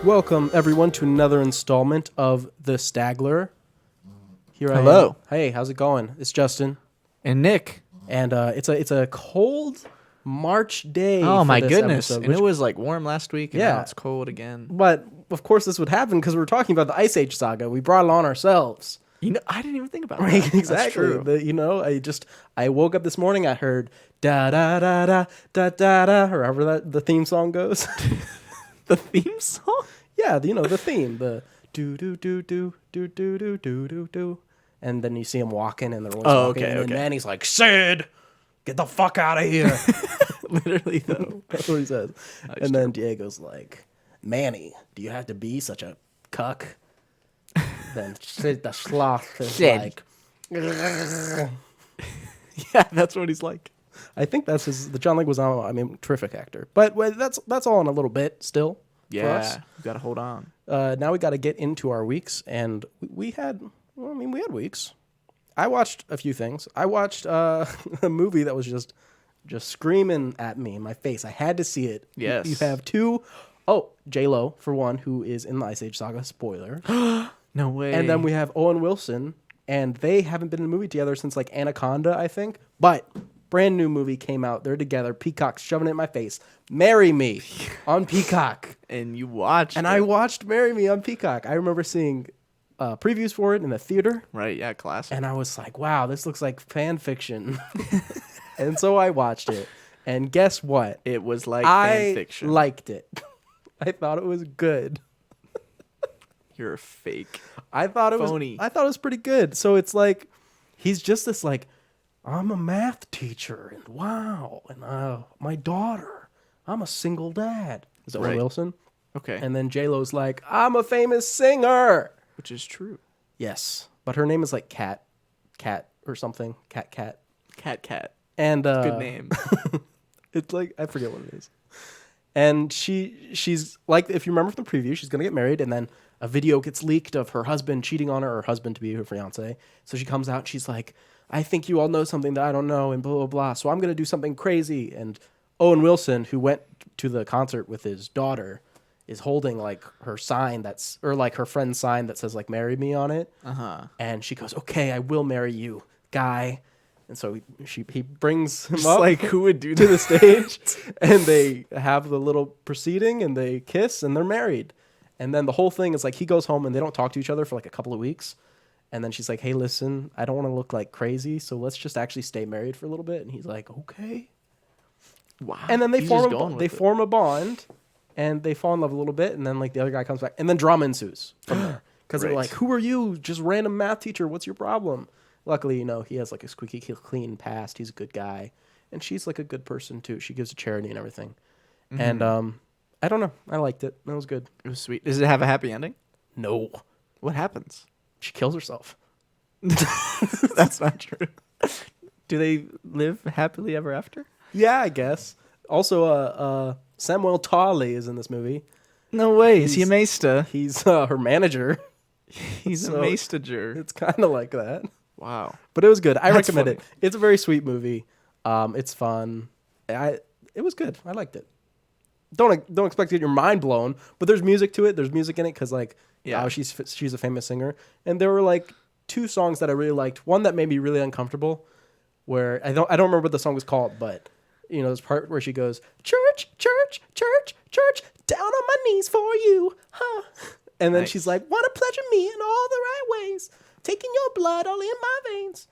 Welcome, everyone, to another installment of The Stagler. Here I am. Hello. Hey, how's it going? It's Justin. And Nick. And it's a cold March day. Oh, for my this goodness. episode, And it was like warm last week, and Yeah. now it's cold again. But, of course, this would happen because we're talking about the Ice Age Saga. We brought it on ourselves. You know, I didn't even think about Right, that. exactly. That's true. I woke up this morning, I heard da da da da da da da, or however the theme song goes. The theme song? Yeah, the theme, the do do do do do do do do do do, and then you see him walking, and they're always walking, okay, and then okay. Manny's like, "Sid, get the fuck out of here!" Literally, though. That's what he says. That's And then Diego's like, "Manny, do you have to be such a cuck?" Then Sid the sloth is Sid. like, Yeah, that's what he's like. I think that's the John Leguizamo. I mean, terrific actor, but that's all in a little bit still. For us. Yeah, you got to hold on. Now we got to get into our weeks, and we had weeks. I watched a few things. I watched a movie that was just screaming at me in my face. I had to see it. Yes. You have two. Oh, J-Lo, for one, who is in the Ice Age Saga, spoiler. No way. And then we have Owen Wilson, and they haven't been in a movie together since like Anaconda, I think. But brand new movie came out. They're together. Peacock's shoving it in my face. Marry Me on Peacock. And you watched And it. I watched Marry Me on Peacock. I remember seeing previews for it in the theater, Right, yeah, classic. and I was like, wow, this looks like fan fiction. And so I watched it, and guess what? It was like I fan fiction. liked it. I thought it was good. You're a fake. I thought it Phony. was pretty good. So it's like he's just this like, I'm a math teacher, and wow, and my daughter, I'm a single dad. Is it Owen Right. Wilson? Okay. And then J-Lo's like, I'm a famous singer. Which is true. Yes, but her name is like Cat or something. Cat. Cat. And Good name. It's like I forget what it is. And she's like, if you remember from the preview, she's gonna get married, and then a video gets leaked of her husband cheating on her, or husband to be her fiance. So she comes out, and she's like, I think you all know something that I don't know, and blah blah blah. So I'm gonna do something crazy. And Owen Wilson, who went to the concert with his daughter, is holding like her sign or like her friend's sign that says like "Marry Me" on it. And she goes, "Okay, I will marry you, guy." And so he brings him up Like, who would do to that? the stage, and they have the little proceeding, and they kiss, and they're married. And then the whole thing is like he goes home, and they don't talk to each other for like a couple of weeks. And then she's like, "Hey, listen, I don't want to look like crazy, so let's just actually stay married for a little bit." And he's like, "Okay." Wow. And then they He's form just going with it. form a bond, and they fall in love a little bit, and then like the other guy comes back, and then drama ensues from there because they're Right. like, "Who are you? Just random math teacher? What's your problem?" Luckily, he has like a squeaky clean past. He's a good guy, and she's like a good person too. She gives to charity and everything. And I don't know, I liked it. That was good. It was sweet. Does it have a happy ending? No, What happens? she kills herself. That's not true. Do they live happily ever after? Yeah, I guess. Also, Samuel Tarly is in this movie. No way. Is he a maester? He's her manager. He's So- a maestager. It's kind of like that. Wow. But it was good. I That's recommend funny. it. It's a very sweet movie. It's fun. It was good. I liked it. Don't expect to get your mind blown, but there's music to it. There's music in it because Yeah. she's a famous singer, and there were like two songs that I really liked. One that made me really uncomfortable, where I don't remember what the song was called, but this part where she goes, "Church, church, church, church, down on my knees for you, huh?" And then Nice. she's like, "Wanna pleasure me in all the right ways, taking your blood all in my veins."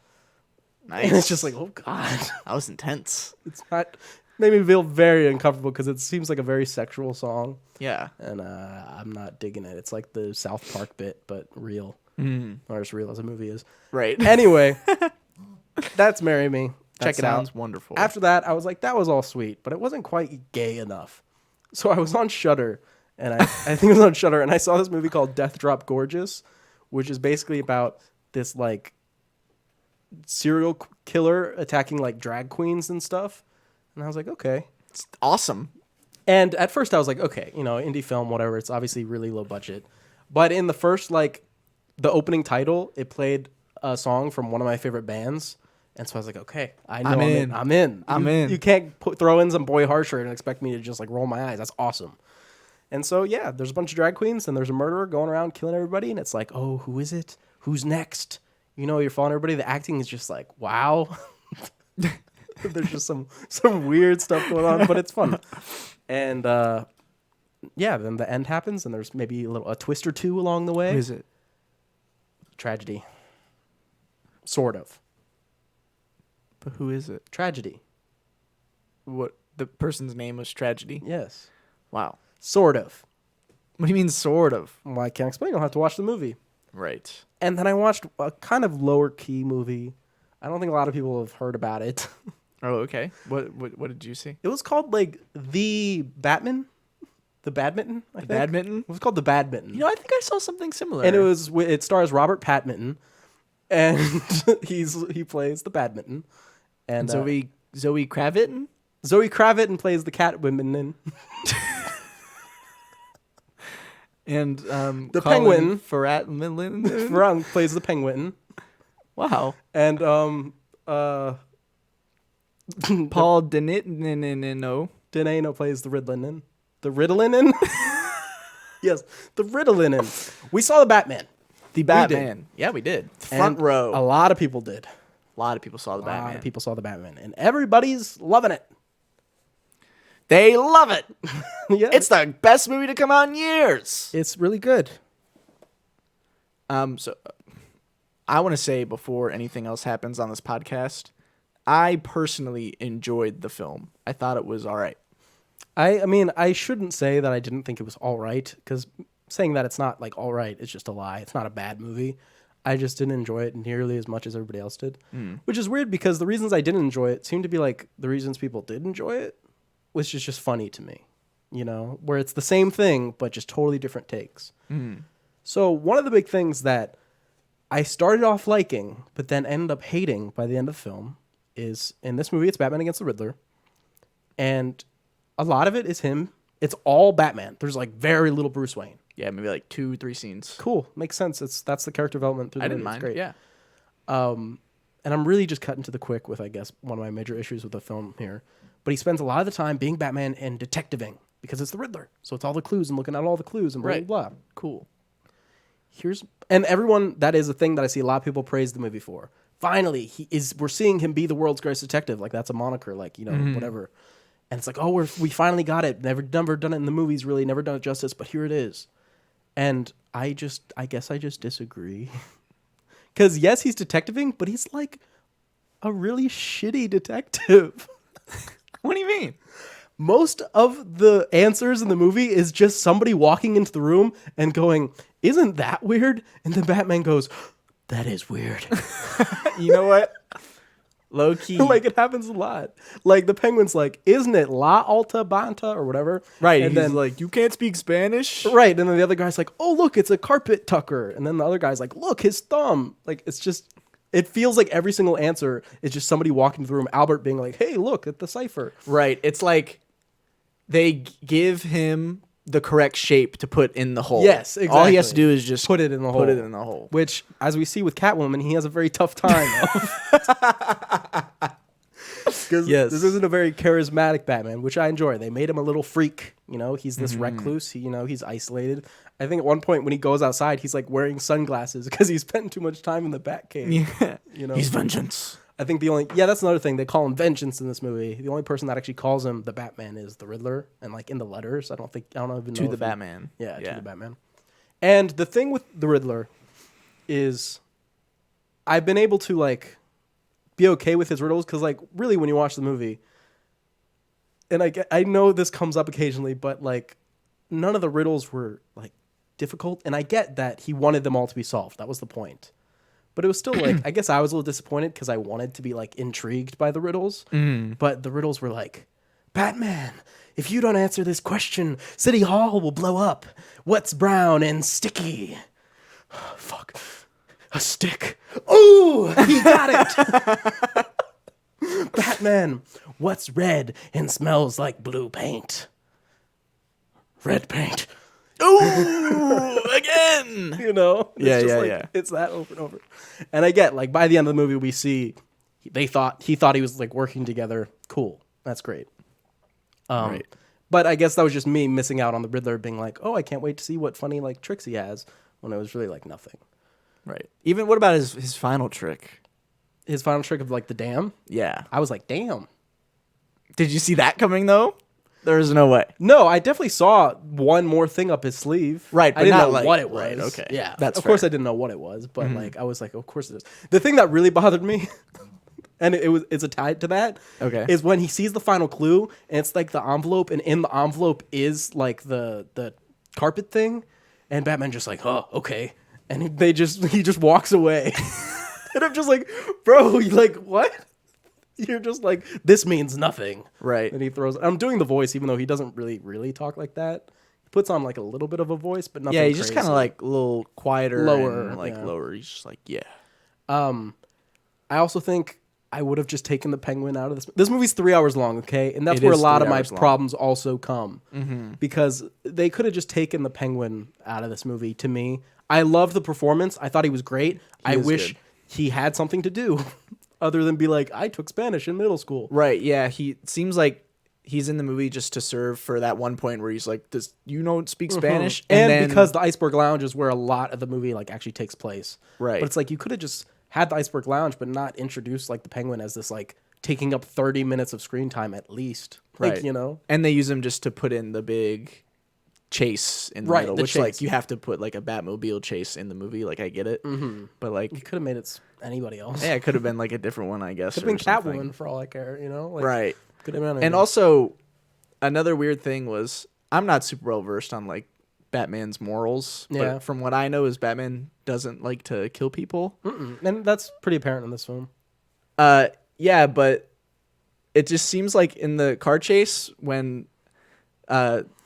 Nice. And it's just like, oh god, that was intense. it's not. Made me feel very uncomfortable because it seems like a very sexual song, Yeah. and I'm not digging it. It's like the South Park bit, but real, or as real as a movie is. Right. Anyway, that's "Marry Me." Check it out. Sounds wonderful. After that, I was like, that was all sweet, but it wasn't quite gay enough. So I was on Shudder, and I think it was on Shudder, and I saw this movie called Death Drop Gorgeous, which is basically about this like serial killer attacking like drag queens and stuff. And I was like, okay. It's awesome. And at first I was like, okay, indie film, whatever. It's obviously really low budget. But in the first, the opening title, it played a song from one of my favorite bands. And so I was like, okay, I know I'm in. I'm in. You can't throw in some Boy Harsher and expect me to just roll my eyes. That's awesome. And so, yeah, there's a bunch of drag queens and there's a murderer going around killing everybody. And it's like, oh, who is it? Who's next? You know, you're following everybody. The acting is just like, wow. There's just some weird stuff going on, but it's fun. And yeah, then the end happens and there's maybe a twist or two along the way. Who is it? Tragedy. Sort of. But who is it? Tragedy. What? The person's name was Tragedy? Yes. Wow. Sort of. What do you mean, sort of? Well, I can't explain. You'll have to watch the movie. Right. And then I watched a kind of lower key movie. I don't think a lot of people have heard about it. Oh, okay. What did you see? It was called like The Batman. The Badminton, I think. Badminton? It was called The Badminton. You know, I think I saw something similar. And it stars Robert Pattinson, and he plays the badminton. And Zoe Kravitz? Zoe Kravitz plays the Catwoman. And the Penguin. Farrell plays the Penguin. Wow. And Paul Dineno plays the Riddlinin. The Riddlinin? Yes, the Riddlinin. We saw the Batman. The Batman. Yeah, we did. Front row. A lot of people did. A lot of people saw the Batman. A lot of people saw the Batman. And everybody's loving it. They love it. Yeah. It's the best movie to come out in years. It's really good. So I want to say before anything else happens on this podcast, I personally enjoyed the film. I thought it was all right. I mean, I shouldn't say that I didn't think it was all right, because saying that it's not like all right is just a lie. It's not a bad movie. I just didn't enjoy it nearly as much as everybody else did, which is weird because the reasons I didn't enjoy it seem to be like the reasons people did enjoy it, which is just funny to me, you know, where it's the same thing, but just totally different takes. So one of the big things that I started off liking, but then ended up hating by the end of the film is in this movie, it's Batman against the Riddler. And a lot of it is him. It's all Batman. There's like very little Bruce Wayne. Yeah, maybe like 2-3 scenes. Cool. Makes sense. That's the character development through the movie. Didn't mind. Great. Yeah. And I'm really just cutting to the quick with, I guess, one of my major issues with the film here. But he spends a lot of the time being Batman and detectiving because it's the Riddler. So it's all the clues and looking at all the clues and blah, Right. blah, blah. Cool. And everyone, that is a thing that I see a lot of people praise the movie for. Finally, we're seeing him be the world's greatest detective. Like, that's a moniker, like, you know, whatever. And it's like, oh, we finally got it. Never done it in the movies, really. Never done it justice, but here it is. And I guess I just disagree. Because, yes, he's detectiving, but he's like a really shitty detective. What do you mean? Most of the answers in the movie is just somebody walking into the room and going, isn't that weird? And then Batman goes, that is weird. You know what? Low key. Like, it happens a lot. Like, the Penguin's like, isn't it La Alta Banta or whatever? Right. And He's then like, you can't speak Spanish? Right. And then the other guy's like, oh, look, it's a carpet tucker. And then the other guy's like, look, his thumb. Like, it's just, it feels like every single answer is just somebody walking into the room, Albert being like, hey, look at the cipher. Right. It's like they give him the correct shape to put in the hole. Yes, exactly. All he has to do is just put it in the hole. Put it in the hole. Which, as we see with Catwoman, he has a very tough time of. Because this isn't a very charismatic Batman, which I enjoy. They made him a little freak. You know, he's this recluse. He's isolated. I think at one point when he goes outside, he's like wearing sunglasses because he's spent too much time in the Batcave. Yeah. You know, he's vengeance. I think that's another thing. They call him Vengeance in this movie. The only person that actually calls him the Batman is the Riddler. And like in the letters, I don't even know. To the Batman. Yeah, to the Batman. And the thing with the Riddler is I've been able to like be okay with his riddles because like really when you watch the movie, and I know this comes up occasionally, but like none of the riddles were like difficult. And I get that he wanted them all to be solved. That was the point. But it was still like, I guess I was a little disappointed because I wanted to be like intrigued by the riddles. But the riddles were like, Batman, if you don't answer this question, City Hall will blow up. What's brown and sticky? Fuck. A stick. Ooh, he got it. Batman, what's red and smells like blue paint? Red paint. Ooh, again. You know? It's Yeah, just yeah. It's that over and over. And I get, like, by the end of the movie, we see he thought he was, like, working together. Cool. That's great. Right. But I guess that was just me missing out on the Riddler being like, oh, I can't wait to see what funny like tricks he has, when it was really like nothing. Right. Even what about his final trick? His final trick of like the dam. Yeah. I was like, damn. Did you see that coming though? There's no way. No, I definitely saw one more thing up his sleeve. Right, I but didn't not know like- what it was. right, okay. Yeah, That's of course fair. I didn't know what it was, but like I was like, of course it is. The thing that really bothered me, and it's a tied to that. Okay. Is when he sees the final clue and it's like the envelope, and in the envelope is like the carpet thing, and Batman just like, oh, okay, and he just walks away, and I'm just like, bro, you like what? You're just like, this means nothing. Right. And he throws. I'm doing the voice, even though he doesn't really talk like that. He puts on like a little bit of a voice, but nothing. Yeah, he's just crazy. kind of like a little quieter, Lower, and, like yeah. lower. He's just like, yeah. I also think I would have just taken the Penguin out of this. This movie's 3 hours long, okay, and that's It where a is lot 3 of my hours long. problems also come, because they could have just taken the Penguin out of this movie. To me, I love the performance. I thought he was great. I is wish good. he had something to do other than be like, I took Spanish in middle school. Right. Yeah. He seems like he's in the movie just to serve for that one point where he's like, "Does you don't speak Spanish?" And then, because the Iceberg Lounge is where a lot of the movie like actually takes place. Right. But it's like you could have just had the Iceberg Lounge, but not introduced like the Penguin as this like taking up 30 minutes of screen time at least. Like, Right. you know? and they use him just to put in the big chase in the Right, middle, the which like chase. you have to put like a Batmobile chase in the movie. Like I get it, but like You could have made it anybody else. yeah, it could have been like a different one, I guess. Could have been or something. Catwoman for all I care, you know? Like, Right. Could have been And anything. also, another weird thing was I'm not super well versed on like Batman's morals. Yeah. But from what I know, is Batman doesn't like to kill people. And that's pretty apparent in this film. Yeah, but it just seems like in the car chase when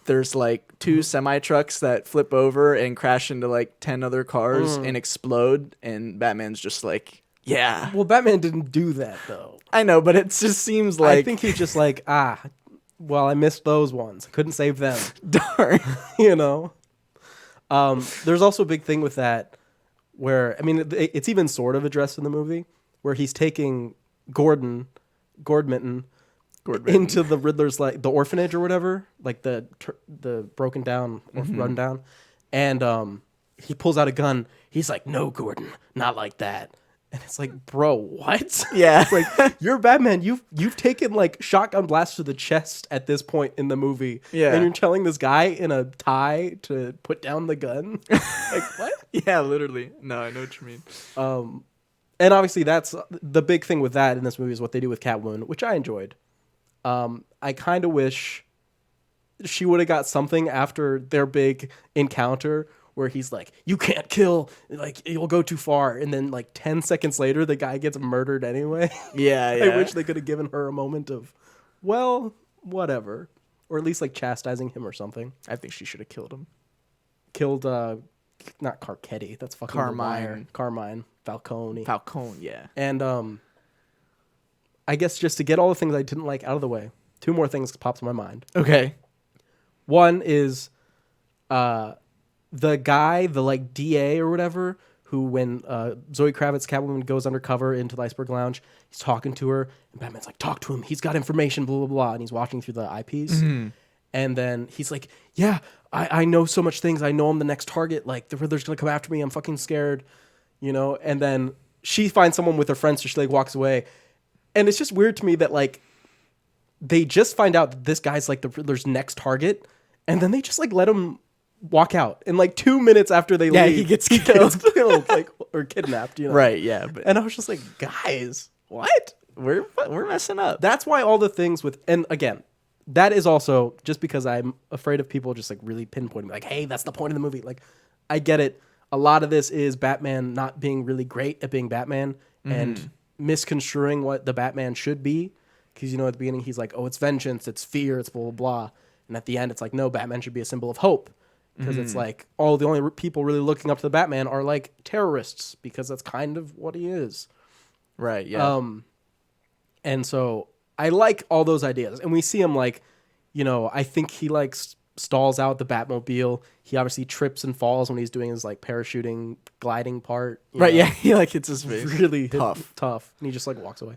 there's like two semi trucks that flip over and crash into like 10 other cars and explode, and Batman's just like, yeah, Well, Batman didn't do that though. I know, but it just seems like I think he's just like, well, I missed those ones. Couldn't save them. darn. You know? There's also a big thing with that where, I mean, it's even sort of addressed in the movie where he's taking Gordon into the Riddler's, like, the orphanage or whatever, like the broken down, or run down. And he pulls out a gun. He's like, no, Gordon, not like that. And it's like, bro, what? Yeah. It's like, you're Batman. You've taken like shotgun blasts to the chest at this point in the movie. Yeah. And you're telling this guy in a tie to put down the gun? Like, what? Yeah, literally. No, I know what you mean. And obviously that's the big thing with that in this movie is what they do with Catwoman, which I enjoyed. I kind of wish she would have got something after their big encounter where he's like, you can't kill, like, you'll go too far. And then, like, 10 seconds later, the guy gets murdered anyway. Yeah, yeah. I wish they could have given her a moment of, well, whatever. Or at least, like, chastising him or something. I think she should have killed him. Killed, not Carcetti. That's fucking Carmine. The Wire. Carmine. Falcone. Falcone, yeah. And I guess just to get all the things I didn't like out of the way, two more things popped to my mind. Okay. One is the guy, the like DA or whatever, who when Zoe Kravitz, Catwoman, goes undercover into the Iceberg Lounge, he's talking to her, and Batman's like, talk to him, he's got information, blah, blah, blah, and he's watching through the eyepiece. And then he's like, yeah, I know so much things, I know I'm the next target, like, the Riddler's gonna come after me, I'm fucking scared, you know? And then she finds someone with her friends, so she like walks away. And it's just weird to me that like, they just find out that this guy's like the Riddler's next target, and then they just like let him walk out. And like 2 minutes after they leave, he gets killed. killed, like, or kidnapped, you know? Right, yeah. But And I was just like, guys, what? we're messing up. That's why all the things with, and again, that is also just because I'm afraid of people just like really pinpointing, like, hey, that's the point of the movie. Like, I get it. A lot of this is Batman not being really great at being Batman and misconstruing what the Batman should be. Because, you know, at the beginning, he's like, oh, it's vengeance, it's fear, it's blah, blah, blah. And at the end, it's like, no, Batman should be a symbol of hope. Because it's like, oh, the only people really looking up to the Batman are like terrorists, because that's kind of what he is. Right, yeah. And so I like all those ideas. And we see him like, you know, I think he like stalls out the Batmobile. He obviously trips and falls when he's doing his like parachuting gliding part. Right, know? yeah. He like hits his face. Really tough. And he just like walks away.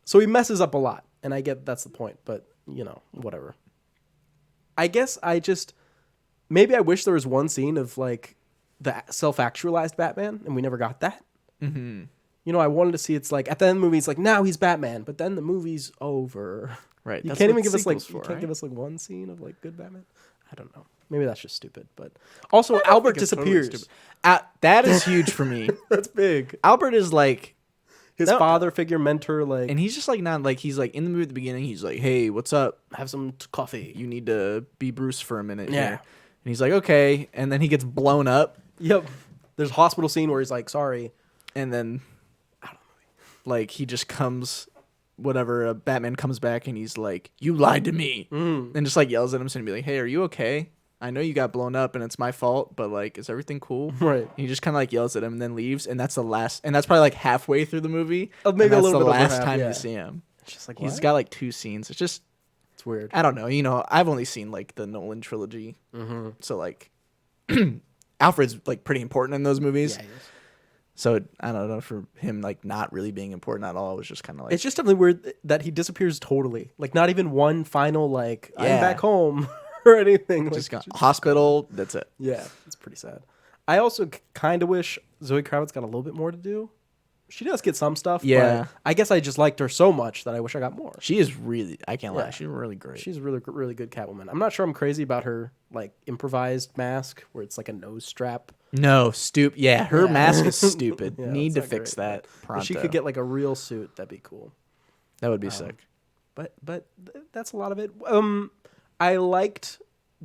So he messes up a lot. And I get that's the point, but you know, whatever. I guess maybe I wish there was one scene of like the self-actualized Batman, and we never got that. Mm-hmm. You know, I wanted to see it's like at the end of the movie, it's like now he's Batman, but then the movie's over. Right. You That's can't what even give us like sequels for, give right? us like one scene of like good Batman. I don't know. Maybe that's just stupid, but also I don't Albert think it's totally disappears. stupid. That is huge for me. That's big. Albert is like His father figure, mentor, like, and he's just like not like he's like in the movie at the beginning. He's like, "Hey, what's up? have some coffee. You need to be Bruce for a minute." Yeah. Here. And he's like, "Okay," and then he gets blown up, Yep. There's a hospital scene where he's like, sorry. and then like he just comes. Whatever, Batman comes back and he's like, "You lied to me," and just like yells at him and be like, "Hey, are you okay? I know you got blown up and it's my fault, but like, is everything cool?" Right. And he just kind of like yells at him and then leaves, and that's the last. And that's probably like halfway through the movie. Maybe and a that's little the bit over last half, time yeah. you see him. It's just like, He's what? got like 2 scenes. It's just, It's weird. I don't know. You know, I've only seen like the Nolan trilogy, so like, Alfred's like pretty important in those movies. Yeah, he is. So I don't know, for him like not really being important at all, it was just kind of like It's just definitely weird that he disappears totally. Like, not even one final, like, I'm Yeah. back home or anything. Like, just got hospital. That's it. yeah, it's pretty sad. I also kind of wish Zoe Kravitz got a little bit more to do. She does get some stuff. Yeah. But I guess I just liked her so much that I wish I got more. She is really, I can't lie, Yeah. she's really great. She's a really, really good Catwoman. I'm not sure I'm crazy about her, like, improvised mask where it's like a nose strap. No, yeah, her Yeah. mask is stupid. Yeah, Need it's to not fix great, that but pronto. if she could get like a real suit, that'd be cool. That would be sick. But that's a lot of it. I liked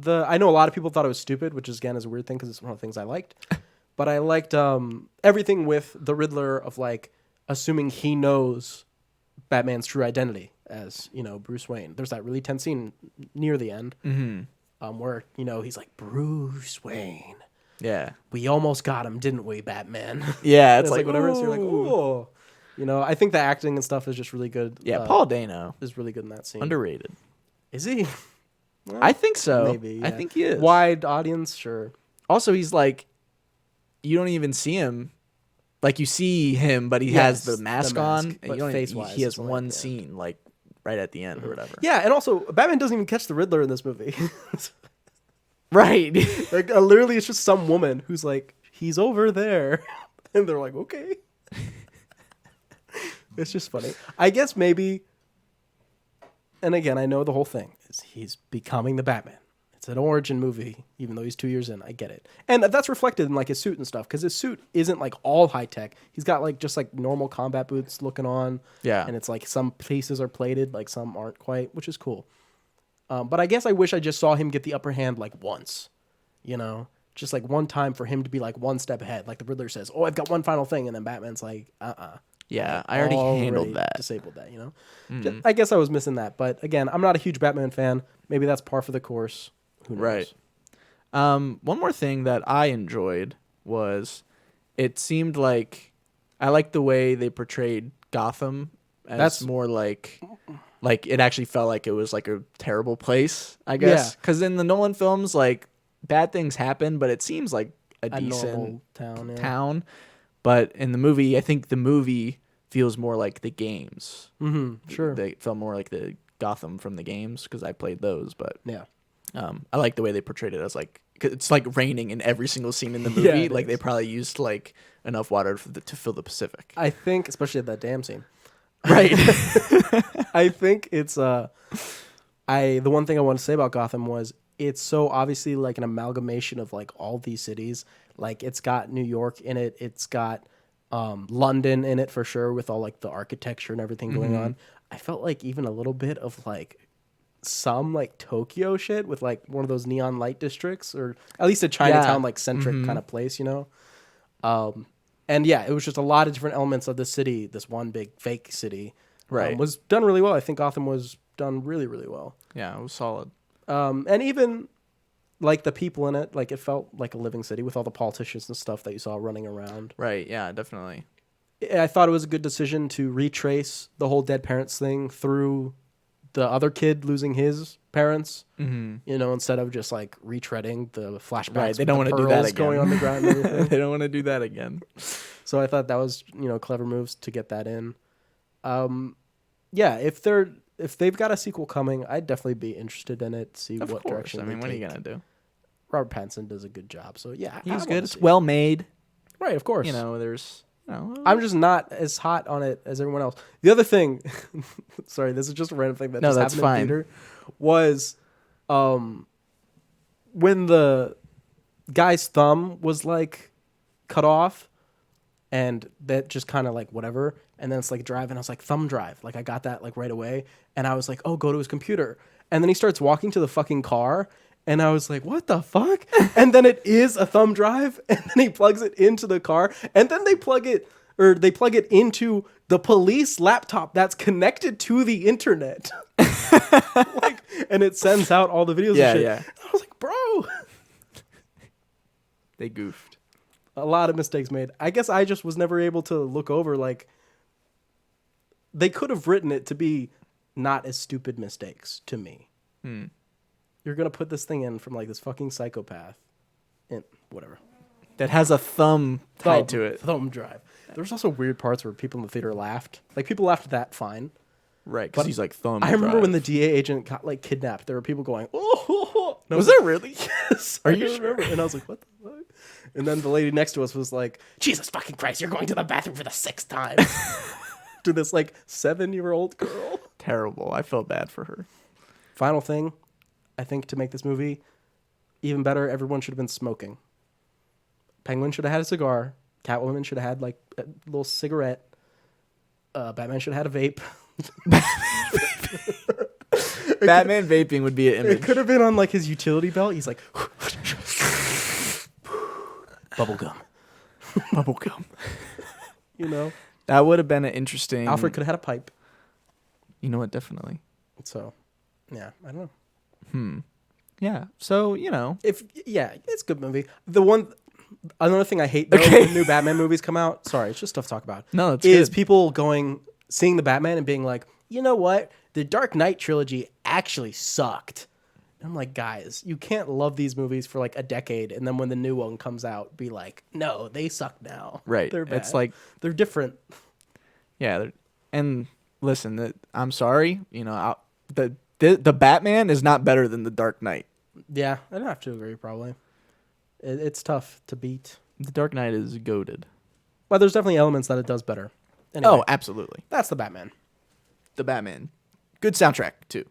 I know a lot of people thought it was stupid, which is again is a weird thing because it's one of the things I liked. But I liked everything with the Riddler of like assuming he knows Batman's true identity as, you know, Bruce Wayne. There's that really tense scene near the end where, you know, he's like, Bruce Wayne. Yeah. We almost got him, didn't we, Batman? Yeah, It's it's like like whatever. So you're like, ooh. oh. You know, I think the acting and stuff is just really good. Yeah, Paul Dano, is really good in that scene. underrated. Is he? Well, I think so. Maybe. I yeah. think he is. Wide audience, sure. Also, he's like, you don't even see him. Like, you see him, but he Yes, has the mask the mask, on. And but you don't even- face-wise, he has it's right one at the end. scene, like, right at the end or whatever. Yeah, and also Batman doesn't even catch the Riddler in this movie. Right. Like literally, it's just some woman who's like, he's over there, and they're like, okay. It's just funny. I guess maybe. And again, I know the whole thing is he's becoming the Batman. It's an origin movie, even though he's 2 years in. I get it, and that's reflected in like his suit and stuff because his suit isn't like all high tech. He's got like just like normal combat boots looking on. Yeah. and it's like some pieces are plated, like some aren't quite, which is cool. But I guess I wish I just saw him get the upper hand like once, you know, just like one time for him to be like one step ahead. Like the Riddler says, "Oh, I've got one final thing," and then Batman's like, Yeah, I already handled that. disabled that, you know. I guess I was missing that, but again, I'm not a huge Batman fan. Maybe that's par for the course. Who knows? Right. One more thing that I enjoyed was it seemed like I liked the way they portrayed Gotham as That's- more like it actually felt like it was like a terrible place, I guess. Yeah. Because in the Nolan films, like bad things happen, but it seems like a A decent normal town. Yeah. town. But in the movie, I think the movie feels more like the games. Mm-hmm. Sure. They felt more like the Gotham from the games because I played those, but Yeah. I like the way they portrayed it as like 'cause it's like raining in every single scene in the movie. Yeah, it Like is. they probably used like enough water to fill the Pacific. I think, especially at that dam scene. Right. I think it's the one thing I want to say about Gotham was it's so obviously like an amalgamation of like all these cities. Like it's got New York in it, it's got London in it for sure with all like the architecture and everything going on. I felt like even a little bit of like some like Tokyo shit with like one of those neon light districts or at least a Chinatown like centric kind of place, you know. And yeah, it was just a lot of different elements of the city. This one big fake city, Right. was done really well. I think Gotham was done really, really well. Yeah, it was solid. And even like the people in it, like it felt like a living city with all the politicians and stuff that you saw running around. Right. Yeah, definitely. I thought it was a good decision to retrace the whole dead parents thing through the other kid losing his parents. Mm-hmm. You know, instead of just like retreading the flashbacks. Right. They with don't the want to do that pearls again. going on the ground and everything. They don't want to do that again. So I thought that was, you know, clever moves to get that in. Yeah, if they're if they've got a sequel coming, I'd definitely be interested in it. See Of what course. direction. I mean, they what are you take. gonna do? Robert Pattinson does a good job. So yeah, I He's wanna good. It's see it. well made. Right, of course. You know, there's. You know, I'm just not as hot on it as everyone else. The other thing, sorry, this is just a random thing that No, just that's happened fine. in theater, was when the guy's thumb was like cut off, and that just kind of like whatever, and then it's like driving. I was like, thumb drive, like I got that like right away, and I was like, oh, go to his computer, and then he starts walking to the fucking car. And I was like, what the fuck? And then it is a thumb drive. And then he plugs it into the car. And then they plug it into the police laptop that's connected to the internet. Like, and it sends out all the videos Yeah, and shit. yeah. I was like, bro. They goofed. A lot of mistakes made. I guess I just was never able to look over, like, they could have written it to be not as stupid mistakes to me. You're going to put this thing in from like this fucking psychopath and whatever. That has a thumb tied to it. Thumb drive. There's also weird parts where people in the theater laughed. Like people laughed at that fine. Right, because But he's like thumb. I remember drive. when the DA agent got like kidnapped. There were people going, oh. And I Was like, there really? Yes. Are I you remember. And I was like, what the fuck? And then the lady next to us was like, Jesus fucking Christ, you're going to the bathroom for the 6th time. To this like 7-year-old girl. Terrible. I felt bad for her. Final thing, I think to make this movie even better, everyone should have been smoking. Penguin should have had a cigar. Catwoman should have had like a little cigarette. Batman should have had a vape. Batman vaping would be an It image. could have been on like his utility belt. He's like bubble gum. Bubblegum. You know, That would have been an interesting. Alfred could have had a pipe. You know what? Definitely. So, yeah, I don't know. Yeah. So you know. It's a good movie. Another thing I hate though, Okay. when new Batman movies come out. Sorry, it's just stuff to talk about. No, it's is good. people seeing the Batman and being like, you know what, the Dark Knight trilogy actually sucked. And I'm like, guys, you can't love these movies for like a decade, and then when the new one comes out, be like, no, they suck now. Right. They're bad. It's like. They're different. Yeah. And listen, I'm sorry. You know, the Batman is not better than the Dark Knight. Yeah, I don't have to agree. Probably, it's tough to beat. The Dark Knight is goated. But there's definitely elements that it does better. Anyway, Oh, absolutely. that's the Batman. The Batman. Good soundtrack too.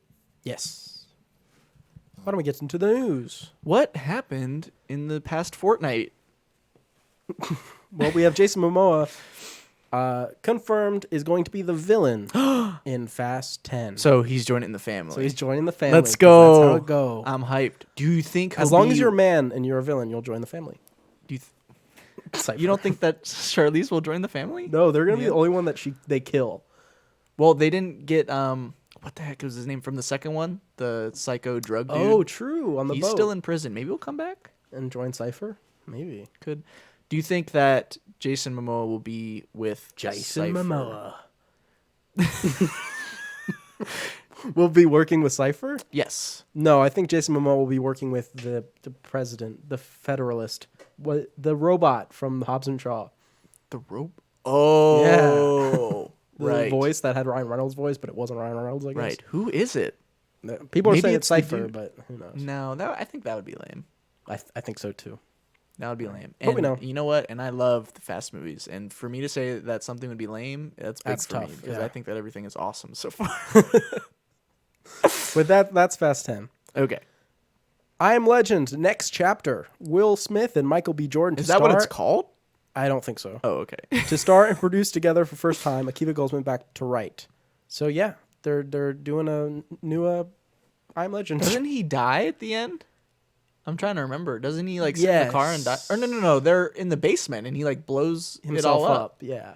Yes. Why don't we get into the news? What happened in the past fortnight? Well, we have Jason Momoa confirmed is going to be the villain in Fast 10. So he's joining the family. So he's joining the family. Let's 'cause go. That's how it go. I'm hyped. Do you think As long as you're a man and you're a villain, you'll join the family. do you, Cypher. you don't think that Charlize will join the family? No, they're going to be Yeah. the only one that they kill. Well, they didn't get what the heck was his name from the second one? The psycho drug dude. Oh, true. On the he's boat. still in prison. Maybe he'll come back. And join Cypher? Maybe. Could. Do you think that Jason Momoa will be with Jason Cypher? Momoa. Will be working with Cypher? Yes. No, I think Jason Momoa will be working with the president, the Federalist, the robot from Hobbs and Shaw. The rope. Oh. The right. voice that had Ryan Reynolds' voice, but it wasn't Ryan Reynolds, I guess. Right. Who is it? People are Maybe saying it's it's the Cypher, dude. but who knows? No, I think that would be lame. I think so too. That would be lame. But And we know. you know what? And I love the Fast movies. And for me to say that something would be lame, that's big That's for me tough, because yeah. I think that everything is awesome so far. But that's Fast 10. Okay. I Am Legend, next chapter. Will Smith and Michael B. Jordan Is to that star. what it's called? I don't think so. Oh, okay. To star and produce together for first time, Akiva Goldsman back to write. So yeah, they're doing a new I Am Legend. Doesn't he die at the end? I'm trying to remember. Doesn't he like sit in Yes. the car and die? Or no. They're in the basement and he like blows himself it all up. Yeah.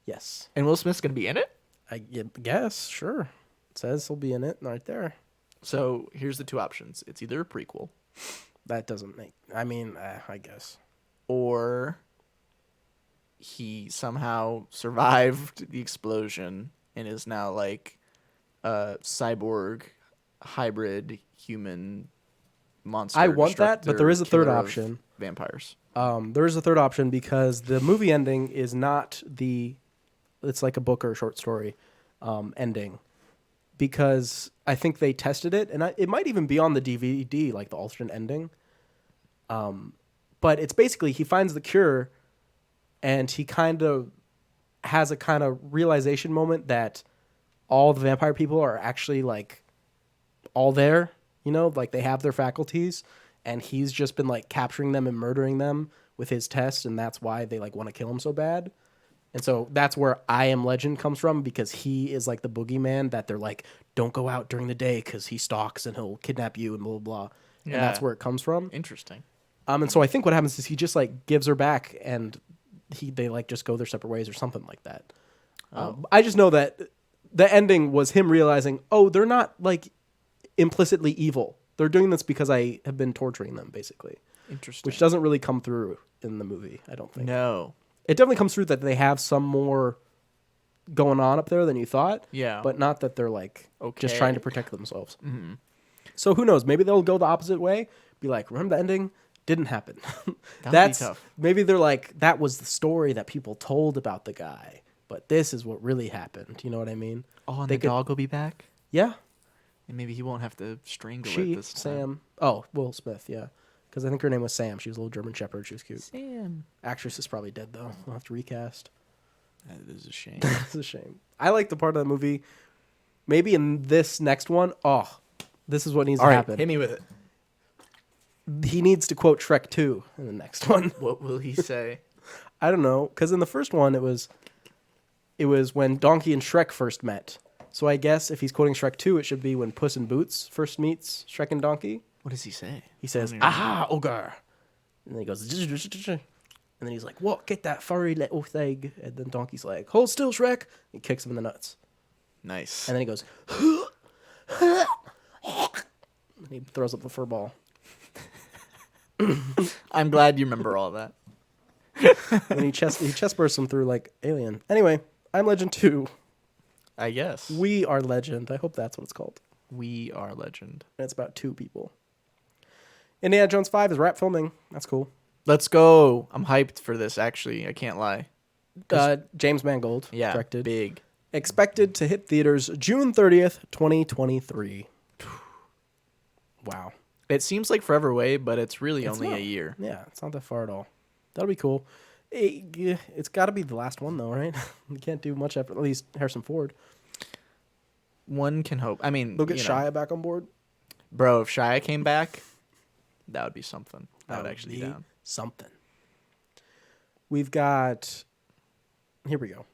Yes. And Will Smith's gonna be in it. I guess, sure. It says he'll be in it right there. So here's the two options. It's either a prequel That doesn't make. I mean, I guess. or he somehow survived the explosion and is now like a cyborg hybrid human monster. I want that, but there is a third killer of option. Vampires. There is a third option because the movie ending is not it's like a book or a short story ending. because I think they tested it, and it might even be on the DVD, like the alternate ending. But it's basically he finds the cure, and he kind of has a kind of realization moment that all the vampire people are actually like all there, like they have their faculties, and he's just been like capturing them and murdering them with his tests, and that's why they like want to kill him so bad. And so that's where I Am Legend comes from, because he is like the boogeyman that they're like, don't go out during the day because he stalks and he'll kidnap you and blah, blah, blah. Yeah. And that's where it comes from. Interesting. And so I think what happens is he just like gives her back, and they like just go their separate ways or something like that. I just know that the ending was him realizing, oh, they're not like implicitly evil. They're doing this because I have been torturing them, basically. Interesting. Which doesn't really come through in the movie, I don't think. No. It definitely comes through that they have some more going on up there than you thought. Yeah. But not that they're like just Okay. trying to protect themselves. Mm-hmm. So who knows? Maybe they'll go the opposite way. Be like, remember the ending? Didn't happen. That'd be tough. Maybe they're like, that was the story that people told about the guy, but this is what really happened. You know what I mean? Oh, and They the could- dog will be back? Yeah. And maybe he won't have to strangle She, it this time. Sam. Oh, Will Smith. Yeah. Because I think her name was Sam. She was a little German Shepherd. She was cute. Sam. Actress is probably dead though. We'll have to recast. That is a shame. It's a shame. I like the part of the movie. Maybe in this next one, this is what needs All to right, happen. hit me with it. He needs to quote Shrek 2 in the next one. What will he say? I don't know, because in the first one it was when Donkey and Shrek first met. So I guess if he's quoting Shrek 2, it should be when Puss in Boots first meets Shrek and Donkey. What does he say? He says, I don't even "Aha, ogre," and then he goes, and then he's like, "What? Get that furry little thing?" And then Donkey's like, "Hold still, Shrek!" He kicks him in the nuts, Nice. and then he goes, and he throws up the fur ball. I'm glad you remember all that. And he chest bursts him through like Alien. Anyway, I'm Legend 2. I guess. We Are Legend. I hope that's what it's called. We are legend. And it's about 2 people. Indiana Jones 5 is wrap filming. That's cool. Let's go. I'm hyped for this, actually. I can't lie. James Mangold Yeah, directed. big. Expected to hit theaters June 30th, 2023. Wow. It seems like forever away, but it's really It's only not. a year. Yeah, it's not that far at all. That'll be cool. It's got to be the last one, though, right? You can't do much after, at least Harrison Ford. One can hope. I mean, They'll get you know, Shia back on board. Bro, if Shia came back, that would be something. I That would actually be down. something. We've got... Here we go.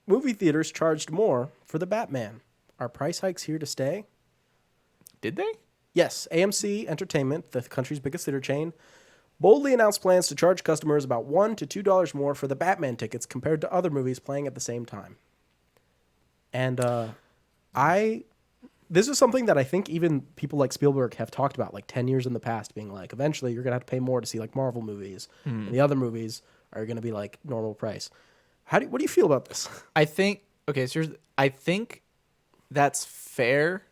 Movie theaters charged more for the Batman. Are price hikes here to stay? Did they? Yes, AMC Entertainment, the country's biggest theater chain, boldly announced plans to charge customers about $1 to $2 more for the Batman tickets compared to other movies playing at the same time. And this is something that I think even people like Spielberg have talked about like 10 years in the past, being like, eventually you're going to have to pay more to see like Marvel movies. And the other movies are going to be like normal price. What do you feel about this? I think, okay, so I think that's fair,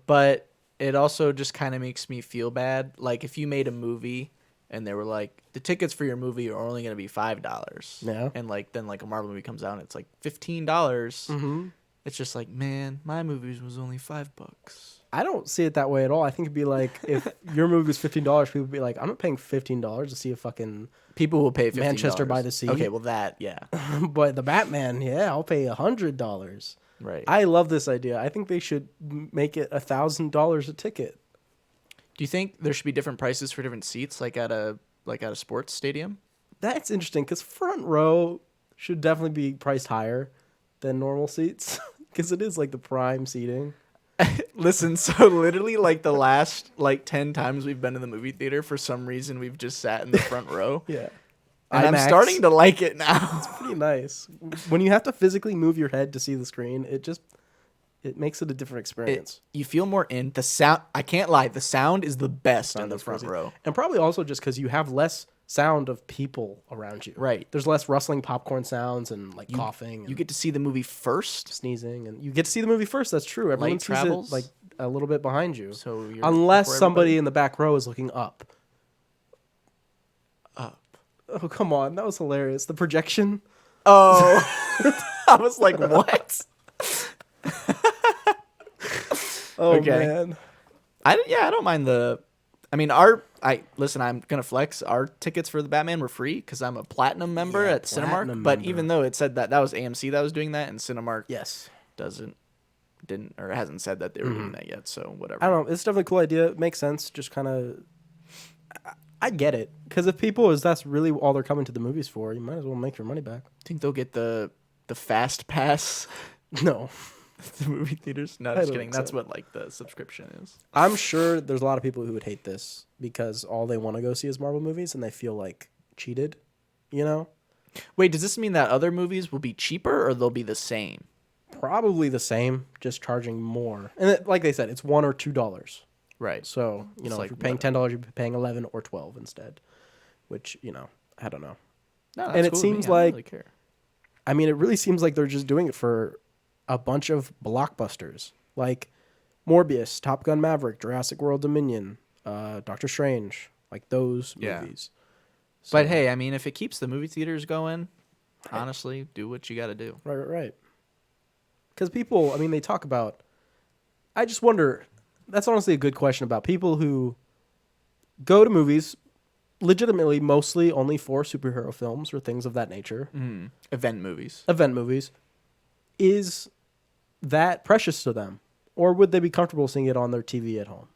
but it also just kind of makes me feel bad. Like if you made a movie and they were like, the tickets for your movie are only going to be $5. Yeah. And like then like a Marvel movie comes out and it's like $15. It's just like, man, my movie was only $5. I don't see it that way at all. I think it'd be like if your movie was $15, people would be like, I'm not paying $15 to see a fucking... People will pay $15. Manchester by the Sea. Okay, well that, yeah. But the Batman, yeah, I'll pay $100. Right. I love this idea. I think they should make it $1,000 a ticket. Do you think there should be different prices for different seats, like at a sports stadium? That's interesting because front row should definitely be priced higher than normal seats because it is like the prime seating. Listen, so literally like the last like 10 times we've been in the movie theater, for some reason we've just sat in the front row. Yeah. And I'm IMAX. starting to like it now. Pretty nice. When you have to physically move your head to see the screen, it makes it a different experience. You feel more in the sound. I can't lie, the sound is the best in Sound the is front crazy. row. And probably also just because you have less sound of people around you. Right. There's less rustling popcorn sounds and like coughing. And You get to see the movie first, sneezing, and you get to see the movie first. That's true. Everyone Light sees travels. it like a little bit behind you, so you're unless before somebody everybody. in the back row is looking up. Up. Oh come on, that was hilarious. The projection. Oh, I was like, what? Oh Okay. man. I don't mind the. I mean, listen. I'm gonna flex. Our tickets for the Batman were free because I'm a platinum member Yeah, at Cinemark. platinum But member. even though it said that was AMC that was doing that, and Cinemark Yes. didn't or hasn't said that they were doing that yet. So whatever. I don't know. It's definitely a cool idea. It makes sense. Just kind of. I get it because if people that's really all they're coming to the movies for, you might as well make your money back. Think they'll get the fast pass No. to movie theaters? No, I just don't kidding. think so. That's what like the subscription is. I'm sure there's a lot of people who would hate this because all they want to go see is Marvel movies and they feel like cheated, you know? Wait, does this mean that other movies will be cheaper or they'll be the same? Probably the same, just charging more. And like they said, it's $1 or $2. Right. So, you know, like if you're paying whatever. $10, you're paying 11 or 12 instead, which, you know, I don't know. No, that's And it cool to me. seems I don't like- really care. I mean, it really seems like they're just doing it for a bunch of blockbusters like Morbius, Top Gun Maverick, Jurassic World Dominion, Doctor Strange, like those Yeah. movies. But So- hey, I mean, if it keeps the movie theaters going, honestly, do what you got to do. Right. Because people, I mean, they talk about. I just wonder. That's honestly a good question about people who go to movies legitimately, mostly only for superhero films or things of that nature, Event movies. event movies. Is that precious to them? Or would they be comfortable seeing it on their TV at home?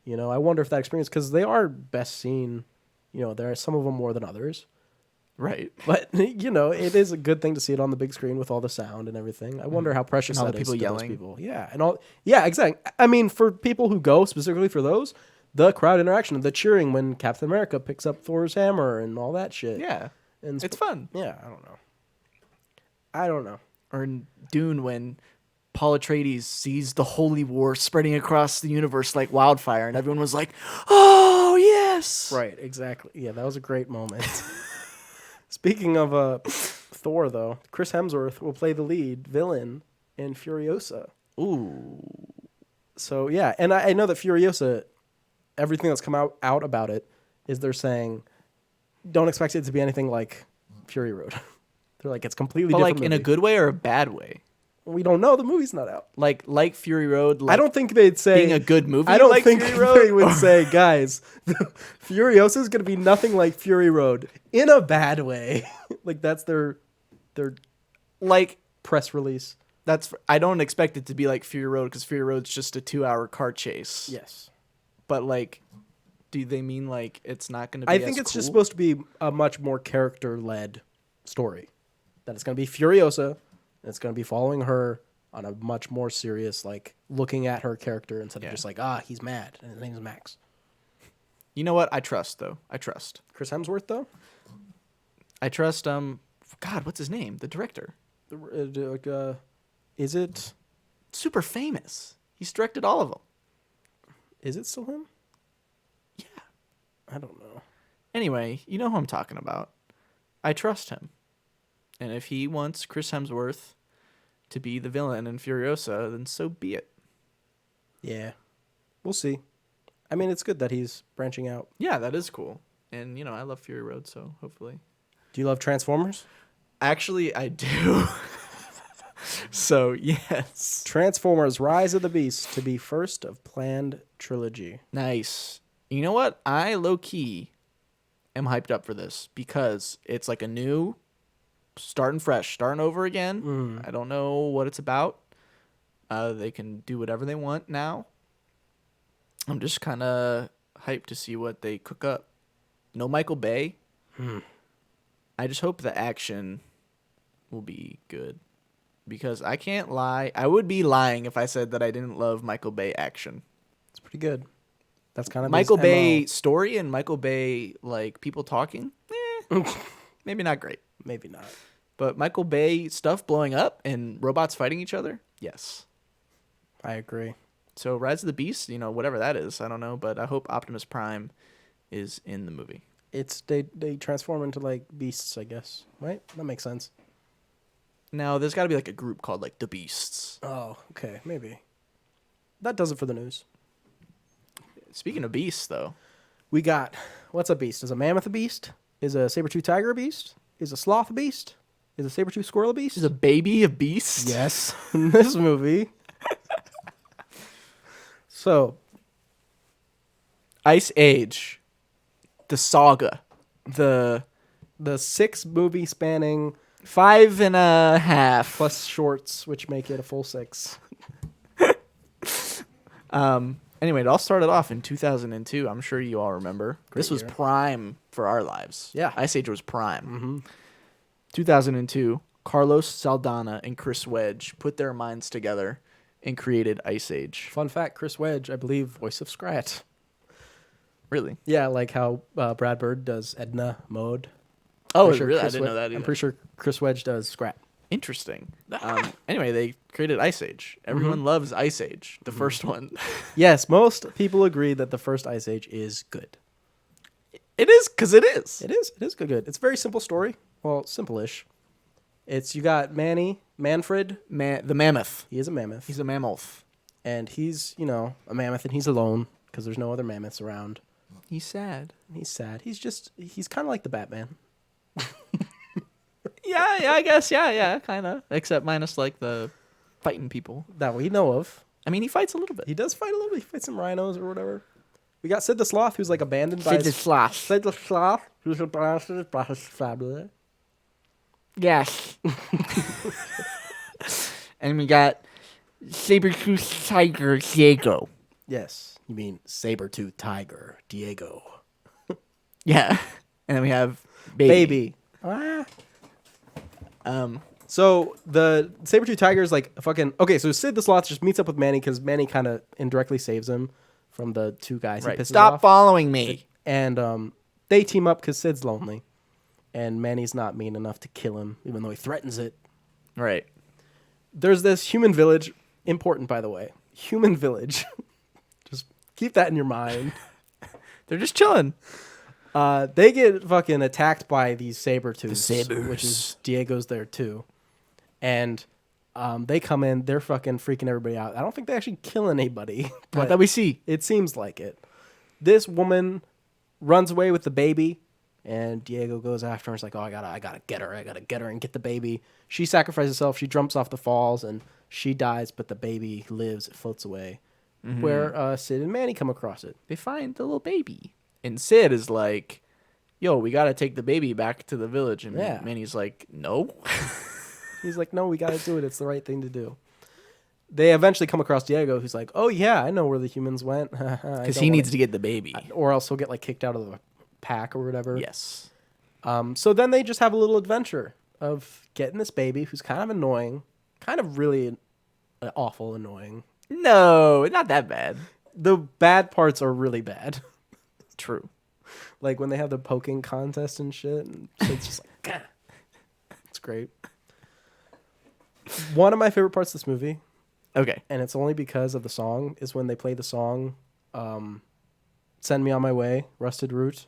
You know, I wonder if that experience, because they are best seen, you know, there are some of them more than others. Right. But, you know, it is a good thing to see it on the big screen with all the sound and everything. I wonder how precious And all that the is people to yelling. those people. Yeah, and all. Yeah, exactly. I mean, for people who go specifically for those, the crowd interaction, the cheering when Captain America picks up Thor's hammer and all that shit. Yeah. And It's fun. Yeah, I don't know. Or in Dune when Paul Atreides sees the holy war spreading across the universe like wildfire, and everyone was like, "Oh yes!" Right, exactly. Yeah, that was a great moment. Speaking of Thor, though, Chris Hemsworth will play the lead villain in Furiosa. Ooh. So, yeah, and I know that Furiosa, everything that's come out about it is they're saying, don't expect it to be anything like Fury Road. They're like, it's completely But different like in a movie. good way or a bad way? We don't know. The movie's not out. Like Fury Road. Like I don't think they'd say being a good movie. I don't like think Fury Road. they would say, guys, Furiosa is going to be nothing like Fury Road in a bad way. Like that's their like press release. I don't expect it to be like Fury Road because Fury Road's just a 2-hour car chase. Yes, But like, do they mean like it's not going to be? I think as it's just cool? supposed to be a much more character-led story. That it's going to be Furiosa, and it's going to be following her on a much more serious, like looking at her character instead of just like, he's mad and his name's Max. You know what? I trust though. I trust. Chris Hemsworth, though, I trust. God, what's his name? The director. is it Super famous. He's directed all of them. is it still him? Yeah. I don't know. Anyway, you know who I'm talking about. I trust him. And if he wants Chris Hemsworth to be the villain in Furiosa, then so be it. Yeah, we'll see. I mean, it's good that he's branching out. Yeah, that is cool. And, you know, I love Fury Road, so hopefully. Do you love Transformers? Actually, I do. So, yes. Transformers: Rise of the Beast to be first of planned trilogy. Nice. You know what? I low-key am hyped up for this because it's like a new, starting fresh, starting over again. I don't know what it's about. They can do whatever they want now. I'm just kind of hyped to see what they cook up. No Michael Bay. I just hope the action will be good. Because I can't lie. I would be lying if I said that I didn't love Michael Bay action. It's pretty good. That's kind of Michael his Bay MO. story and Michael Bay, like, people talking, maybe not great. Maybe not. But Michael Bay stuff blowing up and robots fighting each other, yes. I agree. So Rise of the Beast, you know, whatever that is, I don't know. But I hope Optimus Prime is in the movie. It's they transform into like beasts, I guess. Right? That makes sense. Now, there's got to be like a group called like the Beasts. Oh, okay, maybe. That does it for the news. Speaking of beasts, though, We got what's a beast? Is a mammoth a beast? Is a saber-tooth tiger a beast? Is a sloth a beast? Is a saber-tooth squirrel a beast? is a baby a beast? Yes. In this movie. So, Ice Age, the saga, the the 6-movie spanning 5.5 plus shorts, which make it a full 6. Anyway, it all started off in 2002. I'm sure you all remember. This was year. prime for our lives. Yeah. Ice Age was prime. 2002, Carlos Saldana and Chris Wedge put their minds together and created Ice Age. Fun fact, Chris Wedge, I believe, voice of Scrat. Really? Yeah, like how Brad Bird does Edna mode. Oh, Pretty sure really? I Chris didn't know Wed- that I'm either. pretty sure Chris Wedge does Scrat. Interesting. Anyway, they created Ice Age. Everyone loves Ice Age, the first one. Yes, most people agree that the first Ice Age is good. It is, because it is. It is good. It's a very simple story. Well, simple-ish. You got Manfred. The mammoth. He is a mammoth. He's a mammoth. And he's, a mammoth, and he's alone because there's no other mammoths around. He's sad. He's sad. He's kind of like the Batman. Yeah, I guess. Yeah, kind of. Except minus, like, the fighting people. That we know of. I mean, he fights a little bit. He does fight a little bit. He fights some rhinos or whatever. We got Sid the Sloth, who's like abandoned by Sid the Sloth. Sid the Sloth, who's abandoned by his family. Yes. And we got Saber-Tooth Tiger Diego. Yes, you mean saber-tooth tiger Diego. Yeah. And then we have Baby. Ah. So the saber-tooth tiger is like a fucking... Okay, so Sid the Sloth just meets up with Manny because Manny kind of indirectly saves him from the two guys he Right. pisses Stop off. following me. And they team up because Sid's lonely. And Manny's not mean enough to kill him, even though he threatens it. Right. There's this human village. Important, by the way. Human village. Just keep that in your mind. They're just chilling. They get fucking attacked by these saber-tooths, The sabers. which is Diego's there too. And they come in, they're fucking freaking everybody out. I don't think they actually kill anybody. Not But that we see. it seems like it. This woman runs away with the baby, and Diego goes after her. He's like, "Oh, I gotta get her. I gotta get her and get the baby." She sacrifices herself. She jumps off the falls, and she dies. But the baby lives. It floats away. Where Sid and Manny come across it. They find the little baby. And Sid is like, yo, we got to take the baby back to the village. And Yeah. Manny's like, no. He's like, "No, we gotta do it. It's the right thing to do." They eventually come across Diego, who's like, "Oh yeah, I know where the humans went." Because he needs to get the baby. or else he'll get like kicked out of the pack or whatever. Yes. So then they just have a little adventure of getting this baby who's kind of annoying, kind of really awful annoying. No, not that bad. The bad parts are really bad. True. Like when they have the poking contest and shit. And it's just like, "Gah." It's great. One of my favorite parts of this movie, Okay. and it's only because of the song, is when they play the song, Send Me On My Way, Rusted Root.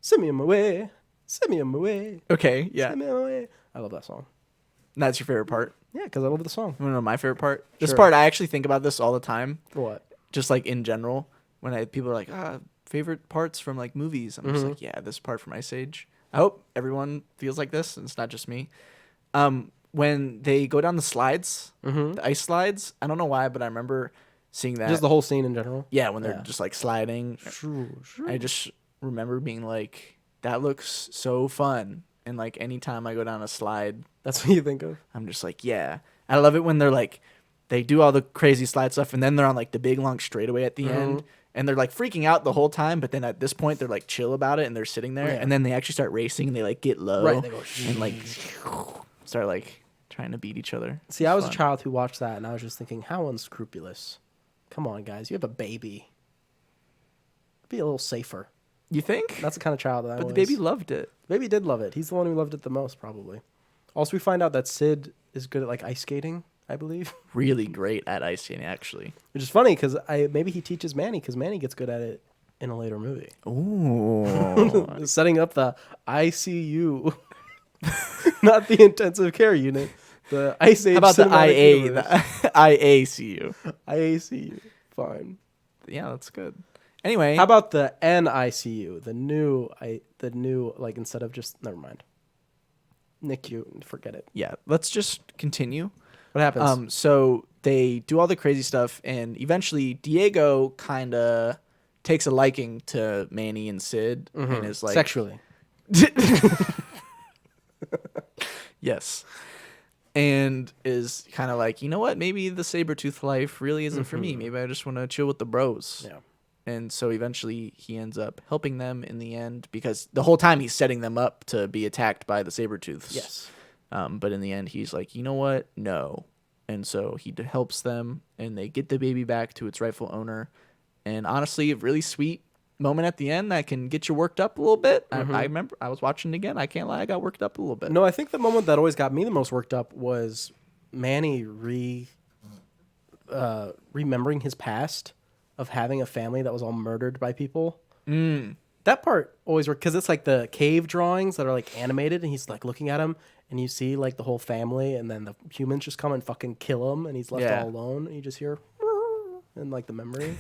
Send me on my way. Send me on my way. Okay, yeah. Send me on my way. I love that song. That's your favorite part? Yeah, because I love the song. You want to know my favorite part? This Sure. part, I actually think about this all the time. What? Just like in general. When people are like, favorite parts from like movies. I'm just like, yeah, this part from Ice Age. I hope everyone feels like this, and it's not just me. When they go down the slides, the ice slides, I don't know why, but I remember seeing that. Just the whole scene in general? Yeah, when they're Yeah. just like sliding. Sure. I just remember being like, that looks so fun. And like anytime I go down a slide, That's what you think of? I'm just like, yeah. I love it when they're like, they do all the crazy slide stuff, and then they're on like the big long straightaway at the end, and they're like freaking out the whole time. But then at this point, they're like chill about it, and they're sitting there, Yeah. and then they actually start racing, and they like get low, Right, they go and like start like trying to beat each other. See, It's I was fun. a child who watched that, and I was just thinking, how unscrupulous. Come on, guys. You have a baby. Be a little safer. You think? That's the kind of child that I But was. the baby loved it. The baby did love it. He's the one who loved it the most, probably. Also, we find out that Sid is good at, like, ice skating, I believe. Really great at ice skating, actually. Which is funny, because maybe he teaches Manny, because Manny gets good at it in a later movie. Ooh. Setting up the ICU. Not the intensive care unit. The Ice Age How about the cinematic IA? universe. The IACU. IACU. Fine. Yeah, that's good. Anyway, How about the NICU? The new, like, instead of just, never mind. NICU, forget it. yeah, let's just continue. What happens? So they do all the crazy stuff, and eventually Diego kind of takes a liking to Manny and Sid, and is like Sexually. yes, and is kind of like, you know what, maybe the Sabretooth life really isn't for me. Maybe I just want to chill with the bros. Yeah. And so eventually he ends up helping them in the end, because the whole time he's setting them up to be attacked by the Sabretooths. Yes. But in the end, he's like, you know what? No. And so he helps them, and they get the baby back to its rightful owner. And honestly, a really sweet moment at the end that can get you worked up a little bit. I remember I was watching it again. I can't lie, I got worked up a little bit. No, I think the moment that always got me the most worked up was Manny remembering his past of having a family that was all murdered by people. That part always worked, because it's like the cave drawings that are like animated, and he's like looking at him, and you see like the whole family, and then the humans just come and fucking kill him, and he's left all alone, and you just hear and like the memory.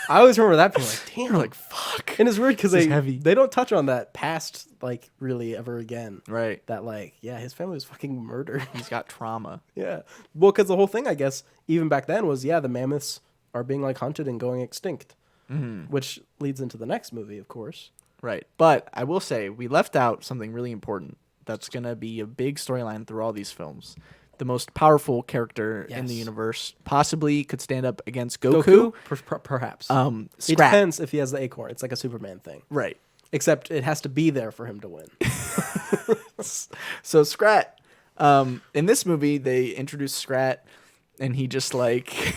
I always remember that being like, damn, like, fuck. and it's weird because heavy. they don't touch on that past like really ever again. Right. That like, yeah, his family was fucking murdered. He's got trauma. Yeah. Well, because the whole thing, I guess, even back then was, the mammoths are being like hunted and going extinct, which leads into the next movie, of course. Right. But I will say, we left out something really important that's going to be a big storyline through all these films. The most powerful character in the universe possibly could stand up against Goku. Perhaps. Scrat. It depends if he has the acorn. It's like a Superman thing. Right. Except it has to be there for him to win. So Scrat, in this movie, they introduce Scrat, and he just like,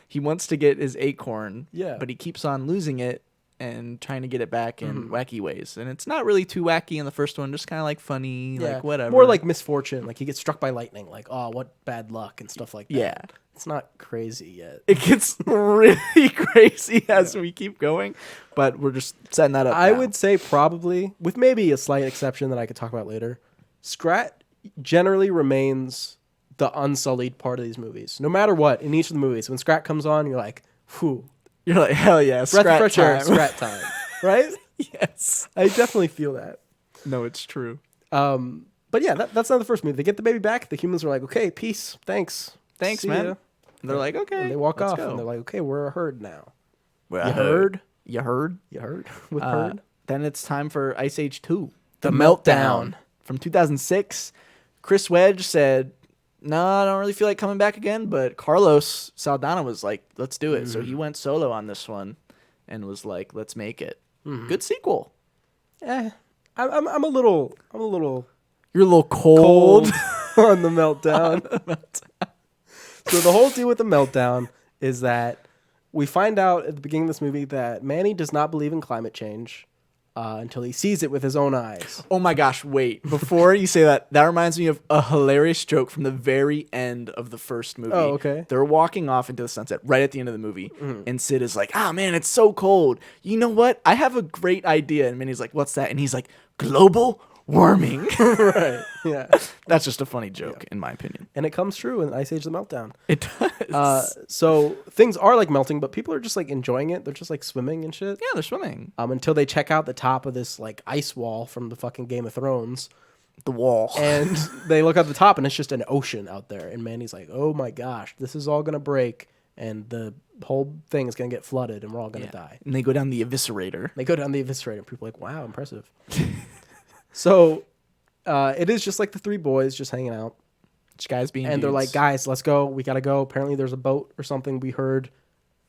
he wants to get his acorn, but he keeps on losing it and trying to get it back in wacky ways. And it's not really too wacky in the first one, just kind of like funny, like whatever. More like misfortune. Like he gets struck by lightning, like, oh, what bad luck and stuff like that. Yeah. It's not crazy yet. It gets really crazy as we keep going, but we're just setting that up I now. would say probably, with maybe a slight exception that I could talk about later, Scrat generally remains the unsullied part of these movies. No matter what, in each of the movies, when Scrat comes on, you're like, whew. You're like, hell yeah, Breath of fresh air, time. Scrat time. Right? Yes. I definitely feel that. No, it's true. But yeah, that's not the first movie. They get the baby back. The humans are like, okay, peace. Thanks, Thanks, See man. ya. And they're like, okay. And they walk let's off, go. and they're like, okay, we're a herd now. We're You heard? You heard? You heard? With herd? Then it's time for Ice Age 2. The Meltdown. From 2006. Chris Wedge said, no, I don't really feel like coming back again, but Carlos Saldana was like, let's do it. So he went solo on this one and was like, let's make it. Good sequel. I'm a little You're a little cold. on the Meltdown. So the whole deal with the Meltdown is that we find out at the beginning of this movie that Manny does not believe in climate change until he sees it with his own eyes. Oh my gosh, wait. Before you say that, that reminds me of a hilarious joke from the very end of the first movie. Oh, okay. They're walking off into the sunset right at the end of the movie. And Sid is like, man, it's so cold. You know what? I have a great idea. And Minnie's like, what's that? And he's like, global warming. Right. Yeah. That's just a funny joke, in my opinion. And it comes true in Ice Age: The Meltdown. It does. So things are like melting, but people are just like enjoying it. They're just like swimming and shit. Yeah, they're swimming. Until they check out the top of this like ice wall from the fucking Game of Thrones. The wall. And they look at the top and it's just an ocean out there. And Manny's like, oh my gosh, this is all going to break. And the whole thing is going to get flooded and we're all going to die. And they go down the eviscerator. They go down the eviscerator and people are like, wow, impressive. So it is just like the three boys just hanging out. Just guys being And dudes. they're like, guys, let's go. We got to go. Apparently there's a boat or something we heard.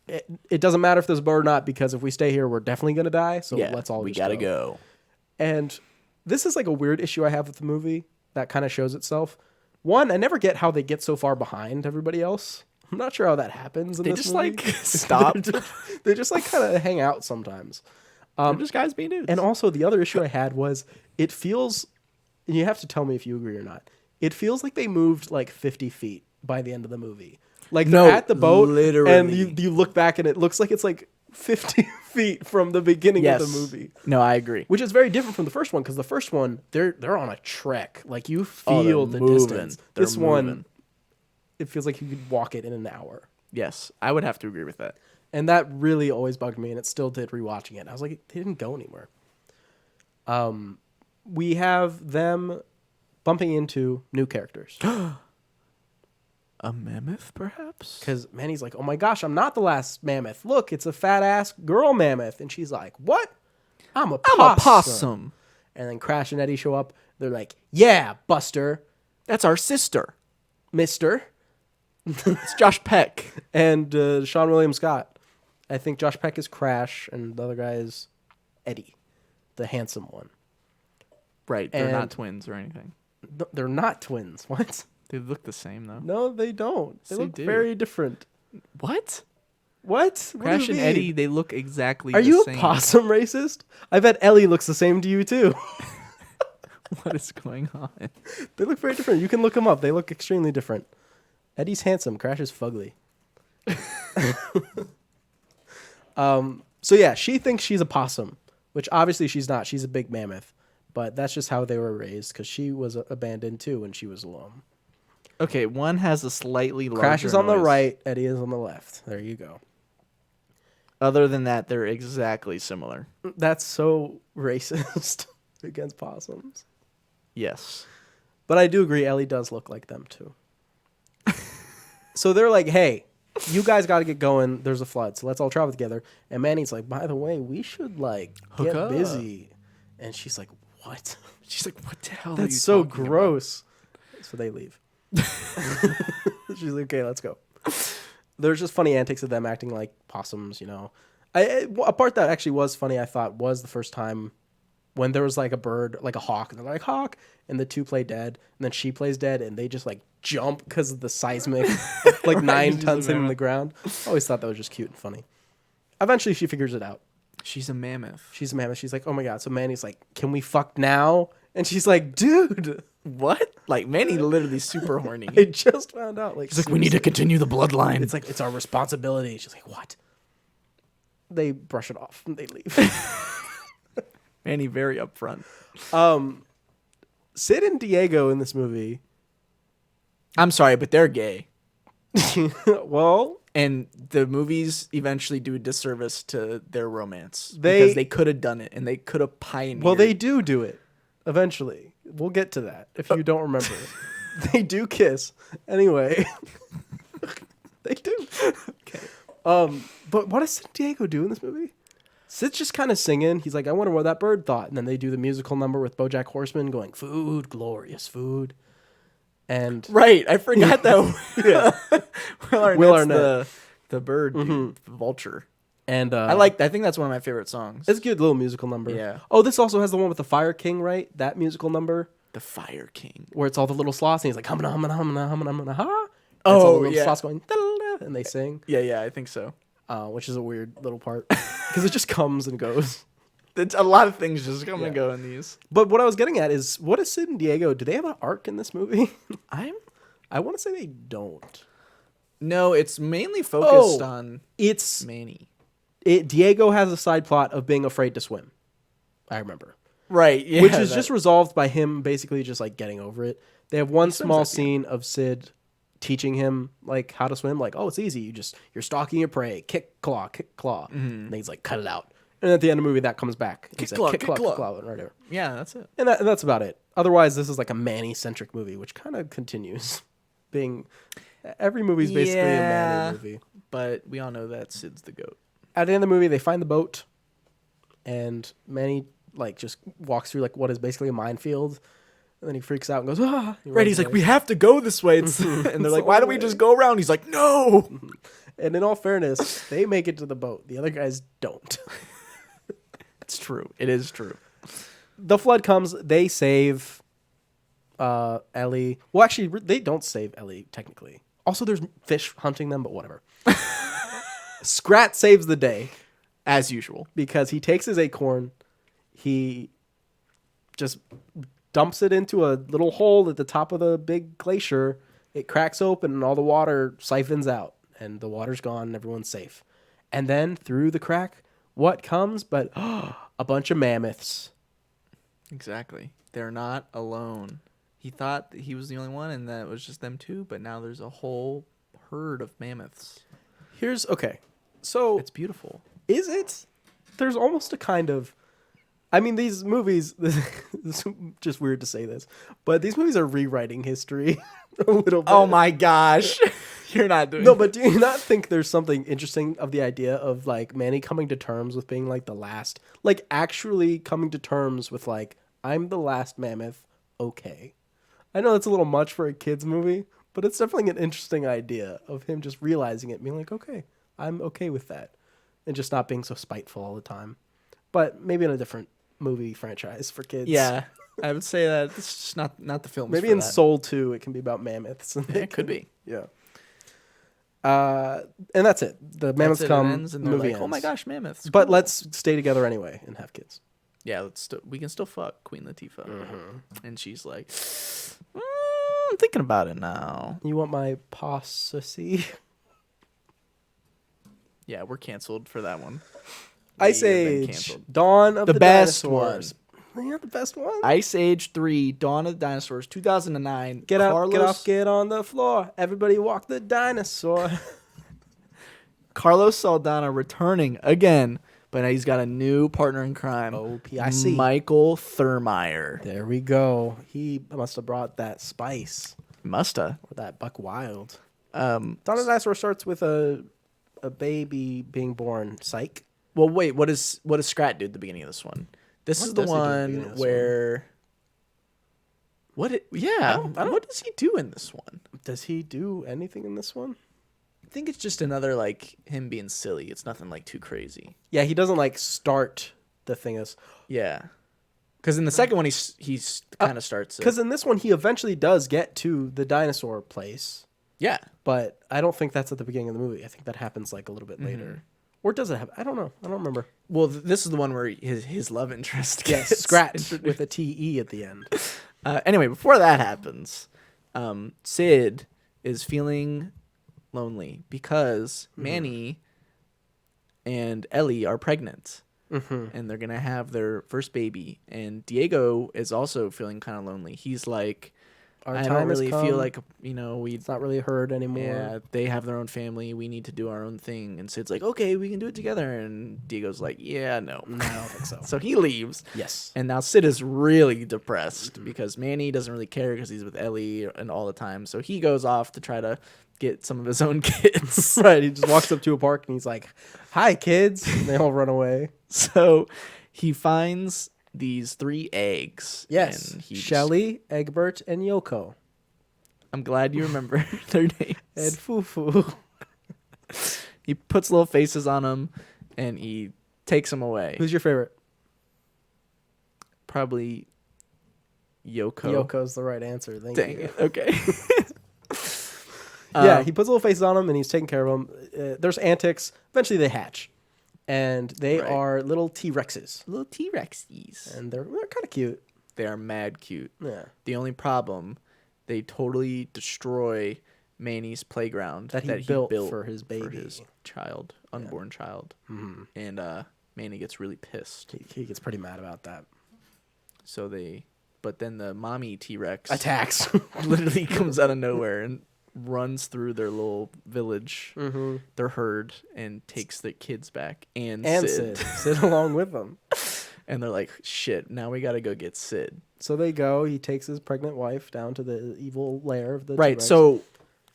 It doesn't matter if there's a boat or not because if we stay here, we're definitely going to die. So let's all we just gotta go. And this is like a weird issue I have with the movie that kind of shows itself. One, I never get how they get so far behind everybody else. I'm not sure how that happens in They this just movie. like stop. They just like kind of hang out sometimes. They're just guys being dudes. And also the other issue I had was it feels, and you have to tell me if you agree or not, it feels like they moved like 50 feet by the end of the movie. Like they're at the boat literally. and you look back and it looks like it's like 50 feet from the beginning of the movie. No, I agree. Which is very different from the first one because the first one, they're on a trek. Like you they're feel the moving. distance. They're This one, moving. it feels like you could walk it in an hour. Yes, I would have to agree with that. And that really always bugged me, and it still did rewatching it. I was like, they didn't go anywhere. We have them bumping into new characters. A mammoth, perhaps? Because Manny's like, oh my gosh, I'm not the last mammoth. Look, it's a fat ass girl mammoth. And she's like, what? I'm a possum. And then Crash and Eddie show up. They're like, yeah, Buster, That's our sister. Mister, It's Josh Peck. and Sean William Scott. I think Josh Peck is Crash, and the other guy is Eddie, the handsome one. Right. They're And- not twins or anything. They're not twins. What? They look the same, though. No, they don't. They Yes, they look do. very different. What? What? What do Crash you and mean? Eddie, they look exactly Are the you same. a possum racist? I bet Ellie looks the same to you, too. What is going on? They look very different. You can look them up. They look extremely different. Eddie's handsome. Crash is fugly. So yeah, she thinks she's a possum, which obviously she's not. She's a big mammoth. But that's just how they were raised, because she was abandoned too when she was alone. Okay, one has a slightly larger Crash is on the noise. right. Eddie is on the left. There you go. Other than that, they're exactly similar. That's so racist against possums. Yes. But I do agree, Ellie does look like them too. So they're like, hey, you guys got to get going. There's a flood, so let's all travel together. And Manny's like, by the way, we should like Hook get up. busy. And she's like, what? She's like, what the hell are you That's so talking about?" gross. So they leave. She's like, okay, let's go. There's just funny antics of them acting like possums, you know. A part that actually was funny, I thought, was the first time when there was like a bird, like a hawk, and they're like, hawk, and the two play dead, and then she plays dead, and they just like jump because of the seismic, like 9 tons hitting the ground. I always thought that was just cute and funny. Eventually, she figures it out. She's a mammoth. She's a mammoth. She's like, oh my God. So Manny's like, can we fuck now? And she's like, dude, What? Like, Manny literally super horny. I just found out. Like, He's like, we need to continue the bloodline. It's like, it's our responsibility. She's like, what? They brush it off and they leave. Manny very upfront. Sid and Diego in this movie. I'm sorry, but they're gay. Well, And the movies eventually do a disservice to their romance. They- because they could have done it and they could have pioneered. well, they do it eventually. We'll get to that if you don't remember. They do kiss. Anyway, they do. Okay. But what does Sid and Diego do in this movie? Sid's just kind of singing. He's like, I wonder what that bird thought. And then they do the musical number with BoJack Horseman going, food, glorious food. And Right. I forgot that. yeah. Will Arnett's Arnett. The bird, dude, the vulture. And I think that's one of my favorite songs. it's a good little musical number. Yeah. Oh, this also has the one with the Fire King, right? That musical number The Fire King. where it's all the little sloths and he's like humana humana humana humana humana ha. Oh, it's all the little yeah. sloths going da-da-da, and they sing, Yeah, I think so. which is a weird little part because it just comes and goes. It's a lot of things just come and Yeah. go in these. But what I was getting at is, what is Sid and Diego? Do they have an arc in this movie? I want to say they don't. No, it's mainly focused Oh. on It's Manny. Diego has a side plot of being afraid to swim. I remember. Right, yeah. Which is just resolved by him basically just like getting over it. They have one swims small at the scene of Sid teaching him like how to swim. Like, oh, it's easy. You're stalking your prey. Kick, claw, kick, claw. And he's like, cut it out. And at the end of the movie, that comes back. He's Kick, like, claw, kick, kick, claw, claw. kick, claw, right there. Yeah, that's it. And that's about it. Otherwise, this is like a Manny-centric movie, which kind of continues being. Every movie's basically a Manny movie. But we all know that Sid's the goat. At the end of the movie, they find the boat, and Manny like just walks through like what is basically a minefield, and then he freaks out and goes, ah! Right, he's like, we have to go this way. It's, and they're like, why don't we just go around? He's like, no. And in all fairness, they make it to the boat. The other guys don't. It's true. It is true. The flood comes. They save Ellie. Well, actually, they don't save Ellie, technically. Also, there's fish hunting them, but whatever. Scrat saves the day. As usual. Because he takes his acorn, he just dumps it into a little hole at the top of the big glacier. It cracks open and all the water siphons out, and the water's gone and everyone's safe. And then through the crack, what comes but a bunch of mammoths. Exactly. They're not alone. He thought that he was the only one and that it was just them two, but now there's a whole herd of mammoths. Okay. So It's beautiful. is it? There's almost a kind of, I mean, these movies, it's just weird to say this, but these movies are rewriting history a little bit. Oh my gosh. You're not doing No, but do you not think there's something interesting of the idea of like Manny coming to terms with being like the last, like actually coming to terms with like, I'm the last mammoth, okay. I know that's a little much for a kid's movie, but it's definitely an interesting idea of him just realizing it, being like, okay, I'm okay with that. And just not being so spiteful all the time. But maybe in a different movie franchise for kids. Yeah, I would say that it's just not the film. Maybe in Soul 2 it can be about mammoths. And Yeah, it could be. Yeah. And that's it. The mammoths come, and the they're movie like, ends. oh my gosh, mammoths. But cool. let's stay together anyway and have kids. Yeah, we can still fuck Queen Latifah. And she's like, I'm thinking about it now. You want my posse? Yeah, we're canceled for that one. Ice We have been Age, canceled. Dawn of the best Dinosaurs. Yeah, the best one. Ice Age 3, Dawn of the Dinosaurs, 2009. Get up, get off, get on the floor. Everybody walk the dinosaur. Carlos Saldana returning again, but now he's got a new partner in crime. Oh, PIC. Michael Thurmeyer. There we go. He must have brought that spice. Musta. Or that buck wild. Dawn of the Dinosaur starts with a baby being born. Psych. Well, wait. What does Scrat do at the beginning of this one? This What is the does he do at the one beginning of this where. I don't- What does he do in this one? Does he do anything in this one? I think it's just another like him being silly. It's nothing like too crazy. Yeah, he doesn't like start the thing as. Yeah, because in the second one he's kind of starts. Because in this one he eventually does get to the dinosaur place, Yeah, but I don't think that's at the beginning of the movie. I think that happens like a little bit later. Or does it happen? I don't know. I don't remember. well, this is the one where his love interest Yes, gets Scrat introduced. with a TE at the end. Anyway, before that happens, Sid is feeling lonely because Manny and Ellie are pregnant. And they're going to have their first baby. And Diego is also feeling kind of lonely. He's like, Our I time don't has really come. feel like, we It's not really heard anymore. yeah, they have their own family. We need to do our own thing. And Sid's like, okay, we can do it together. And Diego's like, yeah, no. No, I don't think so. So he leaves. Yes. And now Sid is really depressed because Manny doesn't really care because he's with Ellie and all the time. So he goes off to try to get some of his own kids. Right. He just walks up to a park and he's like, "Hi, kids." And they all run away. So he finds these 3 eggs. Yes. And he Shelly, Egbert, and Yoko. I'm glad you remember their names. And Fufu. He puts little faces on them and he takes them away. Who's your favorite? Probably Yoko. Yoko's the right answer. Thank Dang you. it. Okay. Yeah, he puts little faces on them and he's taking care of them. There's antics. Eventually they hatch. And they Right. are little T-Rexes. Little T-Rexes. And they're kind of cute. They are mad cute. Yeah. The only problem, they totally destroy Manny's playground That he built for his baby. his child, unborn child. Mhm. And Manny gets really pissed. He gets pretty mad about that. But then the mommy T-Rex Attacks. literally comes out of nowhere and runs through their little village, their herd, and takes the kids back and Sid. Sid along with them. And they're like, shit, now we gotta go get Sid. So they go. He takes his pregnant wife down to the evil lair of the Right, T-Rex. so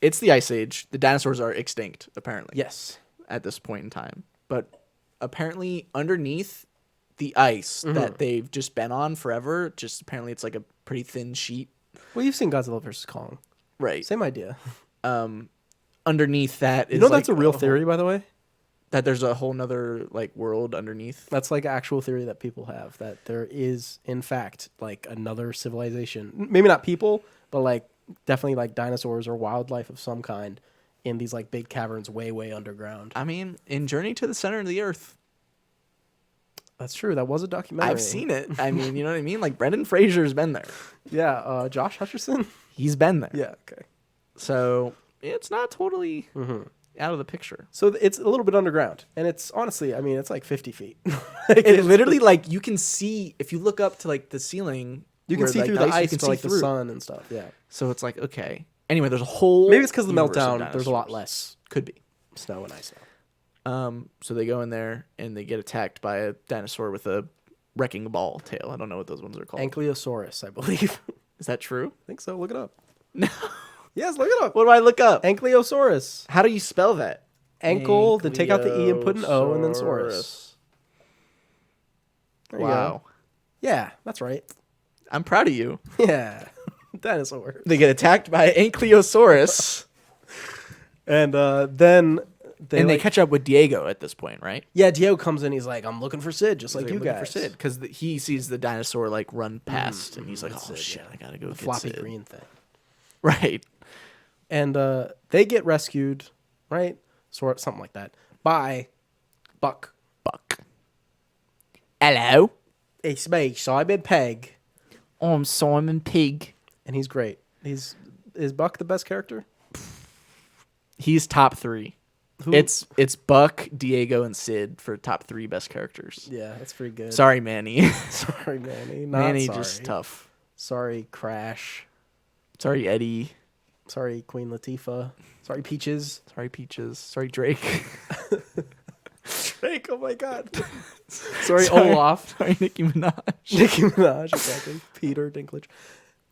it's the Ice Age. The dinosaurs are extinct, apparently. Yes. At this point in time. But apparently underneath the ice that they've just been on forever, just apparently it's like a pretty thin sheet. Well, you've seen Godzilla vs. Kong. Right. Same idea. Underneath that is You know that's like a real theory, by the way? that there's a whole nother like world underneath. That's like actual theory that people have, that there is, in fact, like another civilization. Maybe not people, but like definitely like dinosaurs or wildlife of some kind in these like big caverns way, way underground. I mean, in Journey to the Center of the Earth, That's true. That was a documentary. I've seen it. I mean, you know what I mean? Like Brendan Fraser's been there. Yeah. Josh Hutcherson? He's been there. Yeah. Okay. So it's not totally out of the picture. So it's a little bit underground. And it's honestly, I mean, it's like 50 feet. It literally, like, you can see, if you look up to, like, the ceiling. You can where, see like, through the ice you can for see like the through. sun and stuff. Yeah. So it's like, okay. Anyway, there's a whole. Maybe it's because of the universe of meltdown. There's a lot dinosaurs. less Could be. snow and ice now. So they go in there and they get attacked by a dinosaur with a wrecking ball tail. I don't know what those ones are called. Ankylosaurus, I believe. Is that true? I think so. Look it up. No. Yes, look it up. What do I look up? Ankylosaurus. How do you spell that? Ankle, then take out the E and put an O, and then saurus. There you Wow. go. Yeah, that's right. I'm proud of you. Yeah. Dinosaur. They get attacked by Ankylosaurus. And then They catch up with Diego at this point, right? Yeah, Diego comes in. He's like, I'm looking for Sid, just like you guys. For Sid, because he sees the dinosaur like run past, and he's like, "Oh Sid, shit, I gotta go The get floppy Sid." green thing. Right. And they get rescued, right? Something like that, by Buck. Hello, It's me, Simon Pegg. I'm Simon Pig. And he's great. Is Buck the best character? He's top 3. Who? It's Buck, Diego, and Sid for top 3 best characters. Yeah, that's pretty good. Sorry, Manny. Sorry, Manny. Not Manny sorry. just tough. Sorry, Crash. Sorry, Eddie. Sorry, Queen Latifah. Sorry, Peaches. Sorry, Peaches. Sorry, Drake. Drake, oh my god. Sorry, Olaf. Sorry, Nicki Minaj. Nicki Minaj, exactly. Peter Dinklage.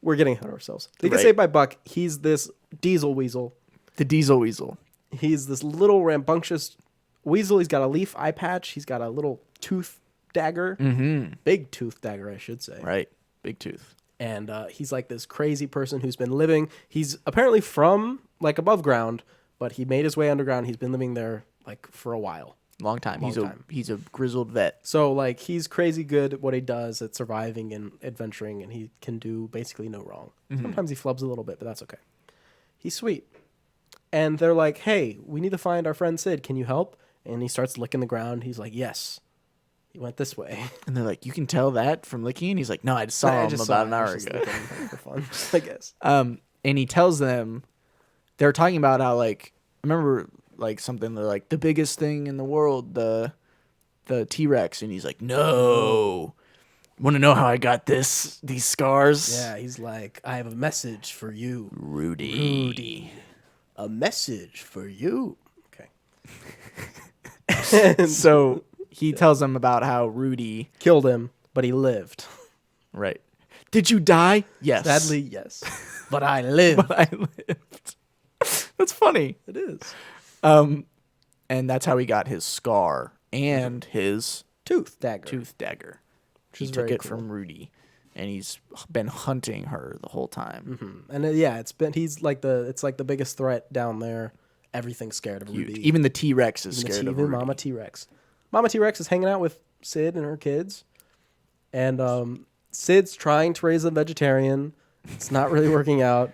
We're getting ahead of ourselves. They get Right. saved by Buck. He's this diesel weasel. The Diesel Weasel. He's this little rambunctious weasel. He's got a leaf eye patch. He's got a little tooth dagger. Mm-hmm. Big tooth dagger, I should say. Right. Big tooth. And he's like this crazy person who's been living. He's apparently from like above ground, but he made his way underground. He's been living there like for a while. Long time. Long time. He's a grizzled vet. So like he's crazy good at what he does at surviving and adventuring, and he can do basically no wrong. Mm-hmm. Sometimes he flubs a little bit, but that's okay. He's sweet. And they're like, "Hey, we need to find our friend Sid. Can you help?" And he starts licking the ground. He's like, "Yes." He went this way. And they're like, "You can tell that from licking?" And he's like, "No, I just saw him about an hour ago." For fun, I guess. And he tells them, they're talking about how, like, I remember, like, something, they're like, the biggest thing in the world, the T-Rex. And he's like, "No. Want to know how I got these scars?" Yeah, he's like, "I have a message for you, Rudy. A message for you." Okay. So he tells them about how Rudy... Killed him, but he lived. Right. Did you die? Yes. Sadly, yes. But I lived. But I lived. That's funny. It is. And that's how he got his scar and his Tooth dagger. tooth dagger. Which He is took very it cool. from Rudy, and he's been hunting her the whole time. And he's like it's like the biggest threat down there. Everything's scared of Huge. Rudy. Even the T-Rex is Even scared of even Rudy. Mama T-Rex. Mama T-Rex is hanging out with Sid and her kids. And Sid's trying to raise a vegetarian. It's not really working out.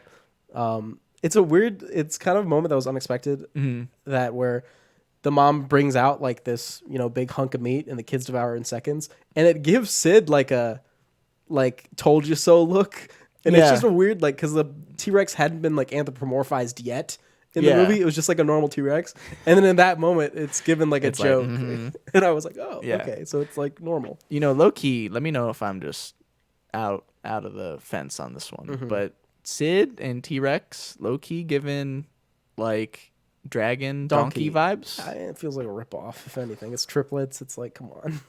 It's kind of a moment that was unexpected. That where the mom brings out like this, big hunk of meat and the kids devour it in seconds. And it gives Sid like a, told you so look. And it's Yeah. just a weird, because the T-Rex hadn't been like anthropomorphized yet in the Yeah. movie. It was just like a normal T-Rex. And then in that moment, it's given like a It's like, joke. And I was like, oh, Yeah. okay. So it's like normal. Low key, let me know if I'm just out of the fence on this one. But Sid and T-Rex, low key given like dragon donkey vibes. It feels like a ripoff, if anything. It's triplets. It's like, come on.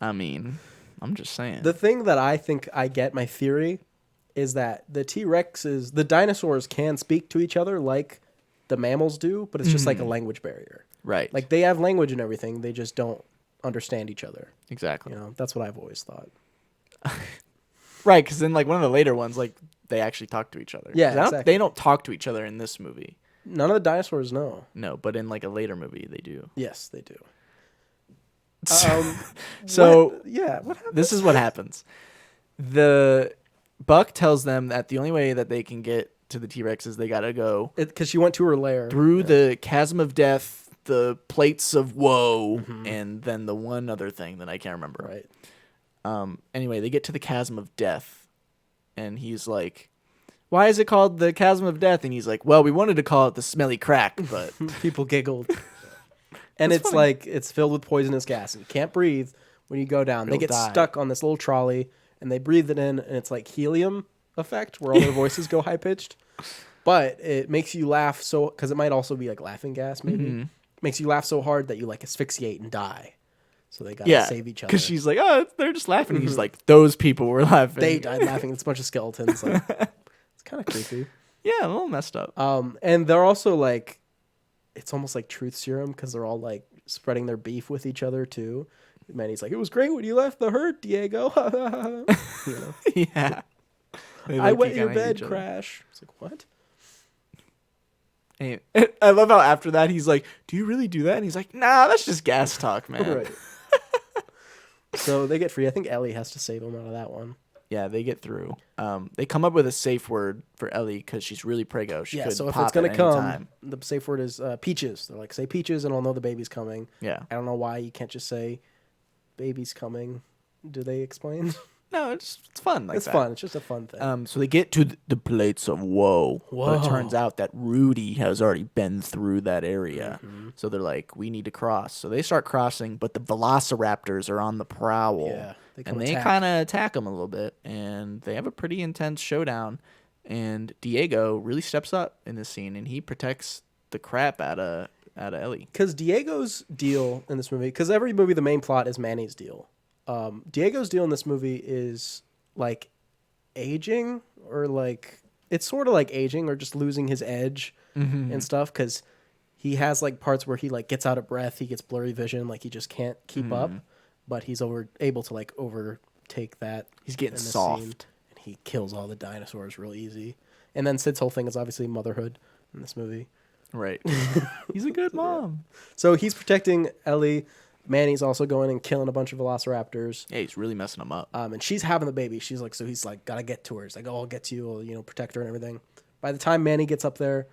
I mean, I'm just saying. The thing that I think I get, my theory, is that the the dinosaurs can speak to each other like the mammals do, but it's just like a language barrier. Right. Like they have language and everything, they just don't understand each other. Exactly. That's what I've always thought. Right, because then like one of the later ones, like they actually talk to each other. Yeah, 'Cause exactly. they don't talk to each other in this movie. None of the dinosaurs know. No, but in like a later movie, they do. Yes, they do. So What happened? this is what happens. The Buck tells them that the only way that they can get to the T-Rex is they gotta go Because she went to her lair. through the chasm of death, the plates of woe, and then the one other thing that I can't remember. Right. Anyway, they get to the chasm of death, and he's like, "Why is it called the chasm of death?" And he's like, "Well, we wanted to call it the smelly crack, but People giggled. And That's it's funny. like it's filled with poisonous gas and you can't breathe when you go down. They You'll get die. stuck on this little trolley and they breathe it in and it's like helium effect where all their voices go high pitched. But it makes you laugh because it might also be like laughing gas maybe. Makes you laugh so hard that you like asphyxiate and die. so they gotta save each other. Because she's like, oh, they're just laughing. He's like, those people were laughing. They died laughing. It's a bunch of skeletons. Like, it's kind of creepy. Yeah, a little messed up. And they're also like, it's almost like truth serum because they're all like spreading their beef with each other too. Manny's like, it was great when you left the hurt, Diego. You know? Yeah. I wet your bed, Crash. It's like, what? And I love how after that he's like, do you really do that? And he's like, nah, that's just gas talk, man. Right. So they get free. I think Ellie has to save him out of that one. Yeah, they get through. They come up with a safe word for Ellie because she's really prego. She could so if pop it's going to at come, any time. the safe word is peaches. They're like, say peaches and I'll know the baby's coming. Yeah. I don't know why you can't just say baby's coming. Do they explain? No, it's fun. Like it's fun. It's just a fun thing. So they get to the plates of woe. But Whoa. it turns out that Rudy has already been through that area. Mm-hmm. So they're like, we need to cross. So they start crossing, but the velociraptors are on the prowl. Yeah, And they kind of attack them a little bit. And they have a pretty intense showdown. And Diego really steps up in this scene, and he protects the crap out of Ellie. Because Diego's deal in this movie, because every movie, the main plot is Manny's deal. Diego's deal in this movie is like aging, or like it's sort of like aging or just losing his edge and stuff, because he has like parts where he like gets out of breath, he gets blurry vision, like he just can't keep up, but he's able to like overtake that. He's getting in the soft. scene, and he kills all the dinosaurs real easy. And then Sid's whole thing is obviously motherhood in this movie. Right. He's a good mom. So he's protecting Ellie. Manny's also going and killing a bunch of velociraptors. Yeah, he's really messing them up. And she's having the baby. She's like, so he's like, gotta get to her. He's like, oh, I'll get to you. I'll, protect her and everything. By the time Manny gets up there,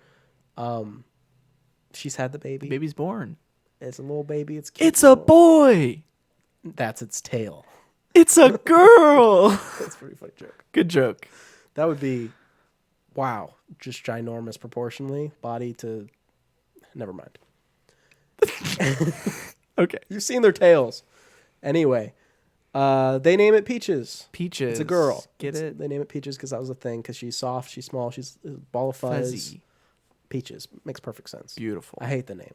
she's had the baby. The baby's born. It's a little baby. It's cute. It's a boy. That's its tail. It's a girl. That's a pretty funny joke. Good joke. That would be, wow, just ginormous proportionally. Body to, never mind. Okay. You've seen their tails. Anyway, they name it Peaches. Peaches. It's a girl. Get it? They name it Peaches because that was the thing. Because she's soft, she's small, she's a ball of fuzz. Fuzzy. Peaches makes perfect sense. Beautiful. I hate the name.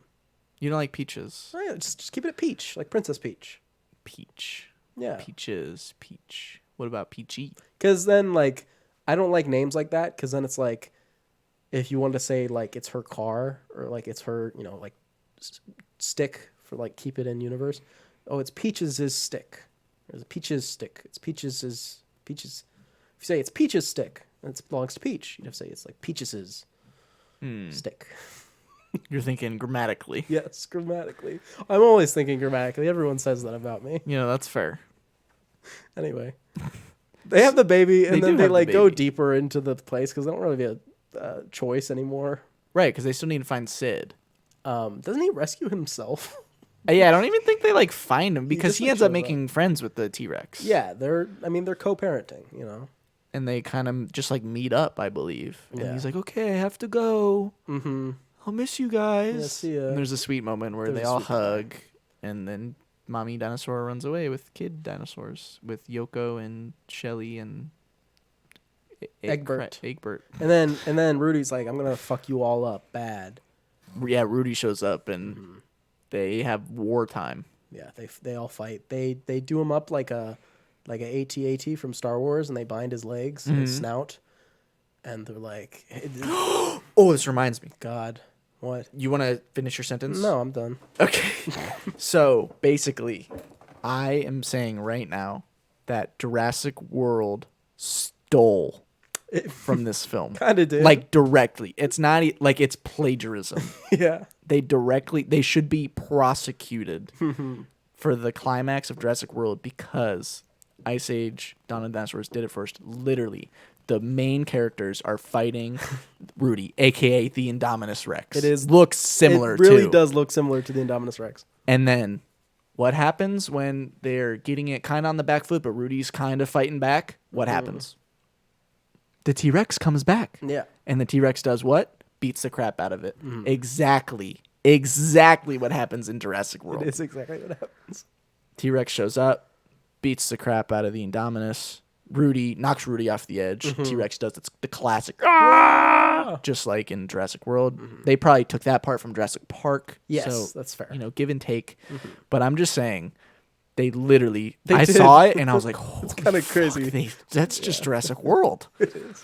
You don't like peaches? Oh, yeah, just keep it at Peach, like Princess Peach. Peach. Yeah. Peaches. Peach. What about Peachy? Because then, like, I don't like names like that. Because then it's like, if you want to say like it's her car or like it's her, like stick for like keep it in universe. Oh, it's Peaches' stick. There's a Peaches stick. It's Peaches'. If you say it's Peaches' stick, it belongs to Peach. You'd have to say it's like Peaches' stick. You're thinking grammatically. Yes, grammatically. I'm always thinking grammatically. Everyone says that about me. That's fair. Anyway, they have the baby, and then do they have the like go baby. deeper into the place because they don't really have a choice anymore. Right, because they still need to find Sid. Doesn't he rescue himself? Yeah, I don't even think they like find him because just, he like, ends up shows making friends with the T-Rex. Yeah, they're co-parenting, And they kind of just like meet up, I believe. And Yeah. he's like, okay, I have to go. Mm-hmm. I'll miss you guys. Yeah, see ya. And there's a sweet moment where There's they a all sweet moment. hug, and then mommy dinosaur runs away with kid dinosaurs with Yoko and Shelly and Egbert. Egbert. And then Rudy's like, I'm gonna fuck you all up bad. Yeah, Rudy shows up and they have wartime. Yeah, they all fight. They do him up like a AT-AT from Star Wars, and they bind his legs and his snout, and they're like, hey, Oh, this reminds me. God, what? You want to finish your sentence? No, I'm done. Okay. So basically, I am saying right now that Jurassic World stole from this film. Kind of did. Like directly. It's not like it's plagiarism. Yeah. They should be prosecuted for the climax of Jurassic World because Ice Age, Dawn of the Dinosaurs did it first. Literally, the main characters are fighting Rudy, aka the Indominus Rex. Looks similar. It really too. does look similar to the Indominus Rex. And then what happens when they're getting it kind of on the back foot, but Rudy's kind of fighting back? What happens? The T-Rex comes back. Yeah. And the T-Rex does what? Beats the crap out of it. Exactly what happens in Jurassic World. It's exactly what happens. T-Rex shows up, beats the crap out of the Indominus. Rudy knocks Rudy off the edge. T-Rex does the classic, just like in Jurassic World. They probably took that part from Jurassic Park. Yes, so, that's fair. Give and take. But I'm just saying, They literally, They I did. saw it and I was like, holy kinda fuck, crazy. that's just Jurassic World. It is.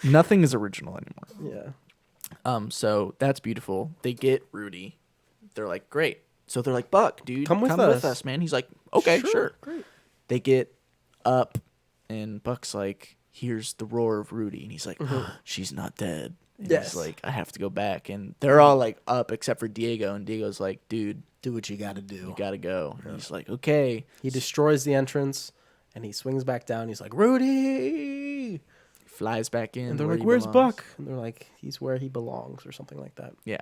Nothing is original anymore. Yeah. So that's beautiful. They get Rudy. They're like, great. So they're like, Buck, dude, Come with us. man. He's like, okay, sure. Great. They get up, and Buck's like, here's the roar of Rudy. And he's like, she's not dead. And Yes. he's like, I have to go back. And they're all like up except for Diego. And Diego's like, dude, Do what you gotta do. you gotta go. And he's like, okay. He destroys the entrance and he swings back down. He's like, Rudy! Flies back in. And they're where like, he where's belongs. Buck? And they're like, he's where he belongs or something like that. Yeah.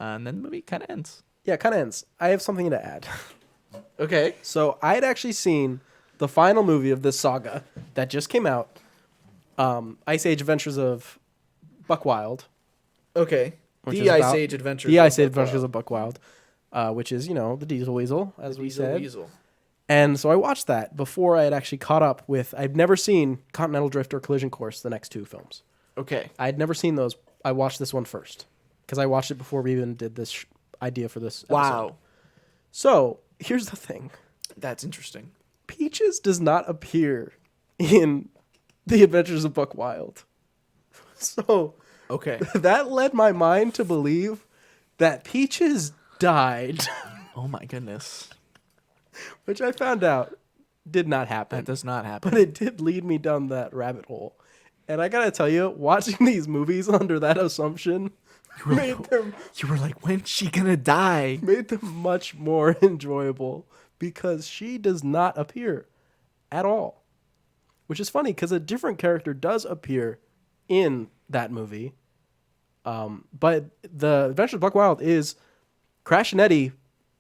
And then the movie kind of ends. Yeah, it kind of ends. I have something to add. Okay. So I had actually seen the final movie of this saga that just came out, Ice Age Adventures of Buck Wild. Okay. Which The is Ice about- Age Adventures. The of Ice Age Buck Wild. Adventures of Buck Wild, which is, the Diesel Weasel, as we Weasel, said. Weasel. And so I watched that before I had actually caught up with, I'd never seen Continental Drift or Collision Course, the next two films. Okay. I had never seen those. I watched this one first because I watched it before we even did this idea for this episode. Wow. So here's the thing. That's interesting. Peaches does not appear in The Adventures of Buck Wild. So Okay. that led my mind to believe that Peaches died, Oh my goodness. which I found out did not happen. That does not happen. But it did lead me down that rabbit hole. And I gotta tell you, watching these movies under that assumption made them You were like, when's she gonna die? much more enjoyable because she does not appear at all. Which is funny because a different character does appear in that movie. But the Adventures of Buck Wild is Crash and Eddie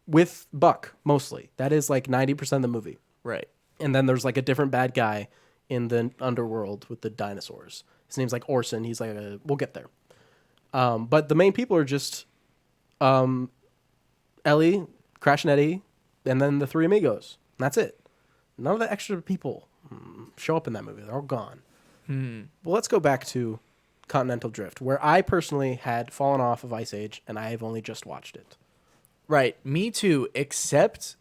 with Buck mostly. That is like 90% of the movie. Right. And then there's like a different bad guy in the underworld with the dinosaurs. His name's like Orson. He's like we'll get there. But the main people are just Ellie, Crash and Eddie, and then the three amigos. And that's it. None of the extra people show up in that movie. They're all gone. Well, let's go back to Continental Drift, where I personally had fallen off of Ice Age, and I have only just watched it. Right. Me too, except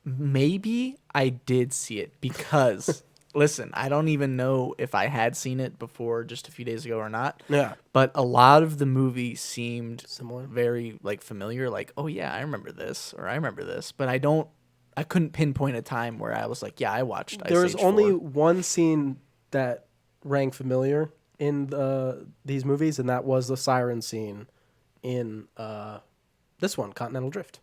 maybe I did see it because, listen, I don't even know if I had seen it before just a few days ago or not. Yeah. But a lot of the movie seemed Similar. very like familiar, like, oh yeah, I remember this or I remember this, but I couldn't pinpoint a time where I was like, yeah, I watched Ice There was Age only 4. one scene that rang familiar in these movies, and that was the siren scene in this one, Continental Drift,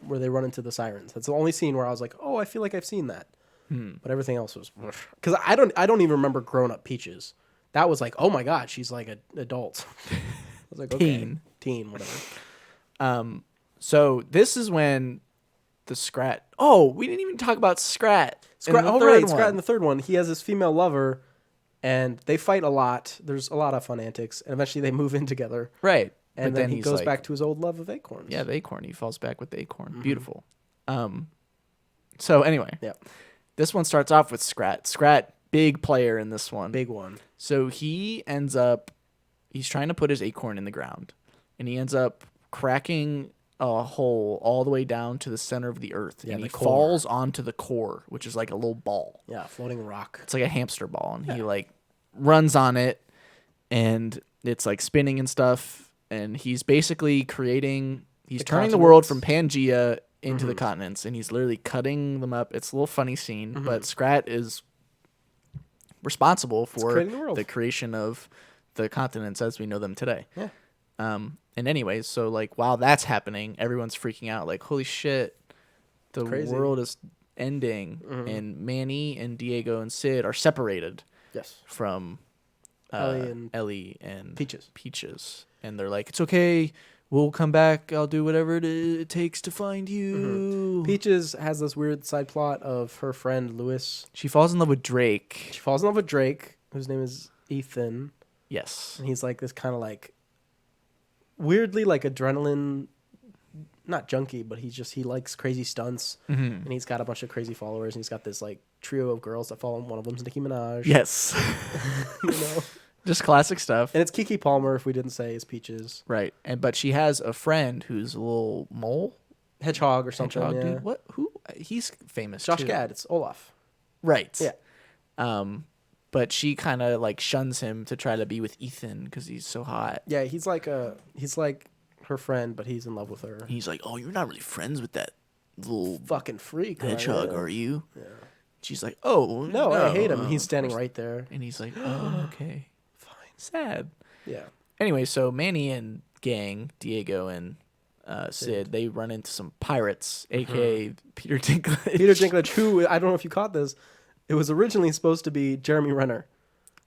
where they run into the sirens. That's the only scene where I was like, oh, I feel like I've seen that. But everything else was because I don't even remember grown up Peaches. That was like, oh my god, she's like an adult. I was like, okay, teen, whatever. So this is when the Scrat. Oh, we didn't even talk about Scrat. Scrat, in the oh third right, one. Scrat in the third one. He has this female lover, and they fight a lot. There's a lot of fun antics, and eventually they move in together. Right. And But then he he's goes like- back to his old love of acorns. Yeah, the acorn. He falls back with the acorn. Beautiful. So anyway, Yeah. this one starts off with Scrat. Scrat, big player in this one. Big one. So he ends up, he's trying to put his acorn in the ground, and he ends up cracking a hole all the way down to the center of the earth. Yeah, and he the core. falls onto the core, which is like a little ball. Yeah, floating rock. It's like a hamster ball, and he like runs on it, and it's like spinning and stuff. And he's basically creating, he's turning the world from Pangea into the continents, and he's literally cutting them up. It's a little funny scene, but Scrat is responsible for creating the world. the creation of the continents as we know them today. Yeah. And anyways, so like while that's happening, everyone's freaking out, like, holy shit, the Crazy. world is ending, and Manny and Diego and Sid are separated Yes. from Ellie and and Peaches. and they're like, it's okay, we'll come back, I'll do whatever it takes to find you. Peaches has this weird side plot of her friend Lewis. She falls in love with Drake. She falls in love with Drake, whose name is Ethan, Yes. and he's like this kind of like weirdly like adrenaline, not junkie, but he likes crazy stunts, and he's got a bunch of crazy followers, and he's got this like trio of girls that follow him. One of them's Nicki Minaj. Yes. You know? Just classic stuff. And it's Kiki Palmer, if we didn't say, is Peaches. Right. But she has a friend who's a little mole. Hedgehog or something. Hedgehog, Yeah. dude. What? Who? he's famous Josh too. Gad. It's Olaf. Right. Yeah. But she kind of like shuns him to try to be with Ethan because he's so hot. Yeah, he's like her friend, but he's in love with her. He's like, oh, you're not really friends with that little Fucking freak. hedgehog, right? are you? Yeah. She's like, oh, No, I hate him. He's of standing course. right there. And he's like, oh, okay. Fine. Sad. Yeah. Anyway, so Manny and gang, Diego and Sid, they run into some pirates, a.k.a. Peter Dinklage. Peter Dinklage, who, I don't know if you caught this, it was originally supposed to be Jeremy Renner,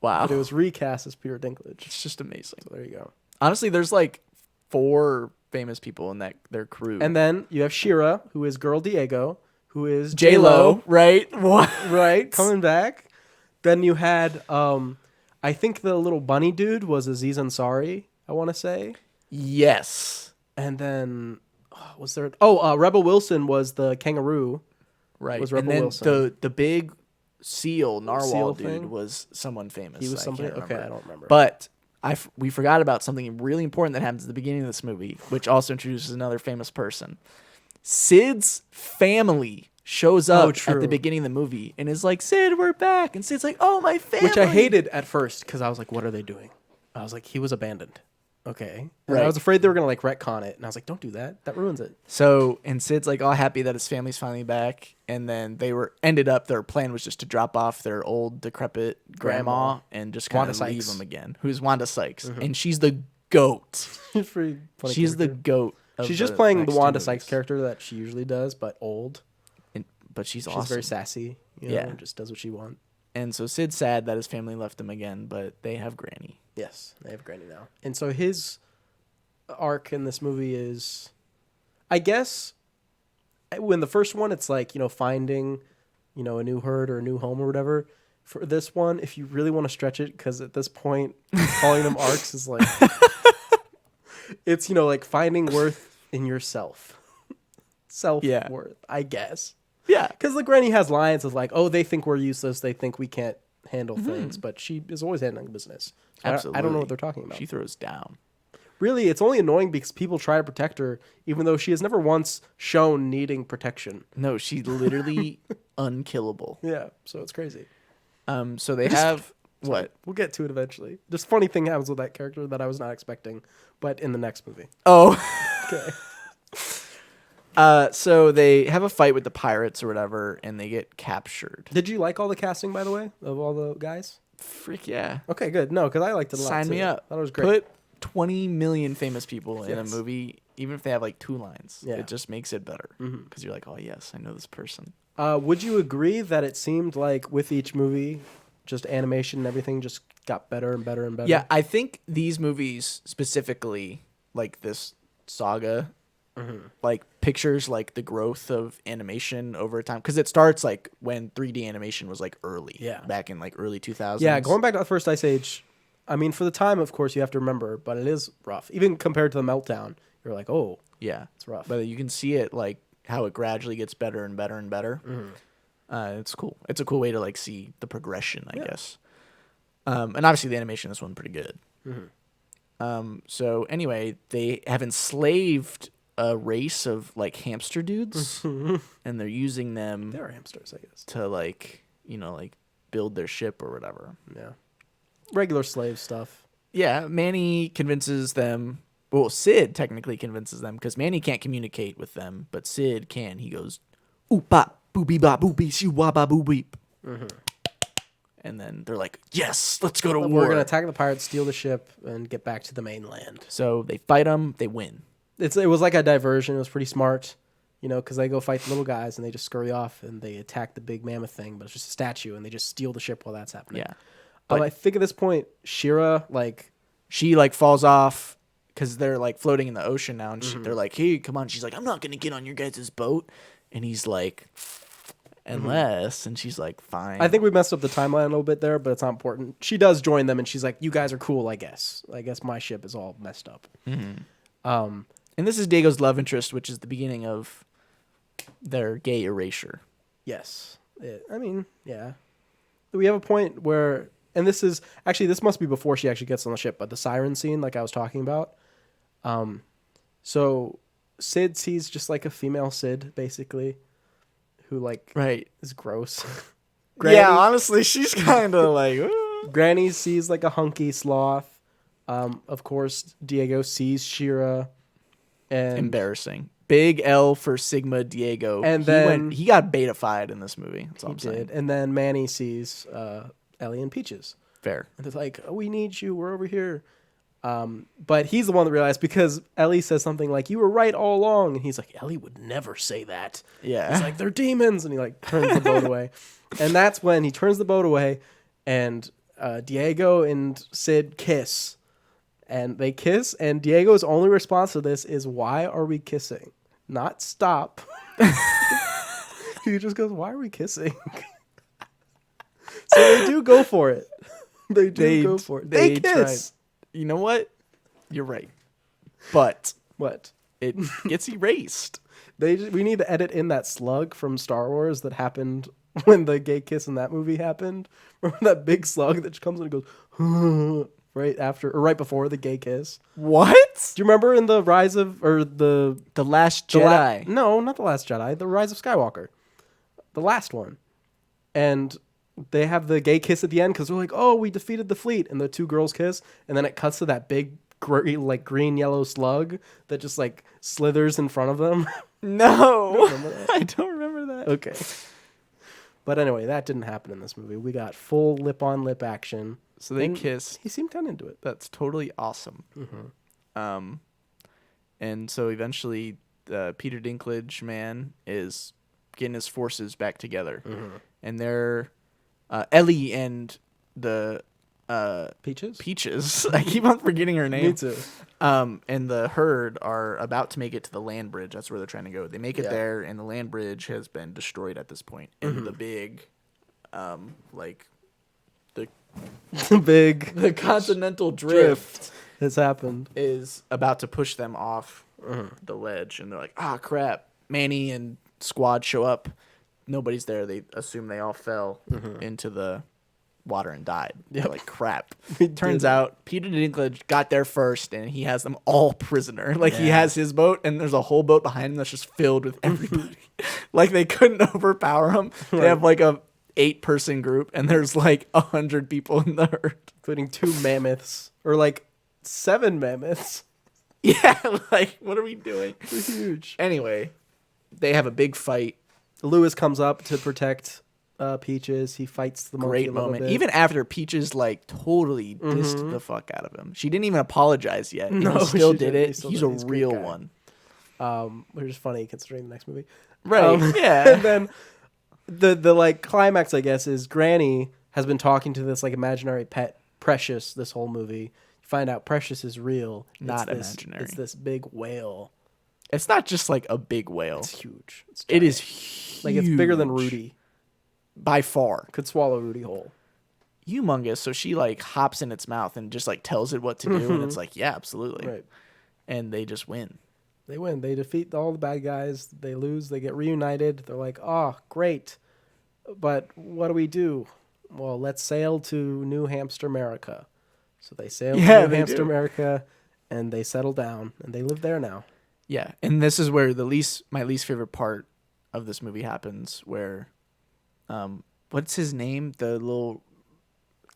Wow. but it was recast as Peter Dinklage. It's just amazing. So there you go. Honestly, there's like 4 famous people in their crew. And then you have Shira, who is Girl Diego, who is J-Lo, right? What? right? Coming back. Then you had, I think the little bunny dude was Aziz Ansari, I want to say. Yes. And then, was there? Oh, Rebel Wilson was the kangaroo. Right. Was and Rebel then Wilson. the big narwhal Seal dude thing? was someone famous. He was I somebody. can't Okay, remember. I don't remember. But we forgot about something really important that happens at the beginning of this movie, which also introduces another famous person. Sid's family shows up at true. the beginning of the movie and is like, Sid, we're back. And Sid's like, oh, my family. Which I hated at first because I was like, what are they doing? I was like, he was abandoned. Okay. And Right. I was afraid they were going to like retcon it. And I was like, don't do that. That ruins it. So, and Sid's like all happy that his family's finally back. And then their plan was just to drop off their old decrepit grandma and just kind Wanda of leave Sykes. them again. Who's Wanda Sykes. And she's the goat. It's pretty funny. She's the character. goat. Of She's just playing the next two Wanda movies. Sykes character that she usually does, but old. But she's She's awesome. very sassy. You know, Yeah. and just does what she wants. And so Sid's sad that his family left him again, but they have Granny. Yes, they have Granny now. And so his arc in this movie is, I guess, when the first one, it's like, finding, a new herd or a new home or whatever. For this one, if you really want to stretch it, because at this point, calling them arcs is like, it's, like finding worth in yourself. Self-worth, I guess. Yeah. Because the Granny has lines of like, oh, they think we're useless. They think we can't handle things. But she is always handling business. So Absolutely. I don't know what they're talking about. She throws down. Really, it's only annoying because people try to protect her, even though she has never once shown needing protection. No, she's literally unkillable. Yeah, so it's crazy. So they have what? We'll get to it eventually. This funny thing happens with that character that I was not expecting, but in the next movie. Oh. Okay. So they have a fight with the pirates or whatever, and they get captured. Did you like all the casting, by the way, of all the guys? Freak yeah. Okay, good. No, because I liked it a lot. Sign too. me up. Thought it was great. Put 20 million famous people in a Yes. movie, even if they have like 2 lines. Yeah. It just makes it better. Because you're like, oh, yes, I know this person. Would you agree that it seemed like with each movie, just animation and everything just got better and better and better? Yeah, I think these movies specifically, like this saga, like pictures like the growth of animation over time. Because it starts like when 3D animation was like early. Yeah. Back in like early 2000s. Yeah, going back to the first Ice Age, I mean, for the time, of course, you have to remember, but it is rough. Even compared to the Meltdown, you're like, oh, Yeah. it's rough. But you can see it like how it gradually gets better and better and better. It's cool. It's a cool way to like see the progression, I guess. And obviously the animation in this one pretty good. So anyway, they have enslaved a race of like hamster dudes, and they're using them They're hamsters, I guess. to like like build their ship or whatever. Yeah. Regular slave stuff. Yeah, Manny convinces them. Well, Sid technically convinces them because Manny can't communicate with them, but Sid can. He goes, "Oop bop, boopy bop, boopy shoo wah ba boo beep," and then they're like, "Yes, let's go to war." We're going to attack the pirates, steal the ship, and get back to the mainland. So they fight them. They win. It was like a diversion. It was pretty smart, because they go fight the little guys, and they just scurry off, and they attack the big mammoth thing, but it's just a statue, and they just steal the ship while that's happening. Yeah, I think at this point, Shira, she like falls off because they're like floating in the ocean now, and they're like, "Hey, come on!" She's like, "I'm not gonna get on your guys' boat," and he's like, "Unless," and she's like, "Fine." I think we messed up the timeline a little bit there, but it's not important. She does join them, and she's like, "You guys are cool, I guess. I guess my ship is all messed up." And this is Diego's love interest, which is the beginning of their gay erasure. Yes. Yeah. We have a point where, and this must be before she actually gets on the ship, but the siren scene, like I was talking about. So Sid sees just like a female Sid, basically, who like Right. is gross. Yeah, honestly, she's kind of like. Granny sees like a hunky sloth. Of course, Diego sees Shira, and Embarrassing. Big L for Sigma Diego. And then he got betafied in this movie. That's all he I'm saying. did. And then Manny sees Ellie and Peaches. Fair. And it's like, oh, we need you. We're over here. But he's the one that realized because Ellie says something like, you were right all along. And he's like, Ellie would never say that. Yeah. He's like, they're demons. And he like turns the boat away. And that's when he turns the boat away and Diego and Sid kiss. And they kiss. And Diego's only response to this is, why are we kissing? Not stop. He just goes, why are we kissing? So they do go for it. They go for it. They kiss. Tried. You know what? You're right. But What? it gets erased. We need to edit in that slug from Star Wars that happened when the gay kiss in that movie happened. Remember that big slug that comes and goes right after or right before the gay kiss? What? Do you remember in the Rise of or the Last Jedi? No, not the Last Jedi. The Rise of Skywalker, the last one, and they have the gay kiss at the end because they're like, "Oh, we defeated the fleet," and the two girls kiss, and then it cuts to that big green yellow slug that just like slithers in front of them. No, I don't remember that. Okay. But anyway, that didn't happen in this movie. We got full lip-on-lip action. So they And kiss. He seemed kind of into it. That's totally awesome. And so eventually, Peter Dinklage man is getting his forces back together, and they're Ellie and the Peaches. I keep on forgetting her name. Me too. And the herd are about to make it to the land bridge. That's where they're trying to go. They make it there, and the land bridge has been destroyed at this point. And the big, like, the continental drift has happened. is about to push them off the ledge. And they're like, ah, crap. Manny and squad show up. Nobody's there. They assume they all fell into the water and died. They're like, crap. Turns out Peter Dinklage got there first, and he has them all prisoner. Like, he has his boat, and there's a whole boat behind him that's just filled with everybody. Like, they couldn't overpower him. They have like a 8-person group, and there's like 100 people in the herd, including 2 mammoths or like 7 mammoths. Yeah, like, what are we doing? They're huge. Anyway, they have a big fight. Lewis comes up to protect Peaches. He fights the monkey Great a little moment. bit. Even after Peaches like totally dissed the fuck out of him. She didn't even apologize yet. No, And he still she did didn't. it. He He's still a did. He's a real great guy. one. Which is funny considering the next movie. Right. Yeah. And then the like climax, I guess, is Granny has been talking to this like imaginary pet Precious this whole movie. You find out Precious is real. Not imaginary. It's this big whale. It's not just like a big whale. It's huge. It is huge. like it's bigger than Rudy. By far. Could swallow Rudy whole. Humongous. So she like hops in its mouth and just like tells it what to do. And it's like, yeah, absolutely. Right. And they just win. They win. They defeat all the bad guys. They lose. They get reunited. They're like, oh, great. But what do we do? Well, let's sail to New Hampshire, America. So they sail to New Hampshire, America, and they settle down, and they live there now. Yeah. And this is where my least favorite part of this movie happens, where what's his name? The little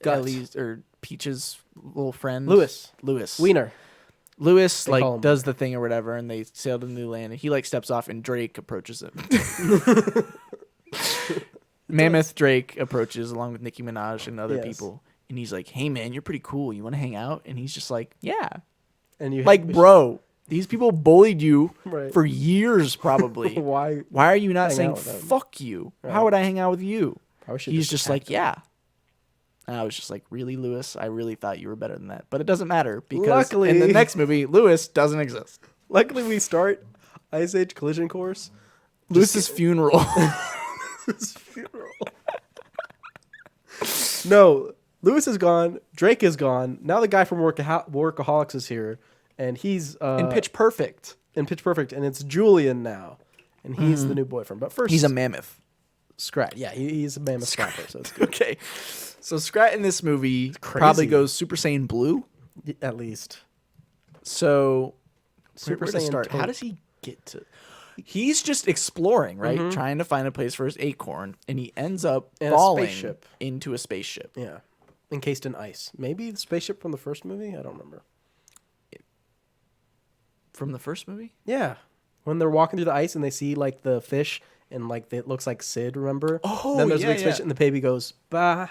Ellie's or Peach's little friend? Lewis. Wiener. Lewis They call like him. does the thing or whatever, and they sail to the new land, and he like steps off, and Drake approaches him. Mammoth Drake approaches along with Nicki Minaj and other people, and he's like, "Hey man, you're pretty cool. You want to hang out?" And he's just like, "Yeah." And you Like, bro, these people bullied you Right. for years, probably. Why are you not hang saying out with them? "fuck you"? Right. How would I hang out with you? Probably should He's just like, attack "Yeah." And I was just like, "Really, Lewis? I really thought you were better than that." But it doesn't matter because Luckily- in the next movie, Lewis doesn't exist. Luckily, we start Ice Age Collision Course. Lewis's funeral. His funeral. No, Lewis is gone. Drake is gone. Now the guy from Workaholics is here, and he's in Pitch Perfect. In Pitch Perfect, and it's Julian now, and he's the new boyfriend. But first, He's a mammoth. Scrat. Yeah, he's a mammoth scrapper, so it's good. Okay. So Scrat in this movie crazy. probably goes Super Saiyan Blue. At least So Super where to Saiyan start? Toad. How does he get to? He's just exploring, right? Trying to find a place for his acorn, and he ends up In a falling spaceship. into a spaceship. Yeah. Encased in ice. Maybe the spaceship from the first movie? I don't remember. From the first movie? Yeah. When they're walking through the ice and they see like the fish and like it looks like Sid, remember? Oh, then there's yeah, a big spaceship yeah. and the baby goes, bah.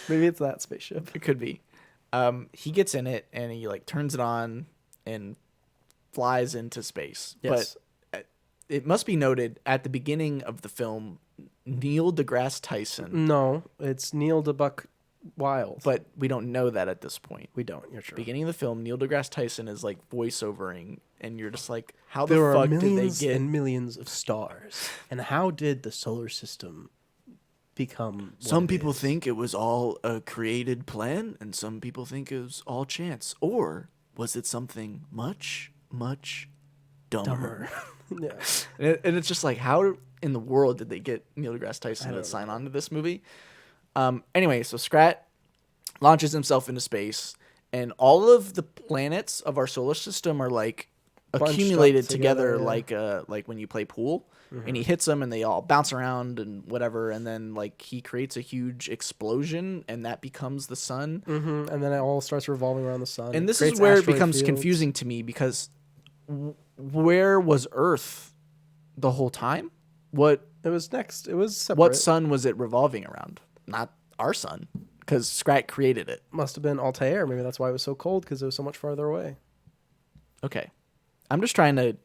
Maybe it's that spaceship. It could be. He gets in it and he like turns it on and flies into space. Yes. But it must be noted at the beginning of the film, Neil deGrasse Tyson. No, it's Neil DeBuck Wild. But we don't know that at this point. We don't, you're true. Beginning of the film, Neil deGrasse Tyson is like voiceovering, and you're just like, how There the are fuck did they millions get? and millions of stars. And how did the solar system become what Some it people is? think it was all a created plan, and some people think it was all chance. Or was it something much, much dumber? Yeah. And it's just like, how in the world did they get Neil deGrasse Tyson to sign on to this movie? Anyway, so Scrat launches himself into space, and all of the planets of our solar system are like Bunched accumulated up together, together, like when you play pool, and he hits them and they all bounce around and whatever, and then like he creates a huge explosion, and that becomes the sun. And then it all starts revolving around the sun. And this is creates where it asteroid becomes fields. confusing to me because where was Earth the whole time? What It was next. It was separate. what sun was it revolving around? Not our sun, because Scrat created it. Must have been Altair. Maybe that's why it was so cold, because it was so much farther away. Okay, I'm just trying to,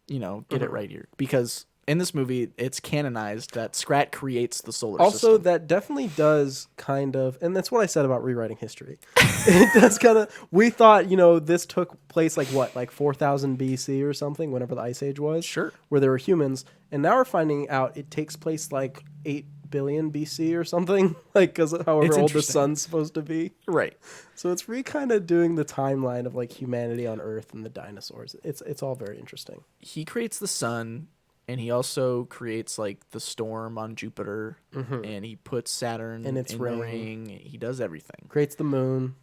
get it right here because in this movie it's canonized that Scrat creates the solar Also, system. that definitely does kind of, and that's what I said about rewriting history. It does kind of, we thought, this took place like 4,000 BC or something, whenever the Ice Age was. Sure. Where there were humans. And now we're finding out it takes place like 8 billion BC or something, like, because however It's old the interesting. sun's supposed to be. Right. So it's kind of doing the timeline of like humanity on Earth and the dinosaurs. It's all very interesting. He creates the sun, and he also creates like the storm on Jupiter, and he puts Saturn In its the ring. ring. He does everything. Creates the moon.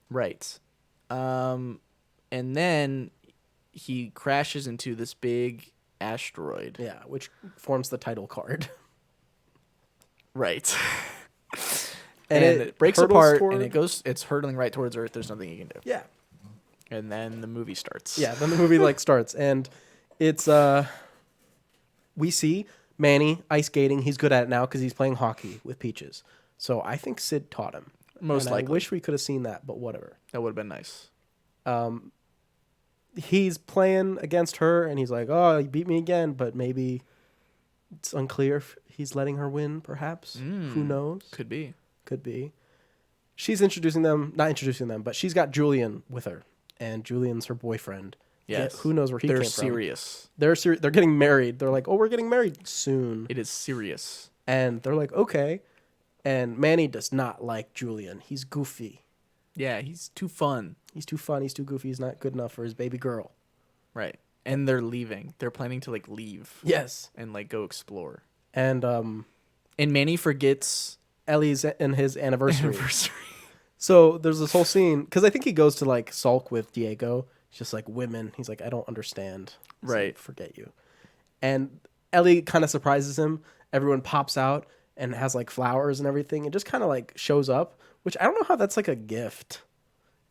Right. And then he crashes into this big asteroid. Yeah, which forms the title card. Right. And and it breaks hurtles apart, toward- and it's hurtling right towards Earth. There's nothing he can do. Yeah. And then the movie starts. Yeah, then the movie like starts, and it's we see Manny ice skating. He's good at it now because he's playing hockey with Peaches. So I think Sid taught him. Most And likely. I wish we could have seen that, but whatever. That would have been nice. He's playing against her, and he's like, "Oh, you beat me again," but maybe it's unclear if he's letting her win. Perhaps who knows? Could be. Could be. She's not introducing them, but she's got Julian with her, and Julian's her boyfriend. Yes. Yeah, who knows where he They're came from? serious. They're getting married. They're like, "Oh, we're getting married soon," It is serious. and they're like, "Okay." And Manny does not like Julian. He's goofy. Yeah, he's too fun. He's too fun. He's too goofy. He's not good enough for his baby girl. Right. And they're leaving. They're planning to like leave Yes. and like go explore. And And Manny forgets Ellie's and his anniversary. anniversary. So there's this whole scene because I think he goes to like sulk with Diego. He's just like, women. He's like, I don't understand. He's like, Right. forget you. And Ellie kind of surprises him. Everyone pops out and has like flowers and everything. It just kind of like shows up, which I don't know how that's like a gift.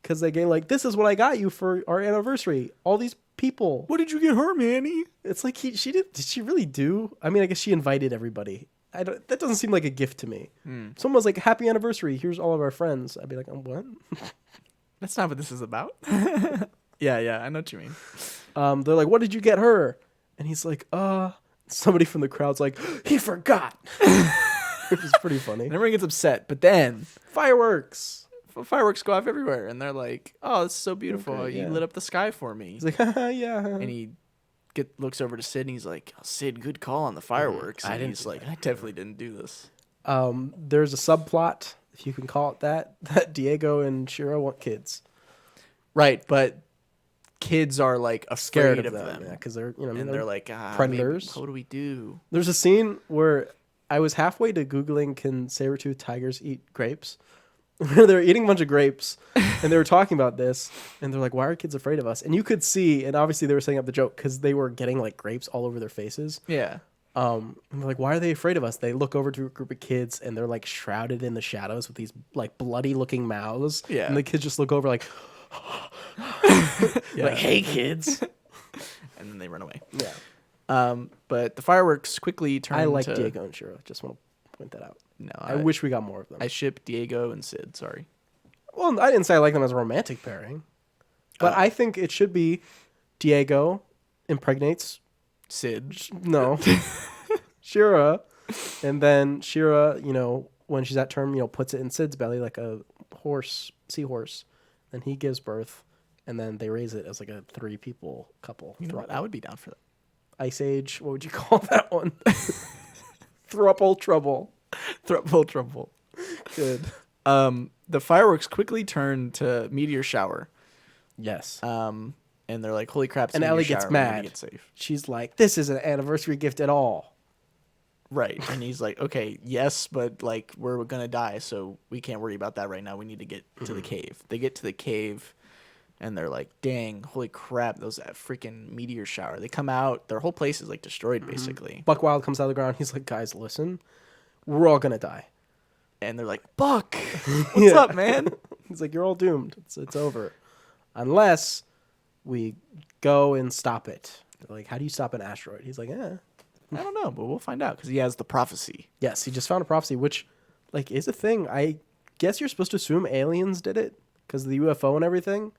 Because they get like, this is what I got you for our anniversary. All these people. What did you get her, Manny? It's like did she really do? I mean, I guess she invited everybody. That doesn't seem like a gift to me. Someone was like, happy anniversary. Here's all of our friends. I'd be like, what? That's not what this is about. Yeah, I know what you mean. They're like, what did you get her? And he's like, somebody from the crowd's like, he forgot. Which is pretty funny. And everyone gets upset, but then Fireworks. fireworks go off everywhere, and they're like, "Oh, this is so beautiful! Okay, You yeah. lit up the sky for me." He's like, haha, yeah. And he looks over to Sid, and he's like, "Oh, Sid, good call on the fireworks." I And didn't he's do like, "I definitely didn't do this." There's a subplot, if you can call it that Diego and Shira want kids. Right, but kids are like Scared afraid of of them. them, Yeah, because they're, you know, and they're like, predators. Maybe, what do we do? There's a scene where I was halfway to Googling, can saber-toothed tigers eat grapes? They were eating a bunch of grapes, and they were talking about this, and they're like, "Why are kids afraid of us?" And you could see, and obviously they were setting up the joke because they were getting like grapes all over their faces. Yeah. And they're like, "Why are they afraid of us?" They look over to a group of kids, and they're like shrouded in the shadows with these like bloody looking mouths. Yeah. And the kids just look over like, like, "Hey, kids." And then they run away. Yeah. But the fireworks quickly turn I like to... Diego and Shira. Just want to point that out. No, I wish we got more of them. I ship Diego and Sid. Sorry. Well, I didn't say I like them as a romantic pairing, but I think it should be Diego impregnates Sid. no Shira, and then Shira, when she's at term, puts it in Sid's belly like a seahorse. Then he gives birth, and then they raise it as like a 3-people couple. You know what? I would be down for that. Ice Age. What would you call that one? Thruple trouble. Thruple trouble. Good. The fireworks quickly turn to meteor shower. Yes. And they're like, "Holy crap!" It's And meteor Ellie shower. gets We need to mad. get safe. She's like, "This isn't an anniversary gift at all." Right. And he's like, "Okay, yes, but like we're gonna die, so we can't worry about that right now. We need to get to the cave." They get to the cave, and they're like, "Dang, holy crap! That freaking meteor shower." They come out. Their whole place is like destroyed, basically. Buck Wild comes out of the ground. He's like, "Guys, listen, we're all gonna die." And they're like, "Buck, what's up, man?" He's like, "You're all doomed. It's over, unless we go and stop it." They're like, "How do you stop an asteroid?" He's like, "Eh." I don't know, but we'll find out because he has the prophecy. Yes, he just found a prophecy, which, like, is a thing. I guess you're supposed to assume aliens did it because of the UFO and everything.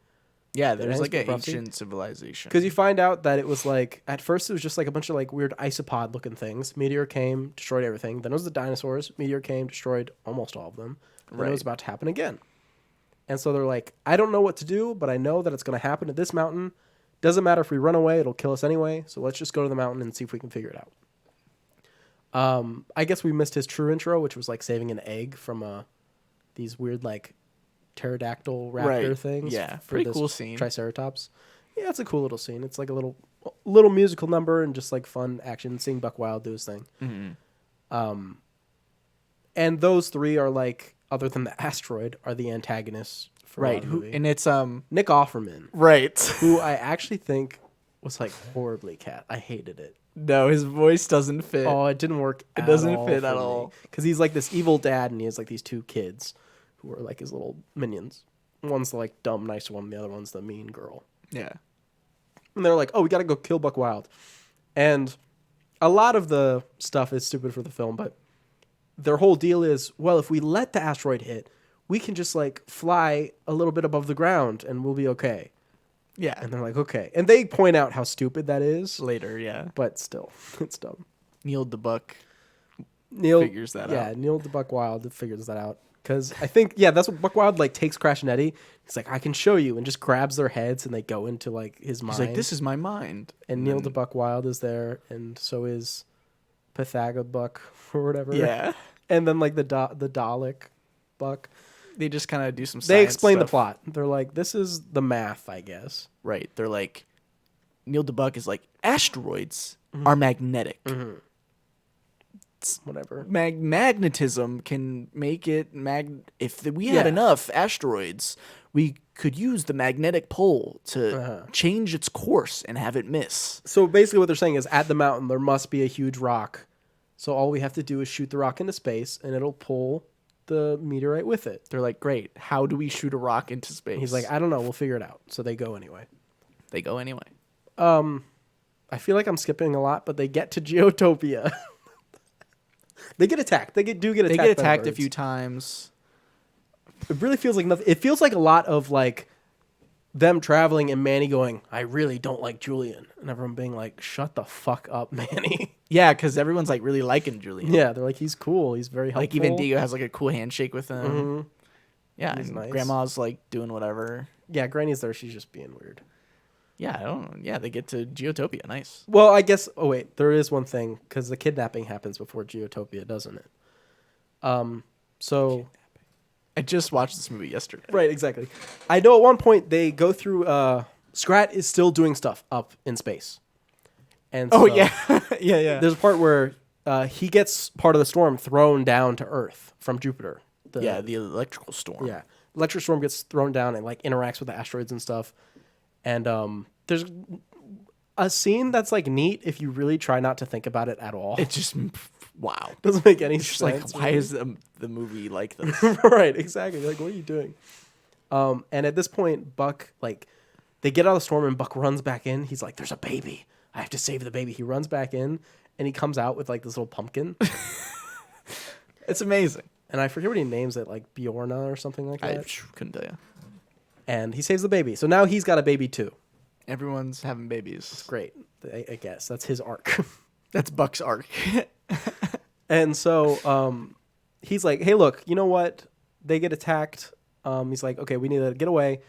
Yeah, there's like an prophecy. ancient civilization. Because you find out that it was like, at first it was just like a bunch of like weird isopod looking things. Meteor came, destroyed everything. Then it was the dinosaurs. Meteor came, destroyed almost all of them. Then it was about to happen again. And so they're like, "I don't know what to do, but I know that it's going to happen at this mountain. Doesn't matter if we run away, it'll kill us anyway. So let's just go to the mountain and see if we can figure it out." I guess we missed his true intro, which was like saving an egg from these weird like pterodactyl raptor things. Yeah, for pretty this cool scene. Triceratops. Yeah, it's a cool little scene. It's like a little musical number and just like fun action, seeing Buck Wild do his thing. Mm-hmm. And those 3 are like, other than the asteroid, are the antagonists for the movie. And it's Nick Offerman, right. who I actually think was like horribly cat. I hated it. No, his voice doesn't fit. Oh, it didn't work. It doesn't fit at all. Because he's like this evil dad, and he has like these 2 kids who are like his little minions. One's the like dumb, nice one. The other one's the mean girl. Yeah. And they're like, "Oh, we got to go kill Buck Wild." And a lot of the stuff is stupid for the film, but their whole deal is, well, if we let the asteroid hit, we can just like fly a little bit above the ground and we'll be okay. Yeah. And they're like, "Okay." And they point out how stupid that is. Later, yeah. But still, it's dumb. Neil the Buck Neil figures that out. Yeah, Neil the Buck Wild figures that out. Because I think, yeah, that's what Buck Wild like takes Crash and Eddie. He's like, "I can show you," and just grabs their heads and they go into like his mind. He's like, "This is my mind." And Neil the Buck Wild is there, and so is Pythagobuck or whatever. Yeah. And then like the Dalek Buck. They just kind of do some science They explain the stuff. plot. They're like, "This is the math, I guess." Right. They're like, Neil the Buck is like, asteroids are magnetic. Whatever. Magnetism can make it if we had enough asteroids, we could use the magnetic pole to change its course and have it miss. So basically what they're saying is, at the mountain there must be a huge rock. So all we have to do is shoot the rock into space and it'll pull the meteorite with it. They're like, "Great, how do we shoot a rock into space?" He's like, "I don't know, we'll figure it out." So they go anyway. They go anyway. I feel like I'm skipping a lot, but they get to Geotopia. They get attacked. They do get attacked. They get by attacked a birds. few times. It really feels like nothing. It feels like a lot of like them traveling and Manny going, "I really don't like Julian," and everyone being like, "Shut the fuck up, Manny." Yeah, because everyone's like really liking Julian. Yeah, they're like, "He's cool. He's very helpful." Like even Diego has like a cool handshake with him. Mhm. Yeah, He's and nice. Grandma's like doing whatever. Yeah, Granny's there. She's just being weird. Yeah, I don't know. Yeah, they get to Geotopia. Nice. Well, I guess. Oh wait, there is one thing because the kidnapping happens before Geotopia, doesn't it? So I just watched this movie yesterday. right, exactly. I know at one point they go through. Scrat is still doing stuff up in space, and Oh so yeah, yeah. there's a part where he gets part of the storm thrown down to Earth from Jupiter, the electrical storm. Yeah, electric storm gets thrown down and like interacts with the asteroids and stuff. And there's a scene that's like neat if you really try not to think about it at all. It just wow. Doesn't make any It's sense. like, why is the movie like this? Right, exactly. Like, what are you doing? And at this point, Buck, like, they get out of the storm and Buck runs back in. He's like, there's a baby. I have to save the baby. He runs back in and he comes out with like this little pumpkin. It's amazing. And I forget what he names it, like Bjorna or something like I that. couldn't tell you. And he saves the baby. So now he's got a baby too. Everyone's having babies. Great. I guess that's his arc. That's Buck's arc. And so he's like, hey, look, you know what? They get attacked. He's like, okay, we need to get away.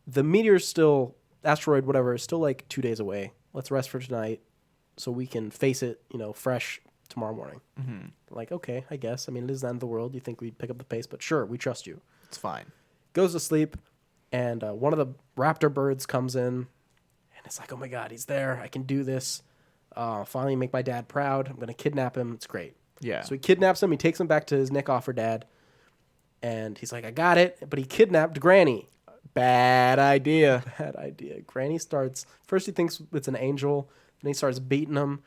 The meteor's still, asteroid, whatever, is still like 2 days away. Let's rest for tonight so we can face it, fresh tomorrow morning. Mm-hmm. Like, okay, I guess. I mean, it is the end of the world. You think we'd pick up the pace, but sure, we trust you. It's fine. Goes to sleep, and one of the raptor birds comes in, and it's like, oh my God, he's there. I can do this. Finally make my dad proud. I'm going to kidnap him. It's great. Yeah. So he kidnaps him. He takes him back to his Nick Offer dad, and he's like, I got it. But he kidnapped Granny. Bad idea. Bad idea. Granny starts, first he thinks it's an angel, then he starts beating him.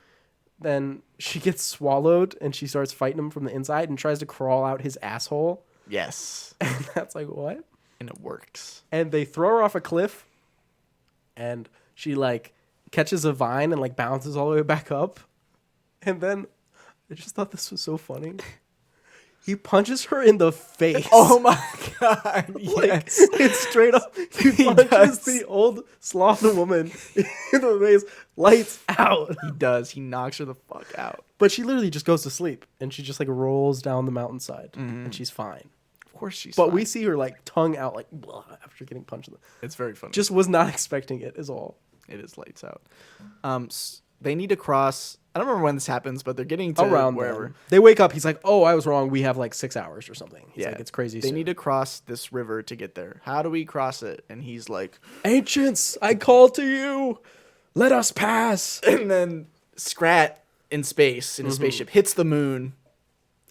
Then she gets swallowed, and she starts fighting him from the inside and tries to crawl out his asshole. Yes. And that's like, what? And it works. And they throw her off a cliff, and she, like, catches a vine and, like, bounces all the way back up. And then I just thought this was so funny. He punches her in the face. Oh my God. Like, Yes. it's straight up. He punches does. the old sloth woman in the face, lights out. He does. He knocks her the fuck out. But she literally just goes to sleep, and she just like rolls down the mountainside, and she's fine. Of course she's But fine. we see her like tongue out, like blah, after getting punched in the. It's very funny. Just was not expecting it. Is all. It is lights out. They need to cross. I don't remember when this happens, but they're getting to Around wherever. then. They wake up. He's like, "Oh, I was wrong. We have like 6 hours or something." He's like, "It's crazy." They soon." need to cross this river to get there. How do we cross it? And he's like, Ancients, I call to you. Let us pass. and then Scrat in space in a spaceship hits the moon.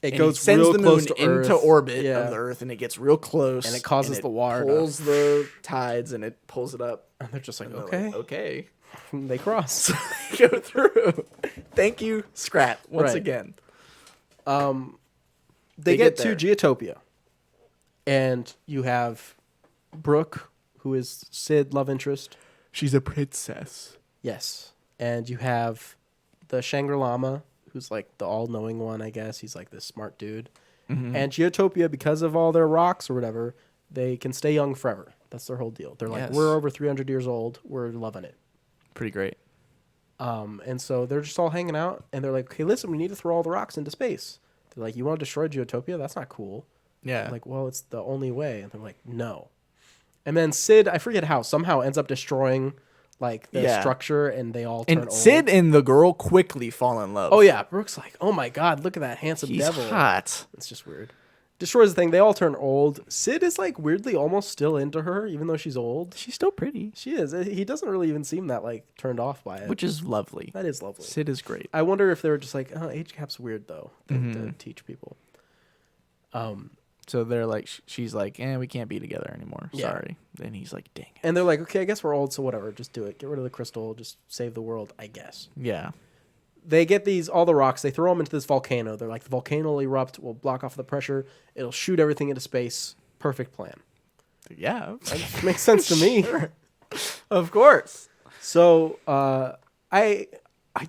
It And goes he sends real the close moon to into Earth. orbit Yeah. of the Earth, and it gets real close, And it causes the water to- pulls the tides, and it pulls it up. And they're just like, And they're okay. like, okay, They cross. go through. Thank you, Scrat, once Right. again. They get get to Geotopia, and you have Brooke, who is Sid love interest. She's a princess. Yes, and you have the Shangri-Lama, who's like the all-knowing one, I guess. He's like this smart dude. And Geotopia, because of all their rocks or whatever, they can stay young forever. That's their whole deal. They're like, Yes. we're over 300 years old. We're loving it. Pretty great. And so they're just all hanging out, and they're like, okay, listen, we need to throw all the rocks into space. They're like, you want to destroy Geotopia? That's not cool. Yeah. I'm like, well, it's the only way. And they're like, no. And then Sid, I forget how, somehow ends up destroying like the Yeah. structure, and they all turn and old. Sid and the girl quickly fall in love. Oh yeah, Brooke's like, oh my God, look at that handsome He's devil. hot. It's just weird. Destroys the thing. They all turn old. Sid is like weirdly almost still into her, even though she's old. She's still pretty, She is. He doesn't really even seem that like turned off by it. which is lovely. That is lovely. Sid is great. I wonder if they were just like, oh, age gap's weird though, to teach people. So they're like, she's like, we can't be together anymore. Yeah. Sorry. Then he's like, dang it. And they're like, okay, I guess we're old, so whatever, just do it. Get rid of the crystal, just save the world, I guess. Yeah. They get all the rocks, they throw them into this volcano. They're like, the volcano will erupt, will block off the pressure, it'll shoot everything into space. Perfect plan. Yeah. That makes sense to me. Of course. So, I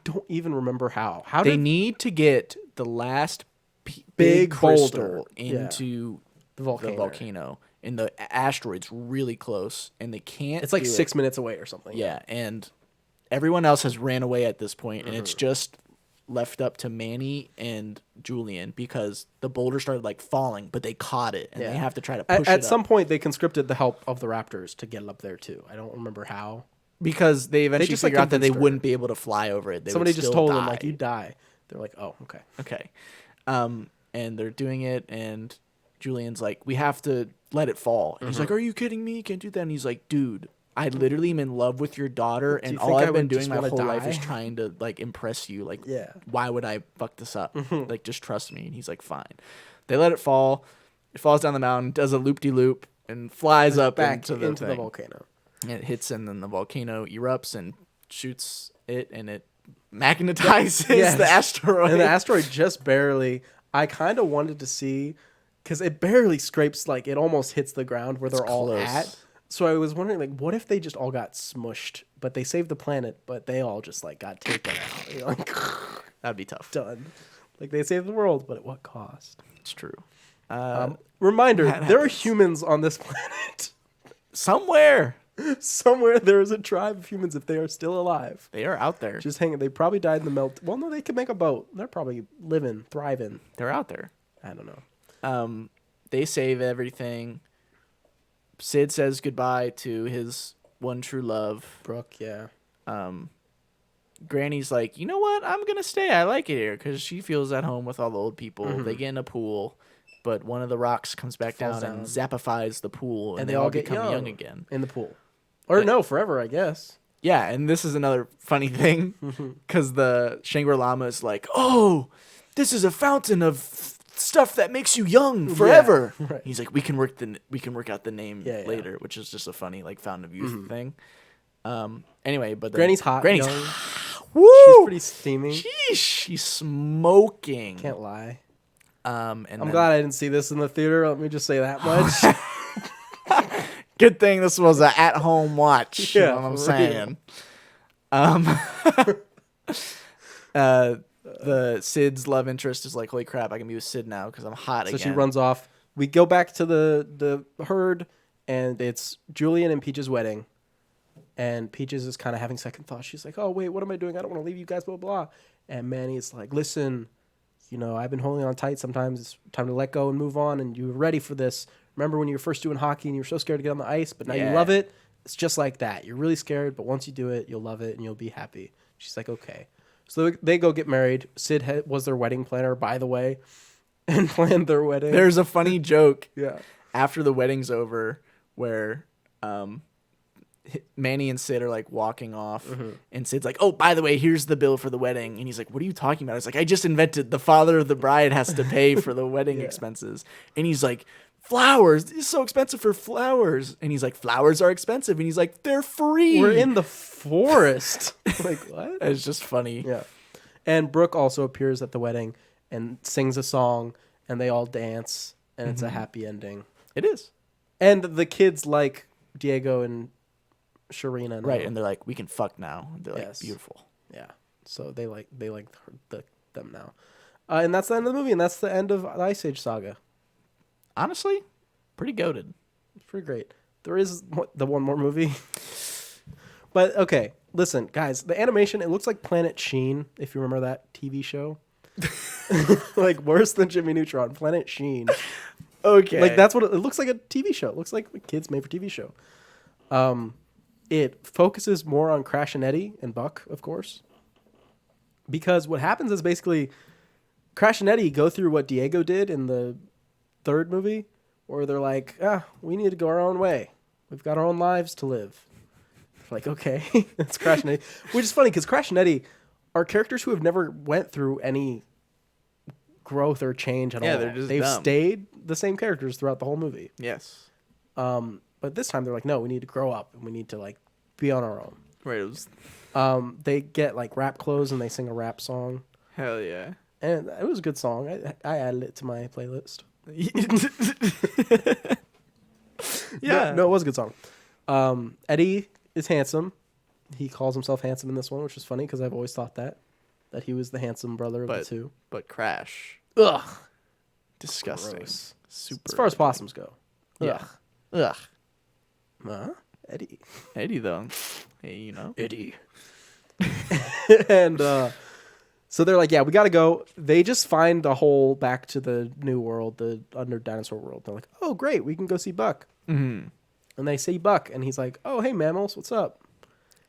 don't even remember how. How They did need to get the last big Big crystal boulder. Yeah. into the the volcano? volcano. And the asteroid's really close, and they can't. It's like do 6 minutes away or something. Yeah, and everyone else has ran away at this point, and Mm-hmm. it's just left up to Manny and Julian because the boulder started like falling, but they caught it, and Yeah. they have to try to push At it some up. point, they conscripted the help of the Raptors to get it up there too. I don't remember how. Because they eventually just, like, figured out that they convinced her. wouldn't be able to fly over it. They Somebody would just still told die. them like, you die. They're like, oh, okay. Okay. And they're doing it, and Julian's like, we have to let it fall. And he's Mm-hmm. like, are you kidding me? You can't do that. And he's like, dude, I literally am in love with your daughter, and you all think I I've been would doing just my wanna whole life is die? trying to like impress you. Like, Yeah. why would I fuck this up? Like, just trust me. And he's like, fine. They let it fall, It falls down the mountain, does a loop-de-loop, and flies up back into the thing. volcano. And it hits, and then the volcano erupts and shoots it, and it magnetizes the asteroid. And the asteroid just barely. I kind of wanted to see, because it barely scrapes, like it almost hits the ground where they're all at. So I was wondering, like, what if they just all got smushed, but they saved the planet, but they all just like got taken out? You're like, That'd be tough. done. Like they saved the world, but at what cost? It's true. Reminder: there are humans on this planet. Somewhere there is a tribe of humans if they are still alive. they are out there. Just hanging. They probably died in the melt. Well, no, they could make a boat. They're probably living, thriving. They're out there. I don't know. They save everything. Sid says goodbye to his one true love. Brooke, yeah. Granny's like, you know what? I'm going to stay. I like it here because she feels at home with all the old people. Mm-hmm. They get in a pool, but one of the rocks comes back down and zappifies the pool, and they all become young again. In the pool. Or no, forever, I guess. Yeah, and this is another funny thing because the Shangri-Lama is like, oh, this is a fountain of stuff that makes you young forever. Yeah, right. He's like, we can work out the name later, yeah. which is just a funny like fountain of youth thing. Anyway, but Granny's hot. Granny's young. woo! She's pretty steamy. Sheesh, she's smoking. Can't lie. And I'm glad I didn't see this in the theater. Let me just say that much. Good thing this was an at-home watch. Yeah, You know what I'm for saying? The Sid's love interest is like, holy crap, I can be with Sid now because I'm hot So again. she runs off. We go back to the herd, and it's Julian and Peach's wedding. And Peaches is kind of having second thoughts. She's like, oh, wait, what am I doing? I don't want to leave you guys, blah, blah, blah. And Manny's like, listen, you know, I've been holding on tight. Sometimes it's time to let go and move on, and you were ready for this. Remember when you were first doing hockey and you were so scared to get on the ice, but now you love it? It's just like that. You're really scared, but once you do it, you'll love it, and you'll be happy. She's like, okay. So they go get married. Sid was their wedding planner, by the way, and planned their wedding. There's a funny joke Yeah. after the wedding's over where Manny and Sid are like walking off, and Sid's like, oh, by the way, here's the bill for the wedding. And he's like, what are you talking about? It's like, I just invented the father of the bride has to pay for the wedding expenses. And he's like, flowers, it's so expensive for flowers. And he's like, flowers are expensive. And he's like, they're free. We're in the forest. Like, what? It's just funny. Yeah. And Brooke also appears at the wedding and sings a song, and they all dance, and it's a happy ending. It is. And the kids like Diego and Sharina. Now. Right, and they're like, we can fuck now. They're like, Yes. beautiful. Yeah. So they like them now. And that's the end of the movie, and that's the end of the Ice Age saga. Honestly, pretty goated. It's pretty great. There is the one more movie. But, okay, listen, guys. The animation, it looks like Planet Sheen, if you remember that TV show. Like, worse than Jimmy Neutron. Planet Sheen. Okay. Like, that's what it looks like, a TV show. It looks like a kids made for TV show. It focuses more on Crash and Eddie and Buck, of course. Because what happens is basically Crash and Eddie go through what Diego did in the third movie, where they're like, we need to go our own way. We've got our own lives to live. Like, okay, it's Crash and Eddie. Which is funny, because Crash and Eddie are characters who have never went through any growth or change at all. They've dumb. stayed the same characters throughout the whole movie. Yes. But this time they're like, no, we need to grow up, and we need to, like, be on our own. Right. It was, They get, like, rap clothes, and they sing a rap song. hell yeah. And it was a good song. I added it to my playlist. Yeah. No, it was a good song. Eddie is handsome. He calls himself handsome in this one, which is funny because I've always thought that he was the handsome brother of the two. But Crash. Ugh. Disgusting. Gross. Super. As far as possums go. Yeah. Ugh. Eddie. Eddie, though. Hey, you know. Eddie. And so they're like, yeah, we got to go. They just find the hole back to the new world, the under dinosaur world. They're like, oh, great, we can go see Buck. Mm-hmm. And they see Buck, and he's like, oh, hey, mammals, what's up?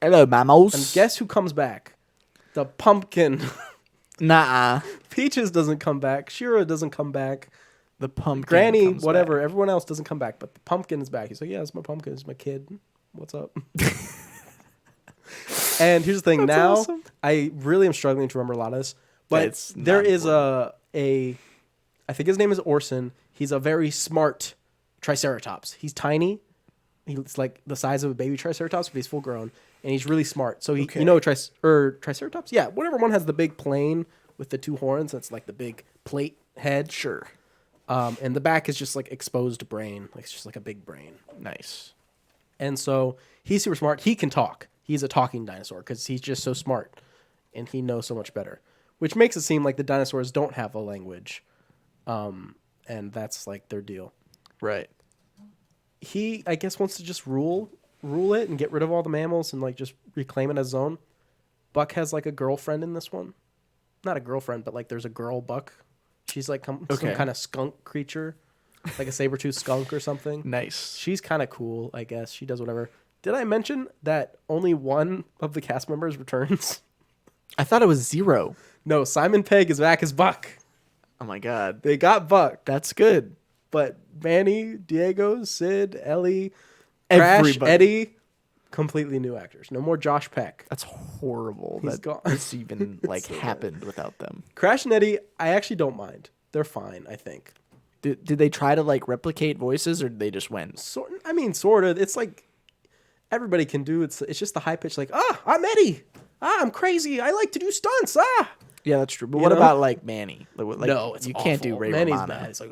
Hello, mammals. And guess who comes back? The pumpkin. Nah. Peaches doesn't come back. Shira doesn't come back. The pumpkin. Granny, comes whatever. back. Everyone else doesn't come back, but the pumpkin is back. He's like, yeah, it's my pumpkin. It's my kid. What's up? And here's the thing. That's now, awesome. I really am struggling to remember a lot of this. But It's there not is I think his name is Orson. He's a very smart Triceratops. He's tiny. He's like the size of a baby Triceratops, but he's full grown, and he's really smart. So Triceratops, yeah, whatever one has the big plane with the two horns. That's like the big plate head. Sure. And the back is just like exposed brain. Like it's just like a big brain. Nice. And so he's super smart. He can talk. He's a talking dinosaur because he's just so smart, and he knows so much better. Which makes it seem like the dinosaurs don't have a language, and that's like their deal. Right. He, I guess, wants to just rule it and get rid of all the mammals and like just reclaim it as his own. Buck has like a girlfriend in this one. Not a girlfriend, but like there's a girl Buck. She's like some kind of skunk creature, like a saber-toothed skunk or something. Nice. She's kind of cool, I guess. She does whatever. Did I mention that only one of the cast members returns? I thought it was 0. No, Simon Pegg is back as Buck. Oh my God. They got Buck. That's good. But Manny, Diego, Sid, Ellie, Crash, Everybody. Eddie, completely new actors. No more Josh Peck. That's horrible. He's that gone. this even like so happened without them. Crash and Eddie, I actually don't mind. They're fine, I think. Did they try to like replicate voices, or did they just went? Sort of. It's like everybody can do. It's just the high pitch, like, I'm Eddie. I'm crazy. I like to do stunts. Yeah, that's true. But You what know? about like Manny? Like, No, it's you awful. can't do Ray Manny's Romano. bad. It's like,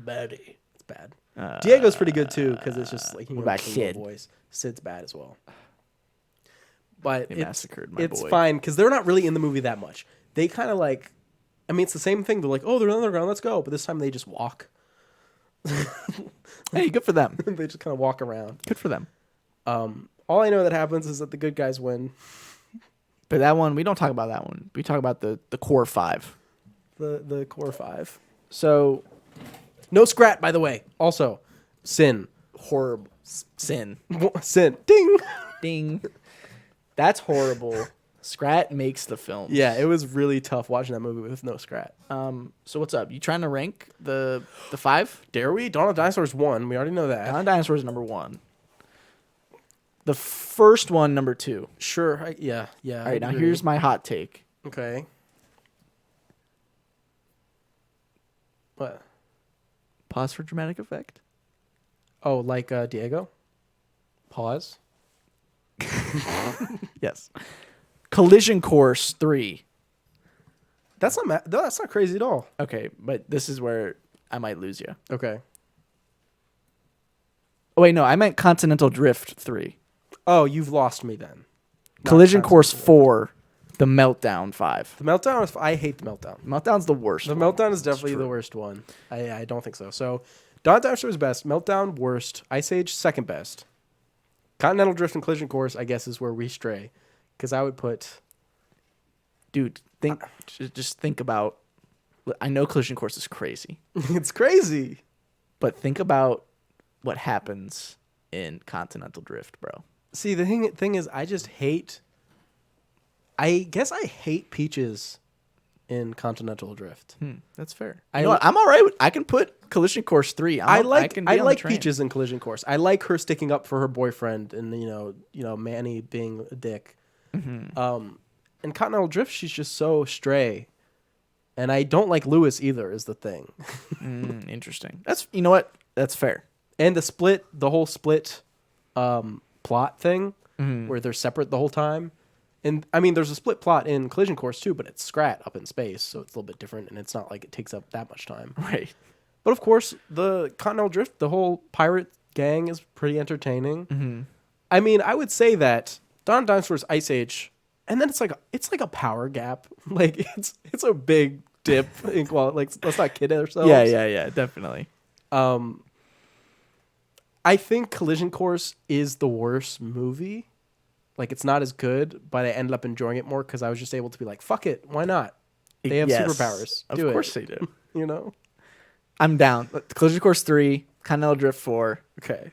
Manny. It's bad. Diego's pretty good too because it's just like what about Sid? voice. Sid's bad as well. But They massacred my it's boy. fine because they're not really in the movie that much. They kind of like, I mean, it's the same thing. They're like, oh, they're on the ground, let's go. But this time they just walk. Hey, good for them. They just kind of walk around. Good for them. All I know that happens is that the good guys win. But that one, we don't talk about that one. We talk about the core 5. The core 5. So No Scrat, by the way. Also, Sin. horrible. Sin. Sin. Ding. Ding. That's horrible. Scrat makes the film. Yeah, it was really tough watching that movie with no Scrat. So what's up? You trying to rank the 5? Dare we? Dawn of Dinosaurs 1. We already know that. Dawn of Dinosaurs is number 1. The first one, number 2. Sure. Yeah. All right, now here's my hot take. Okay. What? Pause for dramatic effect. Oh, like Diego? Pause. Yes. Collision Course 3. That's not crazy at all. Okay, but this is where I might lose you. Okay. Oh, wait, no, I meant Continental Drift 3. Oh, you've lost me then. Not Collision Continental Course Drift. 4. The Meltdown 5. The Meltdown is. I hate the Meltdown. Meltdown's the worst. The one. Meltdown is definitely the worst one. I don't think so. So, Dawn of Dinosaurs best. Meltdown worst. Ice Age second best. Continental Drift and Collision Course, I guess, is where we stray. Because I would put. Dude, just think about. I know Collision Course is crazy, It's crazy. but think about what happens in Continental Drift, bro. See, the thing is, I just hate. I guess I hate Peaches in Continental Drift. That's fair. I You know what? I'm all right. I can put Collision Course 3. I like can be on the train. Peaches in Collision Course. I like her sticking up for her boyfriend, and Manny being a dick. In Continental Drift, she's just so stray, and I don't like Lewis either. Is the thing. Interesting. You know what? That's fair. And the whole split plot thing, where they're separate the whole time. And I mean, there's a split plot in Collision Course too, but it's Scrat up in space, so it's a little bit different, and it's not like it takes up that much time. Right. But of course, the Continental Drift, the whole pirate gang is pretty entertaining. I mean, I would say that Dawn of Dinosaurs, Ice Age, and then it's like a power gap. Like it's a big dip in quality. Like, let's not kid ourselves. Yeah, definitely. I think Collision Course is the worst movie. Like, it's not as good, but I ended up enjoying it more because I was just able to be like, fuck it, why not? They have Yes. superpowers. Of Do course it. they do. You know? I'm down. Collision Course 3, Continental Drift 4, Okay.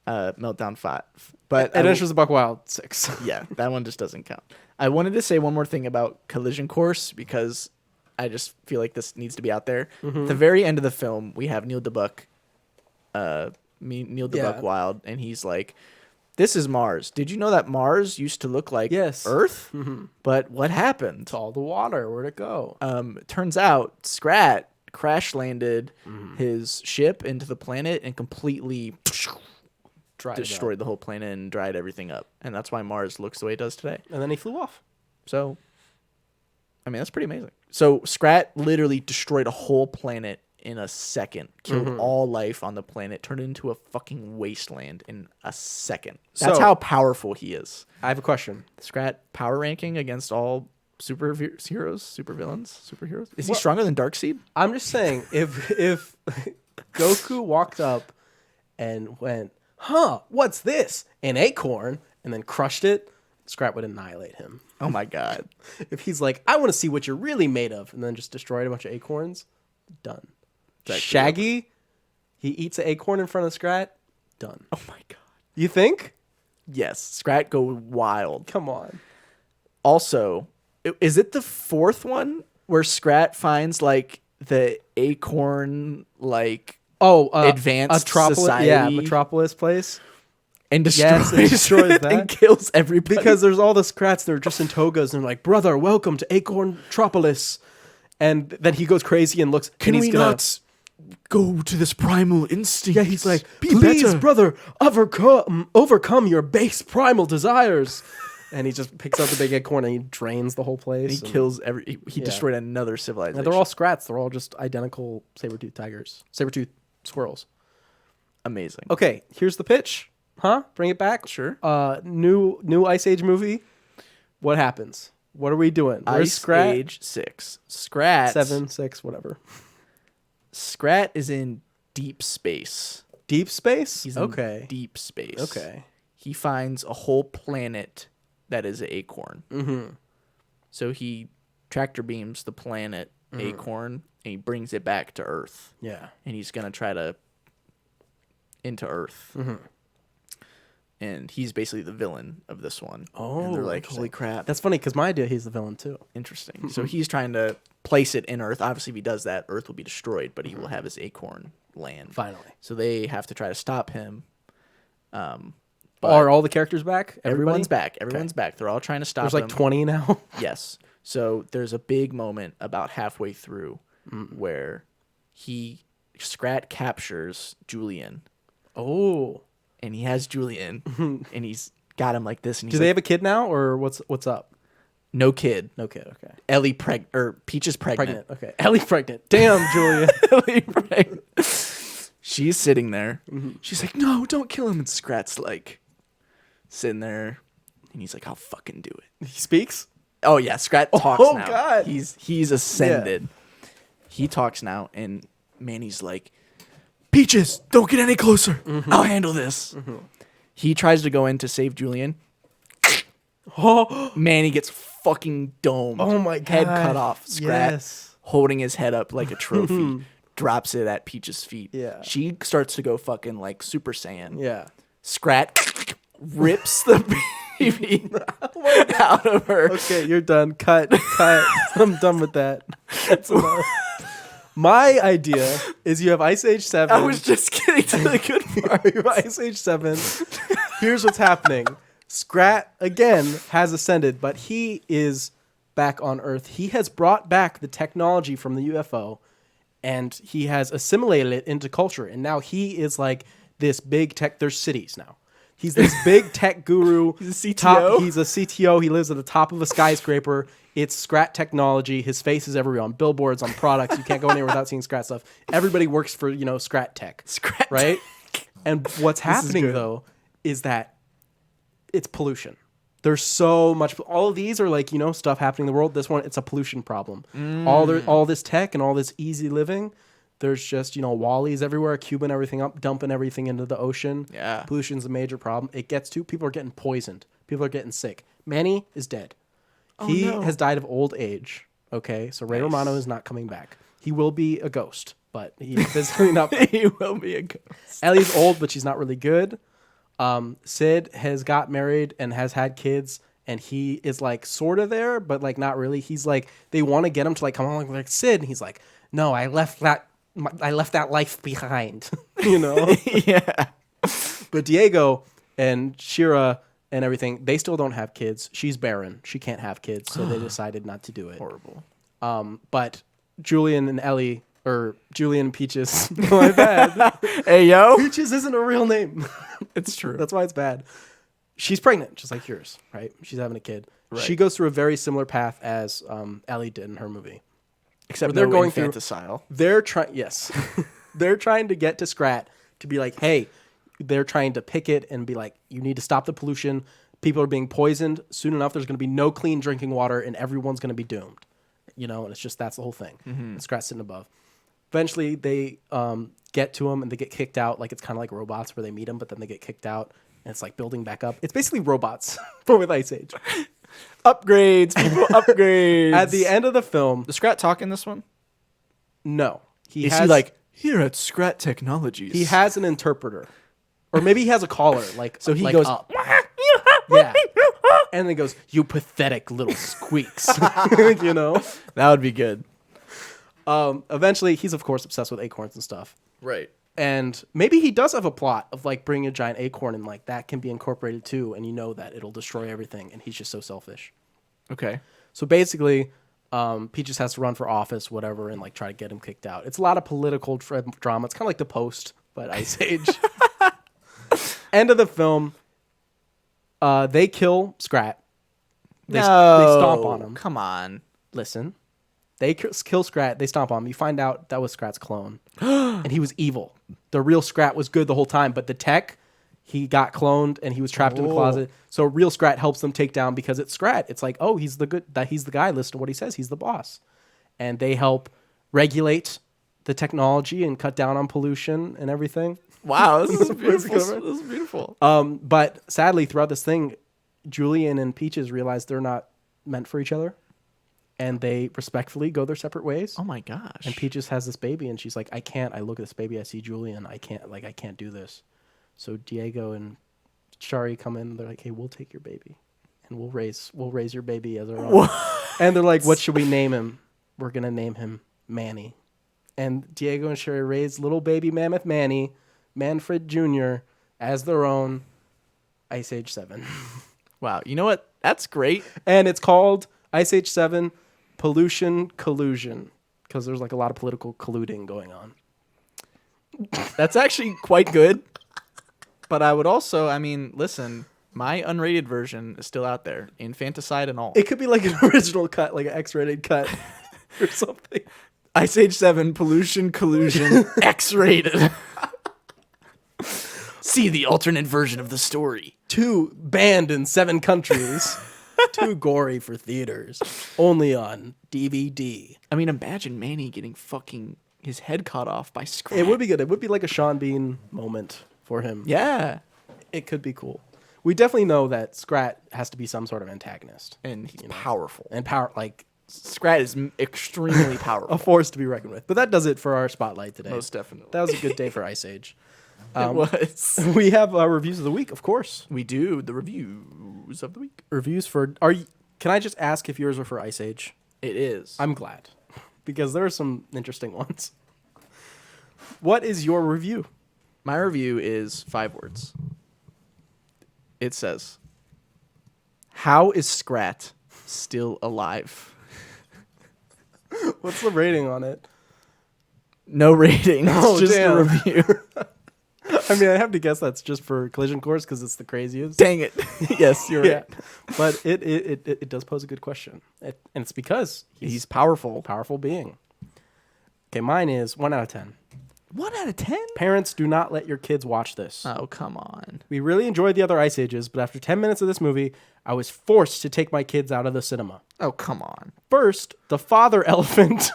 Meltdown 5. But Adventures of Buck Wild 6. yeah, that one just doesn't count. I wanted to say one more thing about Collision Course because I just feel like this needs to be out there. At the very end of the film, we have Neil DeBuck, Yeah. Wild, and he's like, "This is Mars. Did you know that Mars used to look like Yes. Earth? But what happened? It's all the water. Where'd it go? It turns out Scrat crash landed his ship into the planet and completely destroyed the whole planet and dried everything up. And that's why Mars looks the way it does today. And then he flew off. So, I mean, that's pretty amazing. So Scrat literally destroyed a whole planet in a second, killed all life on the planet, turned it into a fucking wasteland in a second. That's how powerful he is. I have a question. Scrat power ranking against all superheroes, superheroes. Is he stronger than Darkseid? I'm just saying, if Goku walked up and went, "Huh, what's this? An acorn," and then crushed it, Scrat would annihilate him. Oh my god! If he's like, "I want to see what you're really made of," and then just destroyed a bunch of acorns, done. Shaggy, he eats an acorn in front of Scrat, done. Oh my god! You think? Yes, Scrat go wild. Come on. Also, is it the fourth one where Scrat finds like the acorn advanced society? Yeah, Metropolis place. And destroys, destroys that. And kills everybody. Because there's all the Scrats that are just in togas and they're like, "Brother, welcome to Acorn Metropolis." And then he goes crazy and looks. Can and we not go to this primal instinct? Yeah, he's like, please, better. Brother, overcome your base primal desires. And he just picks up the big acorn and he drains the whole place. And he kills he destroyed another civilization. And they're all Scrats. They're all just identical saber-toothed squirrels. Amazing. Okay, here's the pitch. Huh? Bring it back? Sure. New Ice Age movie. What happens? What are we doing? Where's Scrat? Age 6. Scrat 7, 6, whatever. Scrat is in deep space. Deep space? He's in deep space. Okay. He finds a whole planet that is an acorn. Mm-hmm. So he tractor beams the planet acorn and he brings it back to Earth. Yeah. And he's going to try to into Earth. Mm-hmm. And he's basically the villain of this one. Oh, and they're like, holy crap. That's funny because my idea, he's the villain too. Interesting. So he's trying to place it in Earth. Obviously, if he does that, Earth will be destroyed, but he will have his acorn land. Finally. So they have to try to stop him. Are all the characters back? Everyone's back. Everyone's back. They're all trying to stop him. There's like 20 now? Yes. So there's a big moment about halfway through where Scrat captures Julian. Oh. And he has Julian, and he's got him like this. And he's Do they have a kid now, or what's up? No kid. No kid. Okay. Ellie Peach is pregnant. Okay. Ellie pregnant. Damn, Julia. Ellie pregnant. She's sitting there. Mm-hmm. She's like, "No, don't kill him." And Scrat's like sitting there, and he's like, "I'll fucking do it." He speaks. Oh yeah, Scrat talks now. Oh god, he's ascended. Yeah. He talks now, and Manny's like, "Peaches, don't get any closer. Mm-hmm. I'll handle this." Mm-hmm. He tries to go in to save Julian. Oh, Manny gets fucking domed. Oh my god. Head cut off. Scrat holding his head up like a trophy. Drops it at Peach's feet. Yeah. She starts to go fucking like Super Saiyan. Yeah. Scrat rips the baby out of her. Okay, you're done. Cut. I'm done with that. That's enough. My idea is you have Ice Age 7. I was just getting to the good part. You have Ice Age 7. Here's what's happening. Scrat, again, has ascended, but he is back on Earth. He has brought back the technology from the UFO, and he has assimilated it into culture. And now he is like this big tech. There's cities now. He's this big tech guru. He's a CTO. He's a CTO. He lives at the top of a skyscraper. It's Scrat technology. His face is everywhere on billboards, on products. You can't go anywhere without seeing Scrat stuff. Everybody works for, Scrat tech. Scrat right? And what's happening, though, is that it's pollution. There's so much. All of these are like, stuff happening in the world. This one, it's a pollution problem. All this tech and all this easy living, there's just, Wallies everywhere, cubing everything up, dumping everything into the ocean. Yeah. Pollution's a major problem. It gets to people are getting poisoned. People are getting sick. Manny is dead. He has died of old age. Okay, so Ray Romano is not coming back. He will be a ghost, but he's physically not. He will be a ghost. Ellie's old, but she's not really good. Sid has got married and has had kids, and he is like sort of there, but like not really. He's like they want to get him to like come on like Sid, and he's like, no, I left that life behind, Yeah. But Diego and Shira and everything, they still don't have kids. She's barren. She can't have kids, so they decided not to do it. Horrible. But Julian and Ellie or Julian Peaches. My bad. Hey, yo. Peaches isn't a real name. It's true. That's why it's bad. She's pregnant, just like yours, right? She's having a kid. Right. She goes through a very similar path as Ellie did in her movie. Except they're no going through- infanticide. They're trying, yes, they're trying to get to Scrat to be like, hey, they're trying to pick it and be like, you need to stop the pollution. People are being poisoned. Soon enough, there's going to be no clean drinking water, and everyone's going to be doomed. You know, and it's just that's the whole thing. And Scrat's sitting above. Eventually, they get to him and they get kicked out. Like it's kind of like robots where they meet him, but then they get kicked out, and it's like building back up. It's basically robots, but with Ice Age. Upgrades, people, upgrades. At the end of the film, Does Scrat talk in this one? no, Is he like, here at Scrat Technologies? he has an interpreter, or maybe he has a collar. Like So he like goes, up. Yeah, and then he goes, "You pathetic little squeaks," you know. That would be good. Eventually, he's of course obsessed with acorns and stuff. Right. And maybe he does have a plot of like bringing a giant acorn and like that can be incorporated too, and you know that it'll destroy everything, and he's just so selfish. Okay. So basically, Peaches has to run for office, whatever, and like try to get him kicked out. It's a lot of political drama. It's kind of like The Post, but Ice Age. End of the film. They kill Scrat. They stomp on him. Come on. Listen. They kill Scrat. They stomp on him. You find out that was Scrat's clone. And he was evil. The real Scrat was good the whole time. But the tech, he got cloned and he was trapped in the closet. So real Scrat helps them take down because it's Scrat. It's like, oh, he's the guy. Listen to what he says. He's the boss. And they help regulate the technology and cut down on pollution and everything. Wow, this is beautiful. This This is beautiful. But sadly, throughout this thing, Julian and Peaches realize they're not meant for each other. And they respectfully go their separate ways. Oh my gosh. And Peaches has this baby, and she's like, I can't. I look at this baby, I see Julian. I can't do this. So Diego and Shari come in. And they're like, hey, we'll take your baby, and we'll raise your baby as our own. And they're like, what should we name him? We're gonna name him Manny. And Diego and Shari raise little baby Mammoth Manny, Manfred Jr. as their own Ice Age 7. Wow. You know what? That's great. And it's called Ice Age 7 Pollution Collusion, because there's like a lot of political colluding going on. That's actually quite good. But I would also, listen, my unrated version is still out there, infanticide and all. It could be like an original cut, like an X-rated cut or something. Ice Age 7 Pollution Collusion X-rated. See the alternate version of the story. 2 banned in 7 countries. 2 gory for theaters. Only on DVD. Imagine Manny getting fucking his head cut off by Scrat. It would be good. It would be like a Sean Bean moment for him. Yeah. It could be cool. We definitely know that Scrat has to be some sort of antagonist. And he's powerful. And like Scrat is extremely powerful. a force to be reckoned with. But that does it for our spotlight today. Most definitely. That was a good day for Ice Age. It was. We have reviews of the week, of course. We do the reviews of the week. Reviews for can I just ask if yours are for Ice Age? It is. I'm glad, because there are some interesting ones. What is your review? My review is 5 words. It says, "How is Scrat still alive?" What's the rating on it? No rating. It's Oh, just damn. a review. I mean, I have to guess that's just for Collision Course because it's the craziest. Dang it. Yes, you're Yeah, right. but it does pose a good question, and it's because He's powerful. powerful being. Okay, mine is 1 out of 10. 1 out of 10? Parents, do not let your kids watch this. Oh, come on. We really enjoyed the other Ice Ages, but after 10 minutes of this movie, I was forced to take my kids out of the cinema. Oh, come on. First, the father elephant.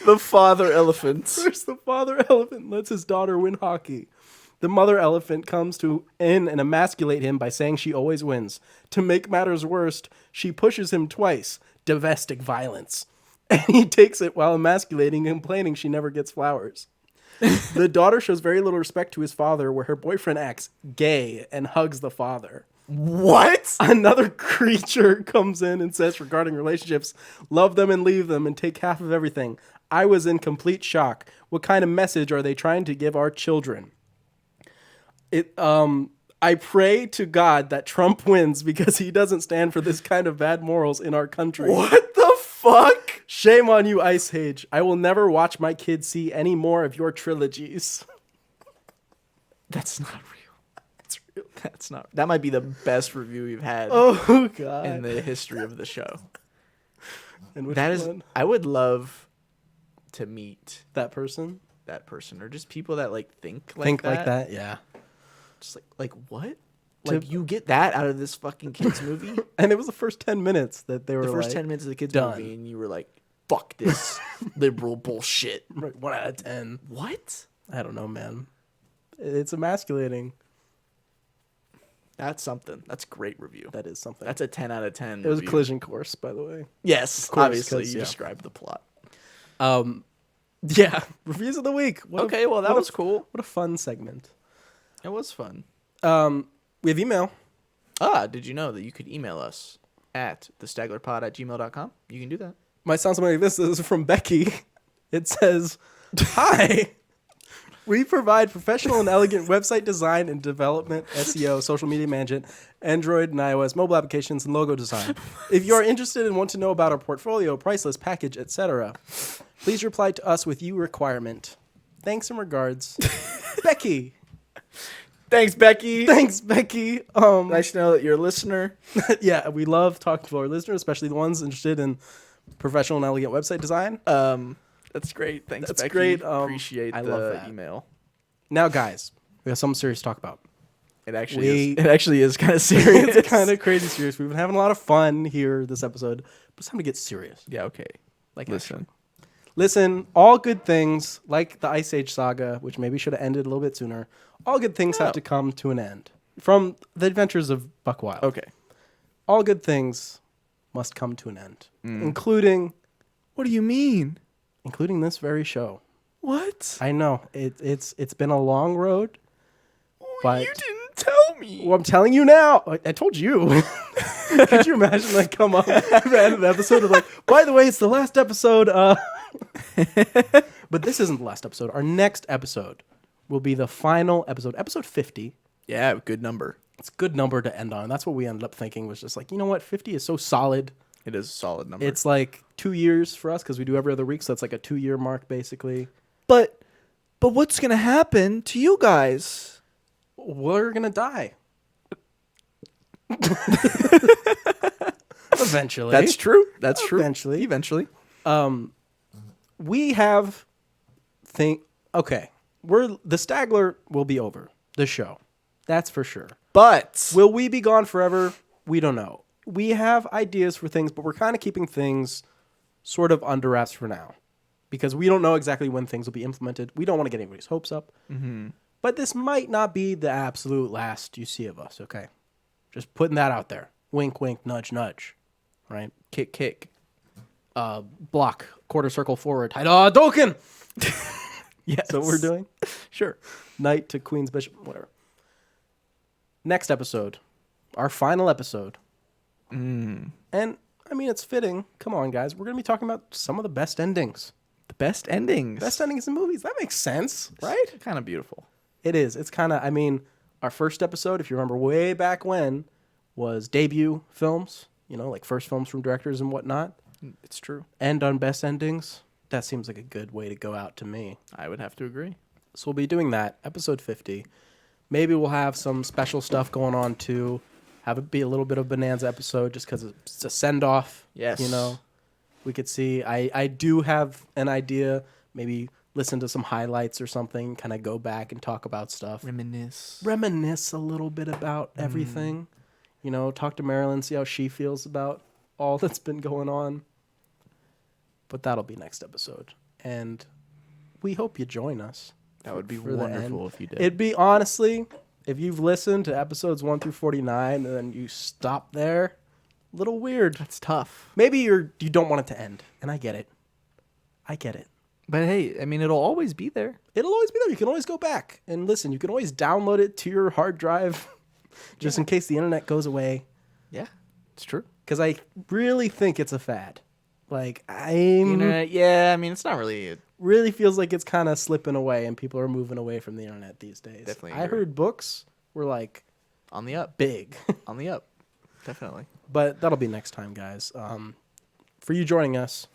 The father elephant. First, the father elephant lets his daughter win hockey. The mother elephant comes in and emasculate him by saying she always wins. To make matters worse, she pushes him twice. Domestic violence. And he takes it while emasculating and complaining she never gets flowers. The daughter shows very little respect to his father, where her boyfriend acts gay and hugs the father. What? Another creature comes in and says regarding relationships, love them and leave them and take half of everything. I was in complete shock. What kind of message are they trying to give our children? I pray to God that Trump wins because he doesn't stand for this kind of bad morals in our country. What the fuck? Shame on you, Ice Age. I will never watch my kids see any more of your trilogies. That's not real. That's real. That's not. That might be the best review we've had Oh, God. in the history of the show. And which That is. one? I would love to meet That person? that person, or just people that like think like Think that. like that, yeah. Just like what? Like you get that out of this fucking kids movie? And it was the first 10 minutes that they were The first like, 10 minutes of the kids done. movie, and you were like, "Fuck this liberal bullshit." Right, 1 out of 10. What? I don't know, man. It's emasculating. That's something. That's a great review. That is something. That's a 10 out of 10. It was a review. collision course, by the way. Yes, course, obviously 'cause, you yeah. described the plot. Yeah, reviews of the week. Okay, well, that was cool. What a fun segment. It was fun. We have email. Did you know that you could email us at thestaglerpod@gmail.com? You can do that. Might sound something like this. This is from Becky. It says, "Hi, we provide professional and elegant website design and development, SEO, social media management, Android and iOS mobile applications, and logo design. If you are interested and want to know about our portfolio, price list, package, etc., please reply to us with your requirement. Thanks and regards, Becky." Thanks, Becky. Thanks, Becky. Nice to know that you're a listener. Yeah, we love talking to our listeners, especially the ones interested in professional and elegant website design. That's great. Thanks, That's Becky. great. Appreciate I the love that. email. Now, guys, we have something serious to talk about. It actually is kind of serious. It's kind of crazy serious. We've been having a lot of fun here this episode, but it's time to get serious. Yeah, okay. Like, Listen. Listen, all good things, like the Ice Age Saga, which maybe should have ended a little bit sooner, all good things have to come to an end. From the adventures of Buck Wild. Okay. All good things must come to an end, including What do you mean? this very show. What? I know it's been a long road, but You didn't tell me. well, I'm telling you now. I told you. Could you imagine like come up at the end of the episode of like, by the way, it's the last episode. But this isn't the last episode. Our next episode will be the final episode, episode 50. Yeah, good number. It's a good number to end on. That's what we ended up thinking was just like, you know what, 50 is so solid. It is a solid number. It's like 2 years for us because we do every other week, so it's like a 2-year mark basically. But what's gonna happen to you guys? We're gonna die. Eventually. That's true. That's true. Eventually. Eventually. We have okay. The Stagler will be over. The show. That's for sure. But Will we be gone forever? We don't know. We have ideas for things, but we're kind of keeping things sort of under wraps for now. Because we don't know exactly when things will be implemented. We don't want to get anybody's hopes up. Mm-hmm. But this might not be the absolute last you see of us, okay? Just putting that out there. Wink, wink, nudge, nudge. Right? kick, kick. Block, quarter circle forward. Hadouken! Yes. So what we're doing? Sure. Knight to Queen's Bishop, whatever. Next episode. Our final episode. And, I mean, it's fitting. Come on, guys. We're going to be talking about some of the best endings. The best endings. Best endings in movies. That makes sense, right? Kind of beautiful. It is. It's kind of, I mean, our first episode, if you remember way back when, was debut films, you know, like first films from directors and whatnot. It's true. End on best endings. That seems like a good way to go out to me. I would have to agree. So we'll be doing that, episode 50. Maybe we'll have some special stuff going on too. Have it be a little bit of Bonanza episode just because it's a send-off. Yes. You know, we could see. I do have an idea. Maybe listen to some highlights or something. Kind of go back and talk about stuff. Reminisce a little bit about everything. You know, talk to Marilyn, see how she feels about all that's been going on. But that'll be next episode. And we hope you join us. That would be for the wonderful end. if you did. It'd be, honestly, if you've listened to episodes 1 through 49 and then you stop there, a little weird. That's tough. Maybe you don't want it to end, and I get it. But hey, I mean, it'll always be there. It'll always be there. You can always go back and listen. You can always download it to your hard drive just in case the internet goes away. Yeah, it's true. Because I really think it's a fad. Like, Yeah, I mean, it's not really. Really feels like it's kind of slipping away and people are moving away from the internet these days. Definitely I agree. heard books were like On the up. big. On the up. Definitely. But that'll be next time, guys. For you joining us,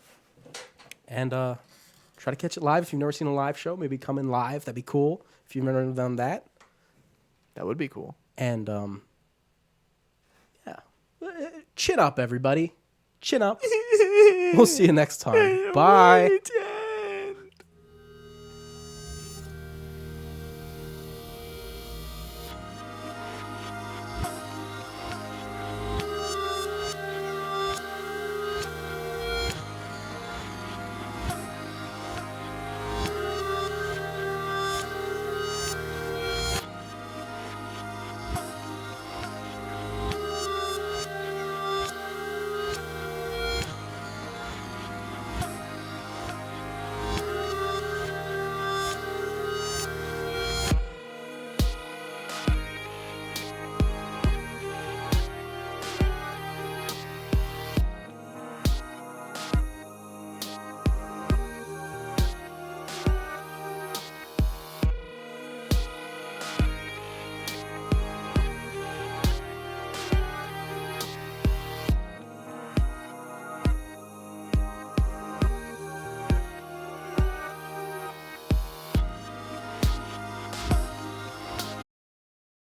and try to catch it live. If you've never seen a live show, maybe come in live. That'd be cool. If you've never done that, That would be cool. and yeah, chin up, everybody. Chin up. We'll see you next time. Bye.